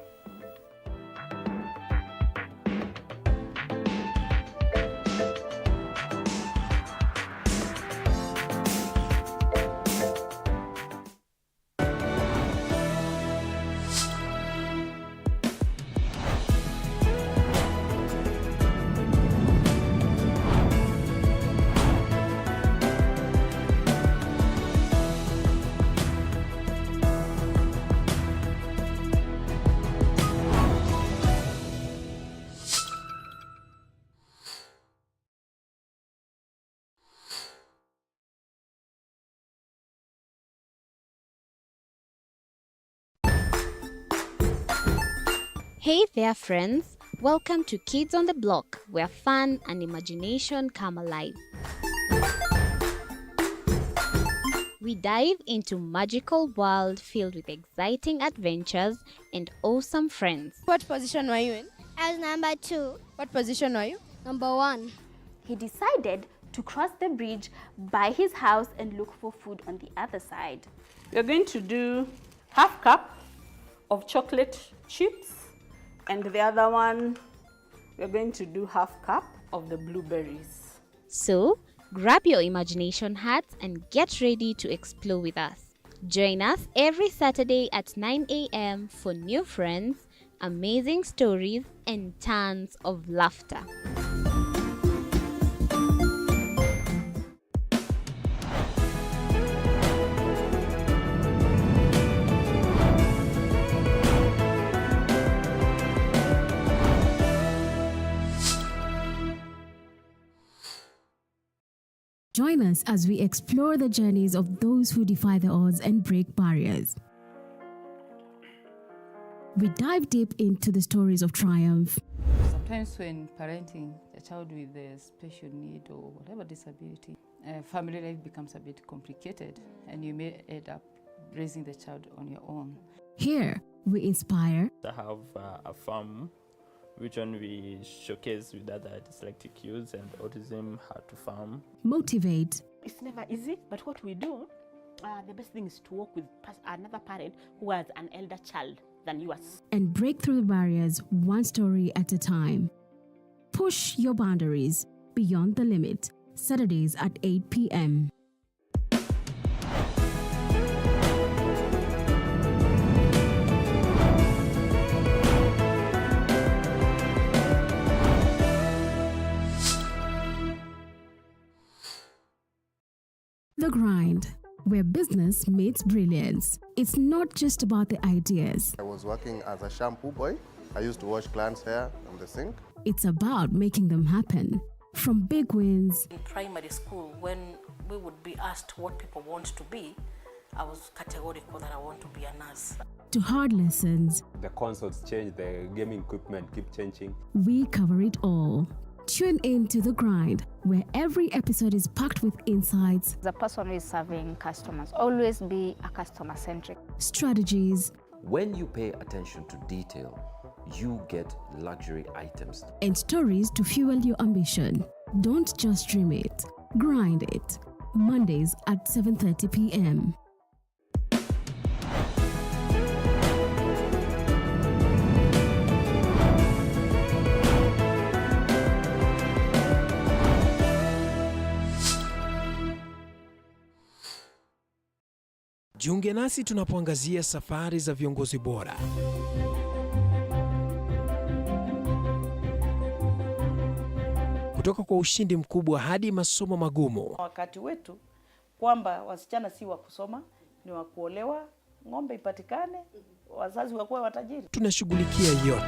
Hey there, friends. Welcome to Kids on the Block, where fun and imagination come alive. We dive into magical world filled with exciting adventures and awesome friends. What position were you in? I was number 2. What position were you? Number 1. He decided to cross the bridge by his house and look for food on the other side. We're going to do half cup of chocolate chips, and the other one, we're going to do half cup of the blueberries. So, grab your imagination hats and get ready to explore with us. Join us every Saturday at 9 a.m. for new friends, amazing stories, and tons of laughter. Join us as we explore the journeys of those who defy the odds and break barriers. We dive deep into the stories of triumph. Sometimes when parenting a child with a special need or whatever disability, family life becomes a bit complicated and you may end up raising the child on your own. Here, we inspire. I have a farm which one we showcase with other dyslexic youths and autism how to farm. Motivate. It's never easy, but what we do, the best thing is to work with another parent who has an elder child than yours. And break through the barriers one story at a time. Push your boundaries beyond the limit. Saturdays at 8 p.m. The Grind, where business meets brilliance. It's not just about the ideas. I was working as a shampoo boy. I used to wash clients' hair on the sink. It's about making them happen. From big wins. In primary school, when we would be asked what people want to be, I was categorical that I want to be a nurse. To hard lessons. The consoles change, the gaming equipment keep changing. We cover it all. Tune in to The Grind, where every episode is packed with insights. The person who is serving customers, always be a customer-centric. Strategies. When you pay attention to detail, you get luxury items. And stories to fuel your ambition. Don't just dream it, grind it. Mondays at 7:30 p.m. Jiunge nasi tunapoangazia safari za viongozi bora. kutoka kwa ushindi mkubwa hadi masomo magumu. Wakati wetu kwamba wasichana si wa kusoma, ni wa kuolewa, ng'ombe ipatikane, wazazi wakuwe watajiri. Tunashughulikia yote.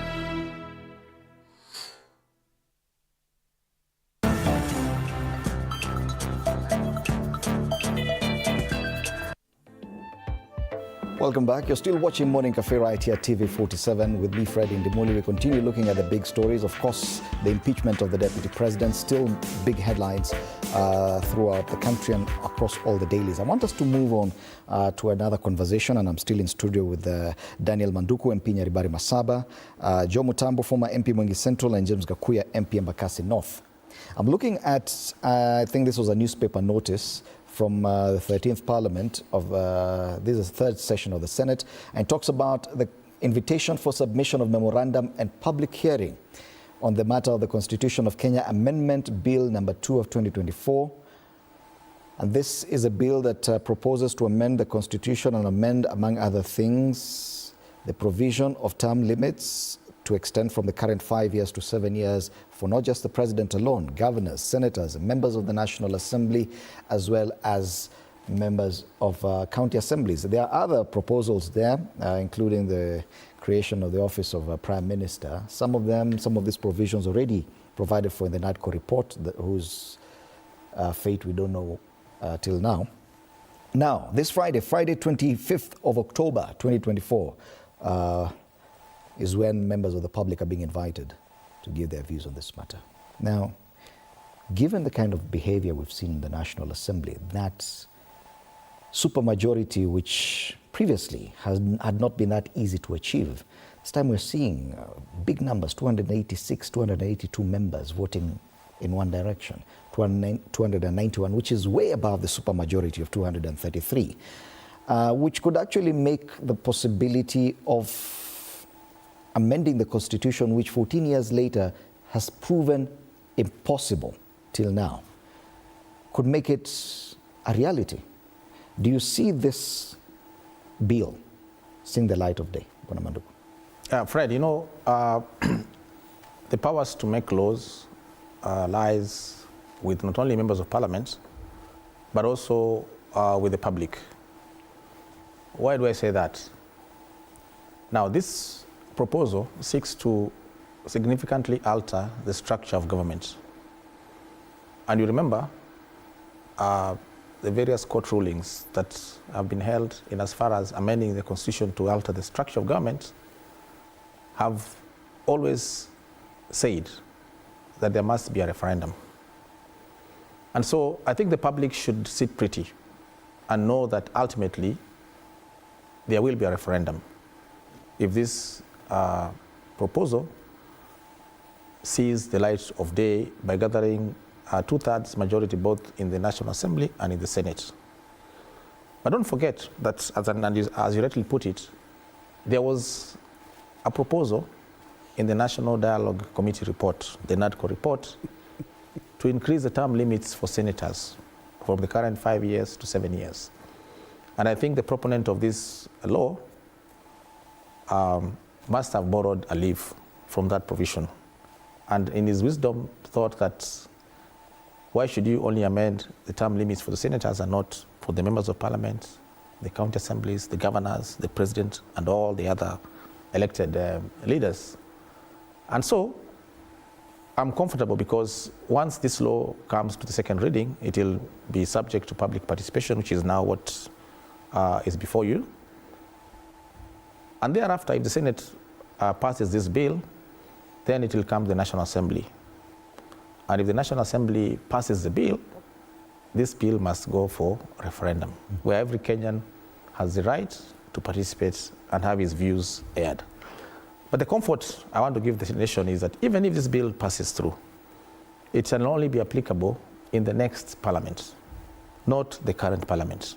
Welcome back. You're still watching Morning Cafe right here at TV47 with me, Fred Indimuli. We continue looking at the big stories. Of course, the impeachment of the deputy president, still big headlines throughout the country and across all the dailies. I want us to move on to another conversation, and I'm still in studio with Daniel Manduku, MP Nyaribari Masaba, Joe Mutambo, former MP Mwengi Central, and James Gakuya, MP Embakasi North. I'm looking at, I think this was a newspaper notice from the 13th Parliament of, this is the third session of the Senate, and talks about the invitation for submission of memorandum and public hearing on the matter of the Constitution of Kenya Amendment Bill number 2 of 2024. And this is a bill that proposes to amend the Constitution and amend, among other things, the provision of term limits to extend from the current 5 years to 7 years for not just the president alone, governors, senators, members of the National Assembly, as well as members of county assemblies. There are other proposals there, including the creation of the office of Prime Minister. Some of these provisions already provided for in the NADCO report, whose fate we don't know till now. Now, this Friday, 25th of October, 2024, is when members of the public are being invited to give their views on this matter. Now, given the kind of behavior we've seen in the National Assembly, that supermajority which previously had not been that easy to achieve, this time we're seeing big numbers, 286, 282 members voting in one direction, 291, which is way above the supermajority of 233, which could actually make the possibility of amending the Constitution, which 14 years later has proven impossible till now, could make it a reality. Do you see this bill seeing the light of day, Bwana Manduku? Fred, you know, the powers to make laws lies with not only members of parliament, but also with the public. Why do I say that? Now, this proposal seeks to significantly alter the structure of government. And you remember the various court rulings that have been held in as far as amending the Constitution to alter the structure of government have always said that there must be a referendum. And so I think the public should sit pretty and know that ultimately there will be a referendum if this proposal sees the light of day by gathering a two-thirds majority both in the National Assembly and in the Senate. But don't forget that, as you rightly put it, there was a proposal in the National Dialogue Committee report, the NADCO report, to increase the term limits for senators from the current 5 years to 7 years. And I think the proponent of this law must have borrowed a leaf from that provision. And in his wisdom thought that why should you only amend the term limits for the senators and not for the members of parliament, the county assemblies, the governors, the president, and all the other elected leaders. And so I'm comfortable because once this law comes to the second reading, it will be subject to public participation, which is now what is before you. And thereafter, if the Senate passes this bill, then it will come to the National Assembly. And if the National Assembly passes the bill, this bill must go for referendum, where every Kenyan has the right to participate and have his views aired. But the comfort I want to give the nation is that even if this bill passes through, it can only be applicable in the next parliament, not the current parliament.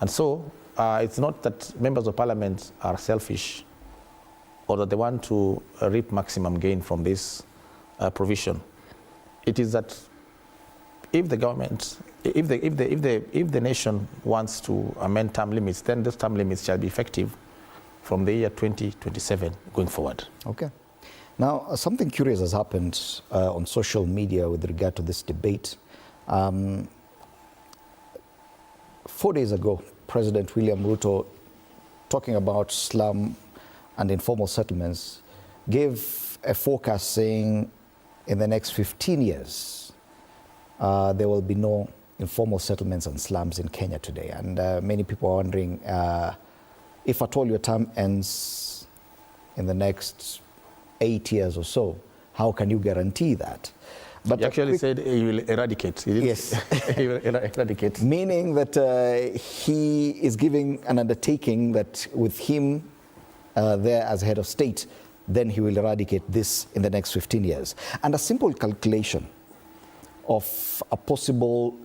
And so it's not that members of parliament are selfish or that they want to reap maximum gain from this provision. It is that if the government, if the nation wants to amend term limits, then those term limits shall be effective from the year 2027 going forward. Okay. Now, something curious has happened on social media with regard to this debate. 4 days ago, President William Ruto, talking about slum and informal settlements, gave a forecast saying in the next 15 years, there will be no informal settlements and slums in Kenya today. And many people are wondering if at all your term ends in the next 8 years or so, how can you guarantee that? But you actually said he will eradicate. Yes. He will eradicate. Meaning that he is giving an undertaking that with him there as head of state, then he will eradicate this in the next 15 years. And a simple calculation of a possible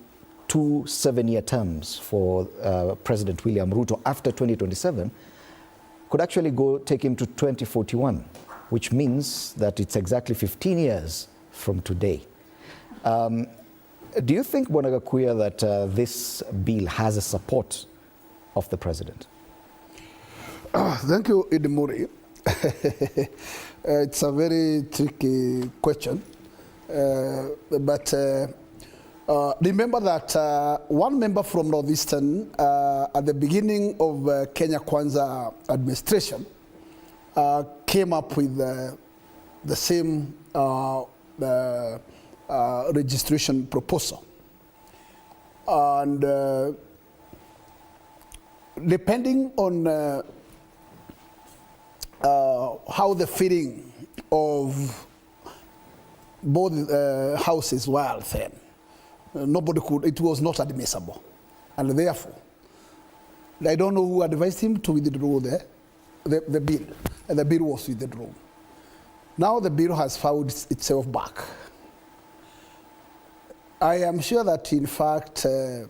2 7-year terms for President William Ruto after 2027 could actually take him to 2041, which means that it's exactly 15 years from today. Do you think, Bwana Gakuya, that this bill has a support of the president? Thank you, Idimuri. It's a very tricky question. But remember that one member from Northeastern at the beginning of Kenya Kwanza administration came up with the same registration proposal. And depending on how the feeling of both houses were then, nobody could, it was not admissible. And therefore, I don't know who advised him to withdraw the bill. And the bill was withdrawn. Now the bill has found itself back. I am sure that, in fact, the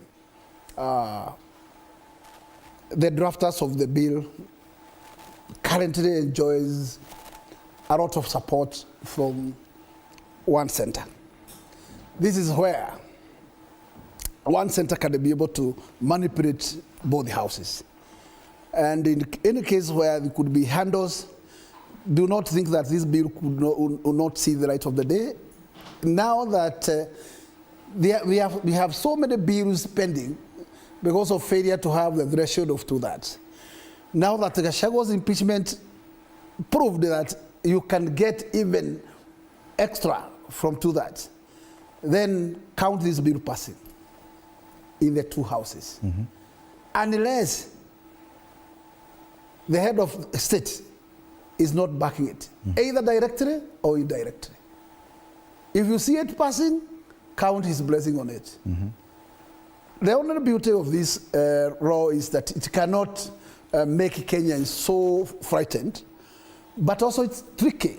drafters of the bill currently enjoys a lot of support from one center. This is where one center can be able to manipulate both houses. And in any case where there could be handles, do not think that this bill will not see the light of the day. Now that we have so many bills pending because of failure to have the threshold of 2/3. Now that Gachagua's impeachment proved that you can get even extra from 2/3, then count this bill passing in the two houses. Unless the head of state is not backing it, either directly or indirectly. If you see it passing, count his blessing on it. The only beauty of this law is that it cannot make Kenyans so frightened, but also it's tricky.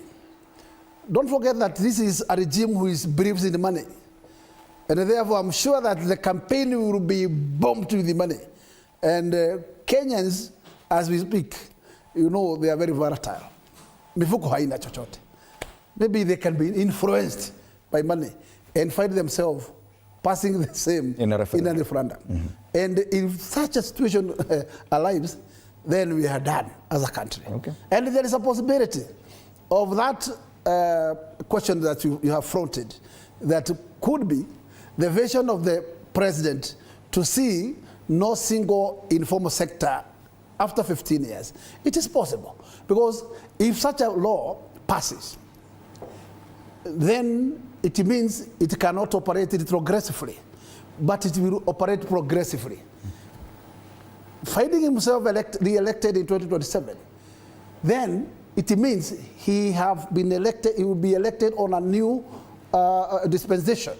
Don't forget that this is a regime who believes in money. And therefore, I'm sure that the campaign will be bombed with the money. And Kenyans, as we speak, you know, they are very volatile. Mifuko haina chochote. Maybe they can be influenced by money and find themselves passing the same in a referendum. And if such a situation arrives, then we are done as a country. And there is a possibility of that question that you have fronted, that could be the vision of the president to see no single informal sector after 15 years. It is possible, because if such a law passes, then it means it cannot operate retrogressively, but it will operate progressively. Finding himself re-elected in 2027, then it means he will be elected on a new dispensation,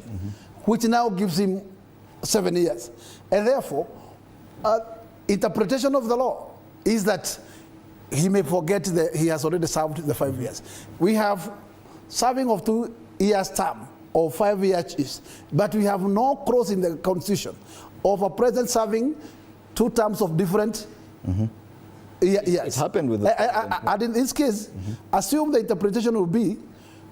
which now gives him 7 years. And therefore, interpretation of the law is that he may forget that he has already served the 5 years. We have serving of 2 years term or 5 years, but we have no clause in the constitution of a president serving 2 terms of different years. It happened with and in this case, assume the interpretation will be,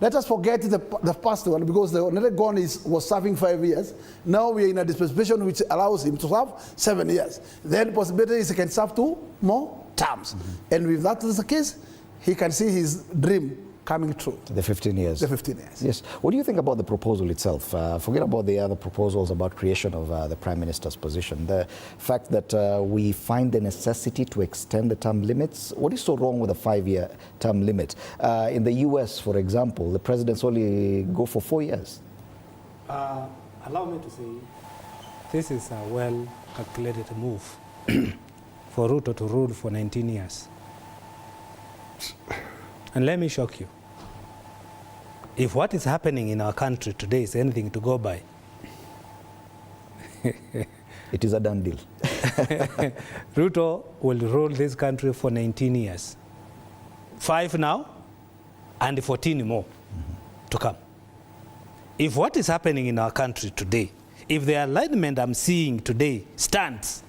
let us forget the past one, because the Oneregon was serving 5 years. Now we are in a dispensation which allows him to serve 7 years. Then possibility is he can serve 2 more terms. And if that is the case, he can see his dream coming true. The 15 years. The 15 years. Yes. What do you think about the proposal itself? Forget about the other proposals about creation of the Prime Minister's position. The fact that we find the necessity to extend the term limits. What is so wrong with a 5-year term limit? In the US, for example, the presidents only go for 4 years. Allow me to say, this is a well-calculated move for Ruto to rule for 19 years. And let me shock you. If what is happening in our country today is anything to go by, it is a done deal. Ruto will rule this country for 19 years. 5 now, and 14 more to come. If what is happening in our country today, if the alignment I'm seeing today stands,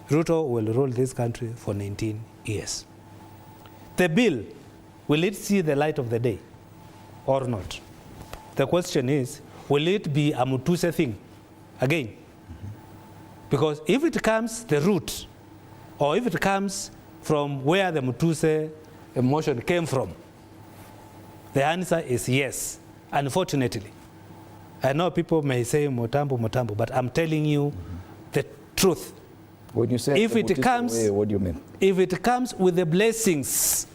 Ruto will rule this country for 19 years. The bill, will it see the light of the day or not? The question is, will it be a Mutuse thing again? Because if it comes the root, or if it comes from where the Mutuse emotion came from, the answer is yes, unfortunately. I know people may say Mutambo, Mutambo, but I'm telling you the truth. When you say if it comes, way, what do you mean? If it comes with the blessings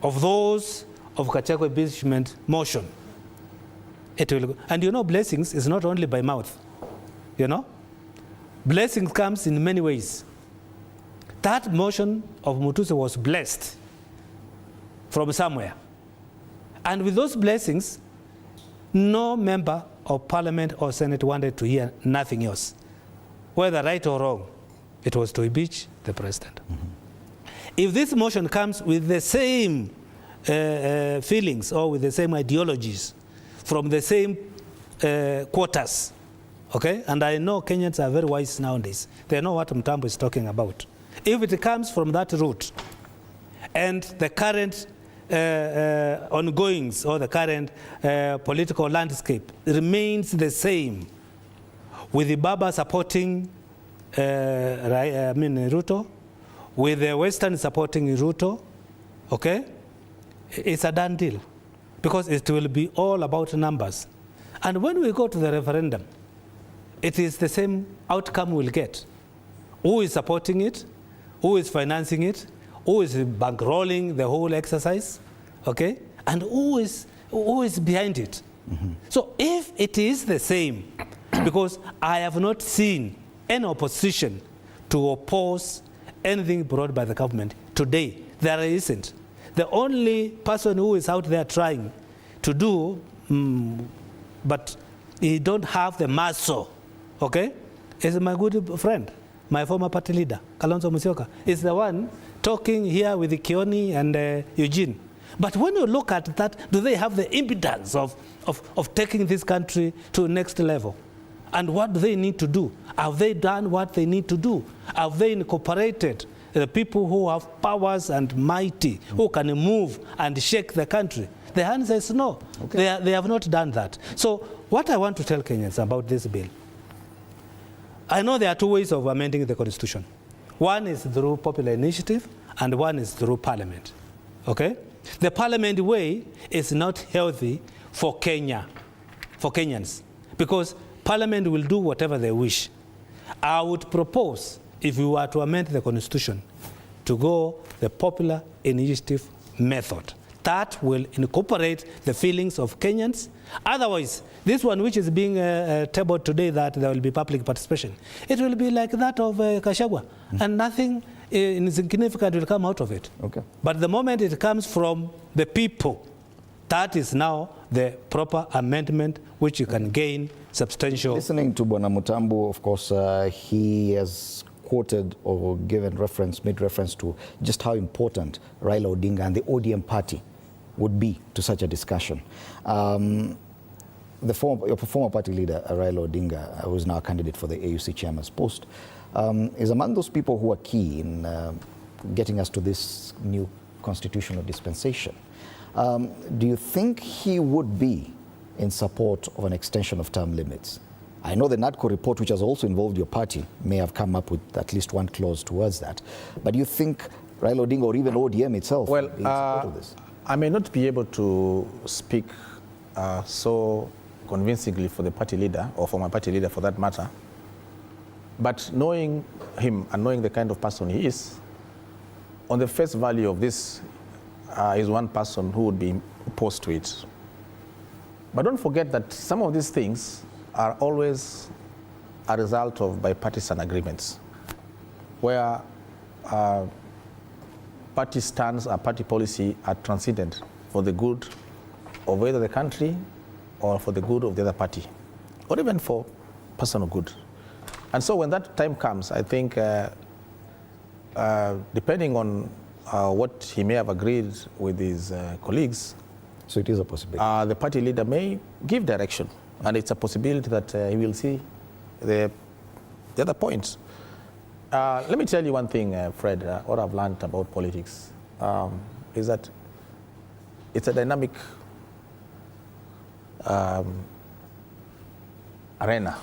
of those of Gachagua impeachment motion, it will go. And you know, blessings is not only by mouth. You know, blessings comes in many ways. That motion of Mutuse was blessed from somewhere, and with those blessings, no member of Parliament or Senate wanted to hear nothing else. Whether right or wrong, it was to impeach the president. If this motion comes with the same feelings or with the same ideologies from the same quarters, okay? And I know Kenyans are very wise nowadays. They know what Mtambo is talking about. If it comes from that route and the current ongoings or the current political landscape remains the same, with the Baba supporting Ruto, with the Western supporting Ruto, okay? It's a done deal because it will be all about numbers. And when we go to the referendum, it is the same outcome we'll get. Who is supporting it? Who is financing it? Who is bankrolling the whole exercise? Okay? And who is behind it? So if it is the same, because I have not seen any opposition to oppose anything brought by the government today. There isn't. The only person who is out there trying to do, but he don't have the muscle, okay, is my good friend, my former party leader, Kalonzo Musyoka, is the one talking here with Kioni and Eugene. But when you look at that, do they have the impotence of taking this country to the next level? And what do they need to do? Have they done what they need to do? Have they incorporated the people who have powers and mighty, who can move and shake the country? The answer is no. Okay. They have not done that. So what I want to tell Kenyans about this bill, I know there are 2 ways of amending the Constitution. One is through popular initiative, and one is through Parliament. Okay? The Parliament way is not healthy for Kenya, for Kenyans, because Parliament will do whatever they wish. I would propose, if we were to amend the Constitution, to go the popular initiative method. That will incorporate the feelings of Kenyans. Otherwise, this one which is being tabled today, that there will be public participation, it will be like that of Gachagua, and nothing insignificant will come out of it. Okay. But the moment it comes from the people, that is now the proper amendment which you can gain substantial. Listening to Bwana Mutambo, of course, he has quoted or given reference, made reference to just how important Raila Odinga and the ODM party would be to such a discussion. Your former party leader, Raila Odinga, who is now a candidate for the AUC chairman's post, is among those people who are key in getting us to this new constitutional dispensation. Do you think he would be in support of an extension of term limits? I know the NADCO report, which has also involved your party, may have come up with at least one clause towards that. But do you think Raila Odinga or even ODM itself Well, in support of this? I may not be able to speak so convincingly for the party leader, or for my party leader for that matter, but knowing him and knowing the kind of person he is, on the face value of this, is one person who would be opposed to it. But don't forget that some of these things are always a result of bipartisan agreements, where party stands or party policy are transcendent for the good of either the country or for the good of the other party, or even for personal good. And so when that time comes, I think depending on what he may have agreed with his colleagues, so it is a possibility. The party leader may give direction, and it's a possibility that he will see the other points. Let me tell you one thing, Fred, what I've learned about politics is that it's a dynamic arena.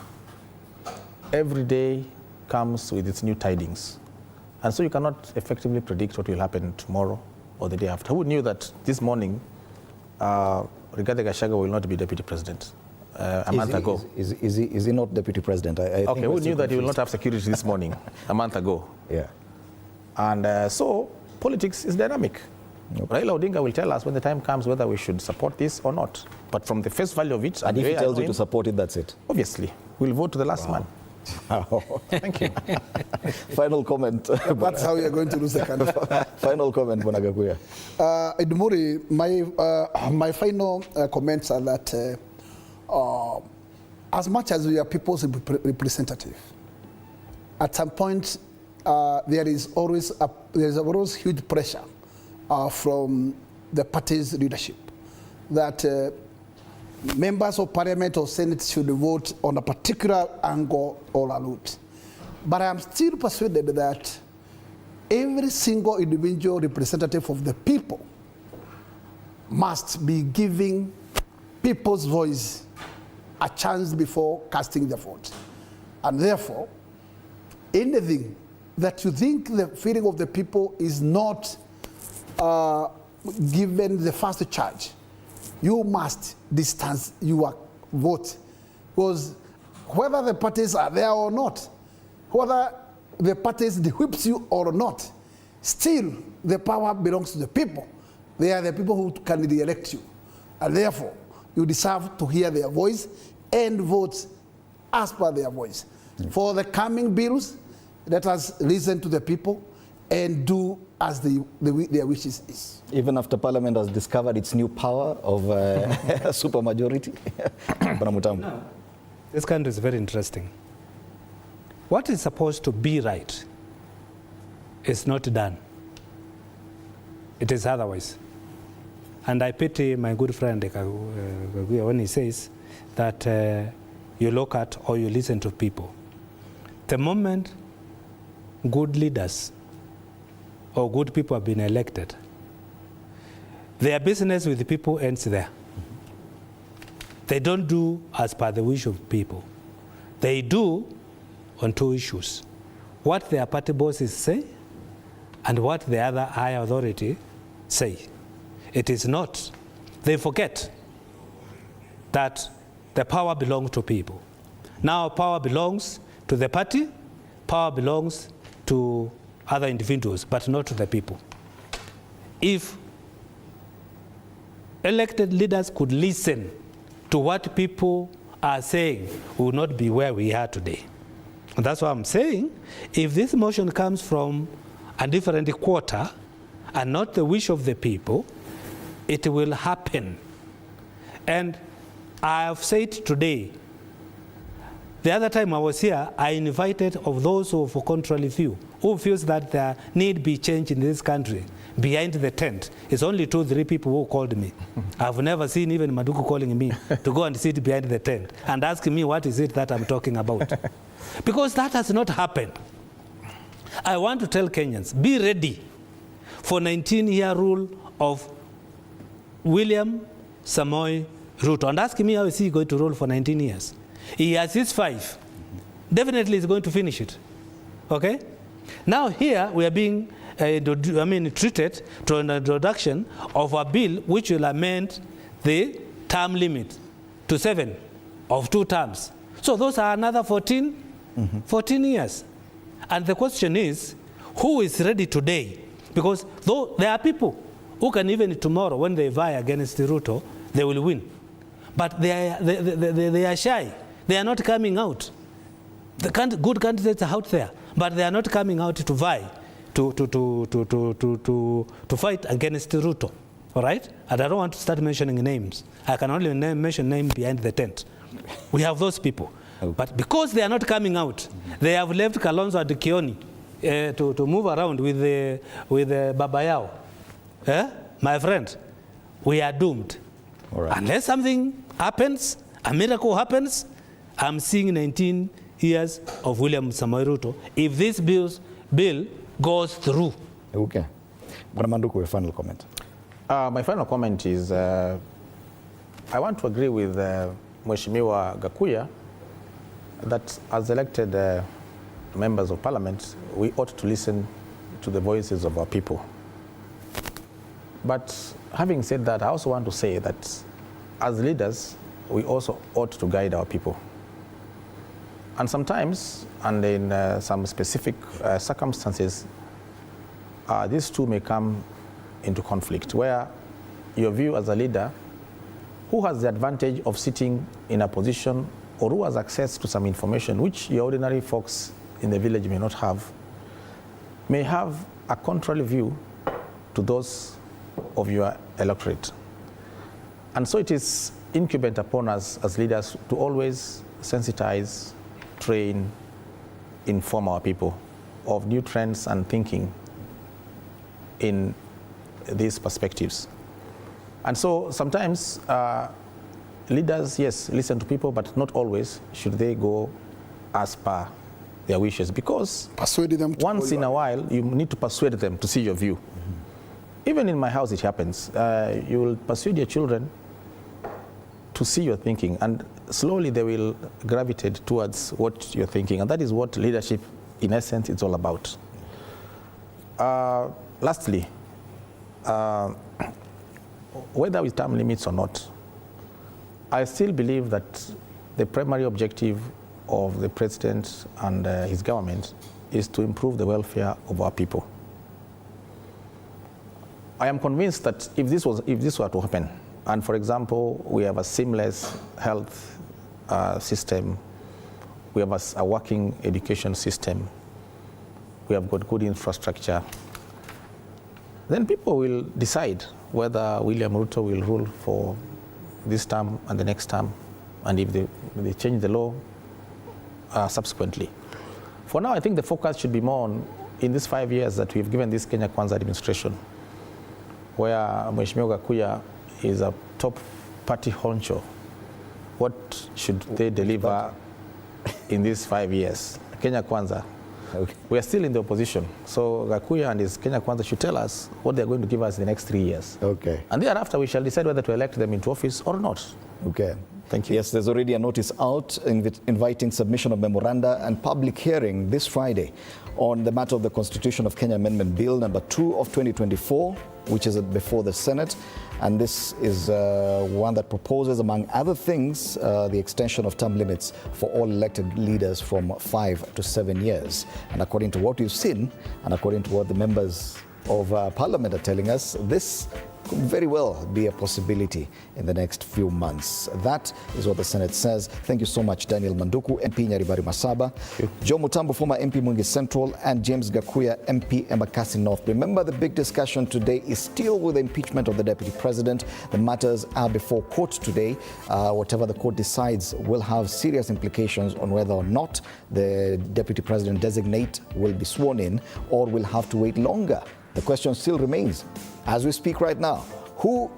Every day comes with its new tidings. And so you cannot effectively predict what will happen tomorrow or the day after. Who knew that this morning, Rigathi Gachagua will not be deputy president a month ago? Is he not deputy president? I okay, think who knew that he will not have security this morning, a month ago? Yeah. And so politics is dynamic. Raila Odinga will tell us when the time comes whether we should support this or not. But from the face value of it, and if he tells you to support it, that's it? Obviously. We'll vote to the last man. Thank you. Final comment. That's how you're going to lose the country. Final comment, Bonagakuya. Edmuri, my final comments are that as much as we are people's representative, at some point there is always huge pressure from the party's leadership that members of parliament or senate should vote on a particular angle or route. But I am still persuaded that every single individual representative of the people must be giving people's voice a chance before casting the vote. And therefore, anything that you think the feeling of the people is not given the first charge, you must distance your vote. Because whether the parties are there or not, whether the parties whips you or not, still the power belongs to the people. They are the people who can re-elect you. And therefore, you deserve to hear their voice and vote as per their voice. For the coming bills, let us listen to the people and do as their wishes is. Even after Parliament has discovered its new power of supermajority? No. This country is very interesting. What is supposed to be right is not done. It is otherwise. And I pity my good friend Gachagua when he says that you look at or you listen to people. The moment good leaders or good people have been elected, their business with the people ends there. They don't do as per the wish of people. They do on two issues: what their party bosses say and what the other higher authority say. It is not. They forget that the power belongs to people. Now power belongs to the party, power belongs to other individuals, but not to the people. If elected leaders could listen to what people are saying, we would not be where we are today. And that's why I'm saying, if this motion comes from a different quarter and not the wish of the people, it will happen. And I have said today, the other time I was here, I invited of those who for contrary view, who feels that there need be change in this country. Behind the tent, it's only 2-3 people who called me. I've never seen even Maduku calling me to go and sit behind the tent and asking me what is it that I'm talking about. Because that has not happened. I want to tell Kenyans, be ready for 19-year rule of William Samoei Ruto. And ask me how is he going to rule for 19 years. He has his 5. Definitely he's going to finish it. Okay? Now here we are being treated to an introduction of a bill which will amend the term limit to 7 of 2 terms. So those are another 14 years. And the question is, who is ready today? Because though there are people who can even tomorrow, when they vie against Ruto, they will win. But they are shy. They are not coming out. The good candidates are out there, but they are not coming out to vie, to fight against Ruto. All right? And I don't want to start mentioning names. I can only mention names behind the tent. We have those people. Okay. But because they are not coming out, they have left Kalonzo and Kioni to move around with Baba Yao. My friend, we are doomed. All right. Unless something happens, a miracle happens, I'm seeing 19 years of William Samoei Ruto if this bill goes through. Okay. Bwana Manduku, your final comment. My final comment is I want to agree with Mheshimiwa Gachagua that as elected members of parliament, we ought to listen to the voices of our people. But having said that, I also want to say that as leaders, we also ought to guide our people. And sometimes, and in some specific circumstances, these two may come into conflict, where your view as a leader, who has the advantage of sitting in a position or who has access to some information which your ordinary folks in the village may not have, may have a contrary view to those of your electorate. And so it is incumbent upon us as leaders to always sensitize, train, inform our people of new trends and thinking in these perspectives. And so sometimes leaders, yes, listen to people, but not always should they go as per their wishes, because once in a while you need to persuade them to see your view. Even in my house it happens. You will persuade your children to see your thinking, and slowly they will gravitate towards what you're thinking, and that is what leadership in essence is all about. Lastly, whether with term limits or not, I still believe that the primary objective of the president and his government is to improve the welfare of our people. I am convinced that if this were to happen, and for example, we have a seamless health system, we have a working education system, we have got good infrastructure, then people will decide whether William Ruto will rule for this term and the next term, and if they change the law subsequently. For now, I think the focus should be more on, in these 5 years that we've given this Kenya Kwanza administration, where Mheshimiwa Gachagua is a top party honcho. What should they deliver in these 5 years? Kenya Kwanza. Okay. We are still in the opposition, so Gachagua and his Kenya Kwanza should tell us what they're going to give us in the next 3 years. Okay. And thereafter we shall decide whether to elect them into office or not. Okay. Thank you. Yes, there's already a notice out inviting submission of memoranda and public hearing this Friday on the matter of the Constitution of Kenya Amendment Bill number 2 of 2024, which is before the Senate. And this is one that proposes, among other things, the extension of term limits for all elected leaders from 5 to 7 years. And according to what we've seen, and according to what the members of Parliament are telling us, this could very well be a possibility in the next few months. That is what the Senate says. Thank you so much, Daniel Manduku, MP Nyaribari Masaba, Joe Mutambo, former MP Mwingi Central, and James Gachagua, MP Embakasi North. Remember, the big discussion today is still with the impeachment of the Deputy President. The matters are before court today. Whatever the court decides will have serious implications on whether or not the Deputy President designate will be sworn in or will have to wait longer. The question still remains, as we speak right now, who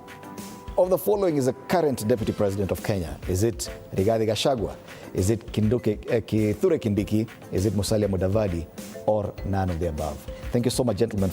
of the following is the current Deputy President of Kenya? Is it Rigathi Gachagua? Is it Kithure Kindiki? Is it Musalia Mudavadi? Or none of the above? Thank you so much, gentlemen.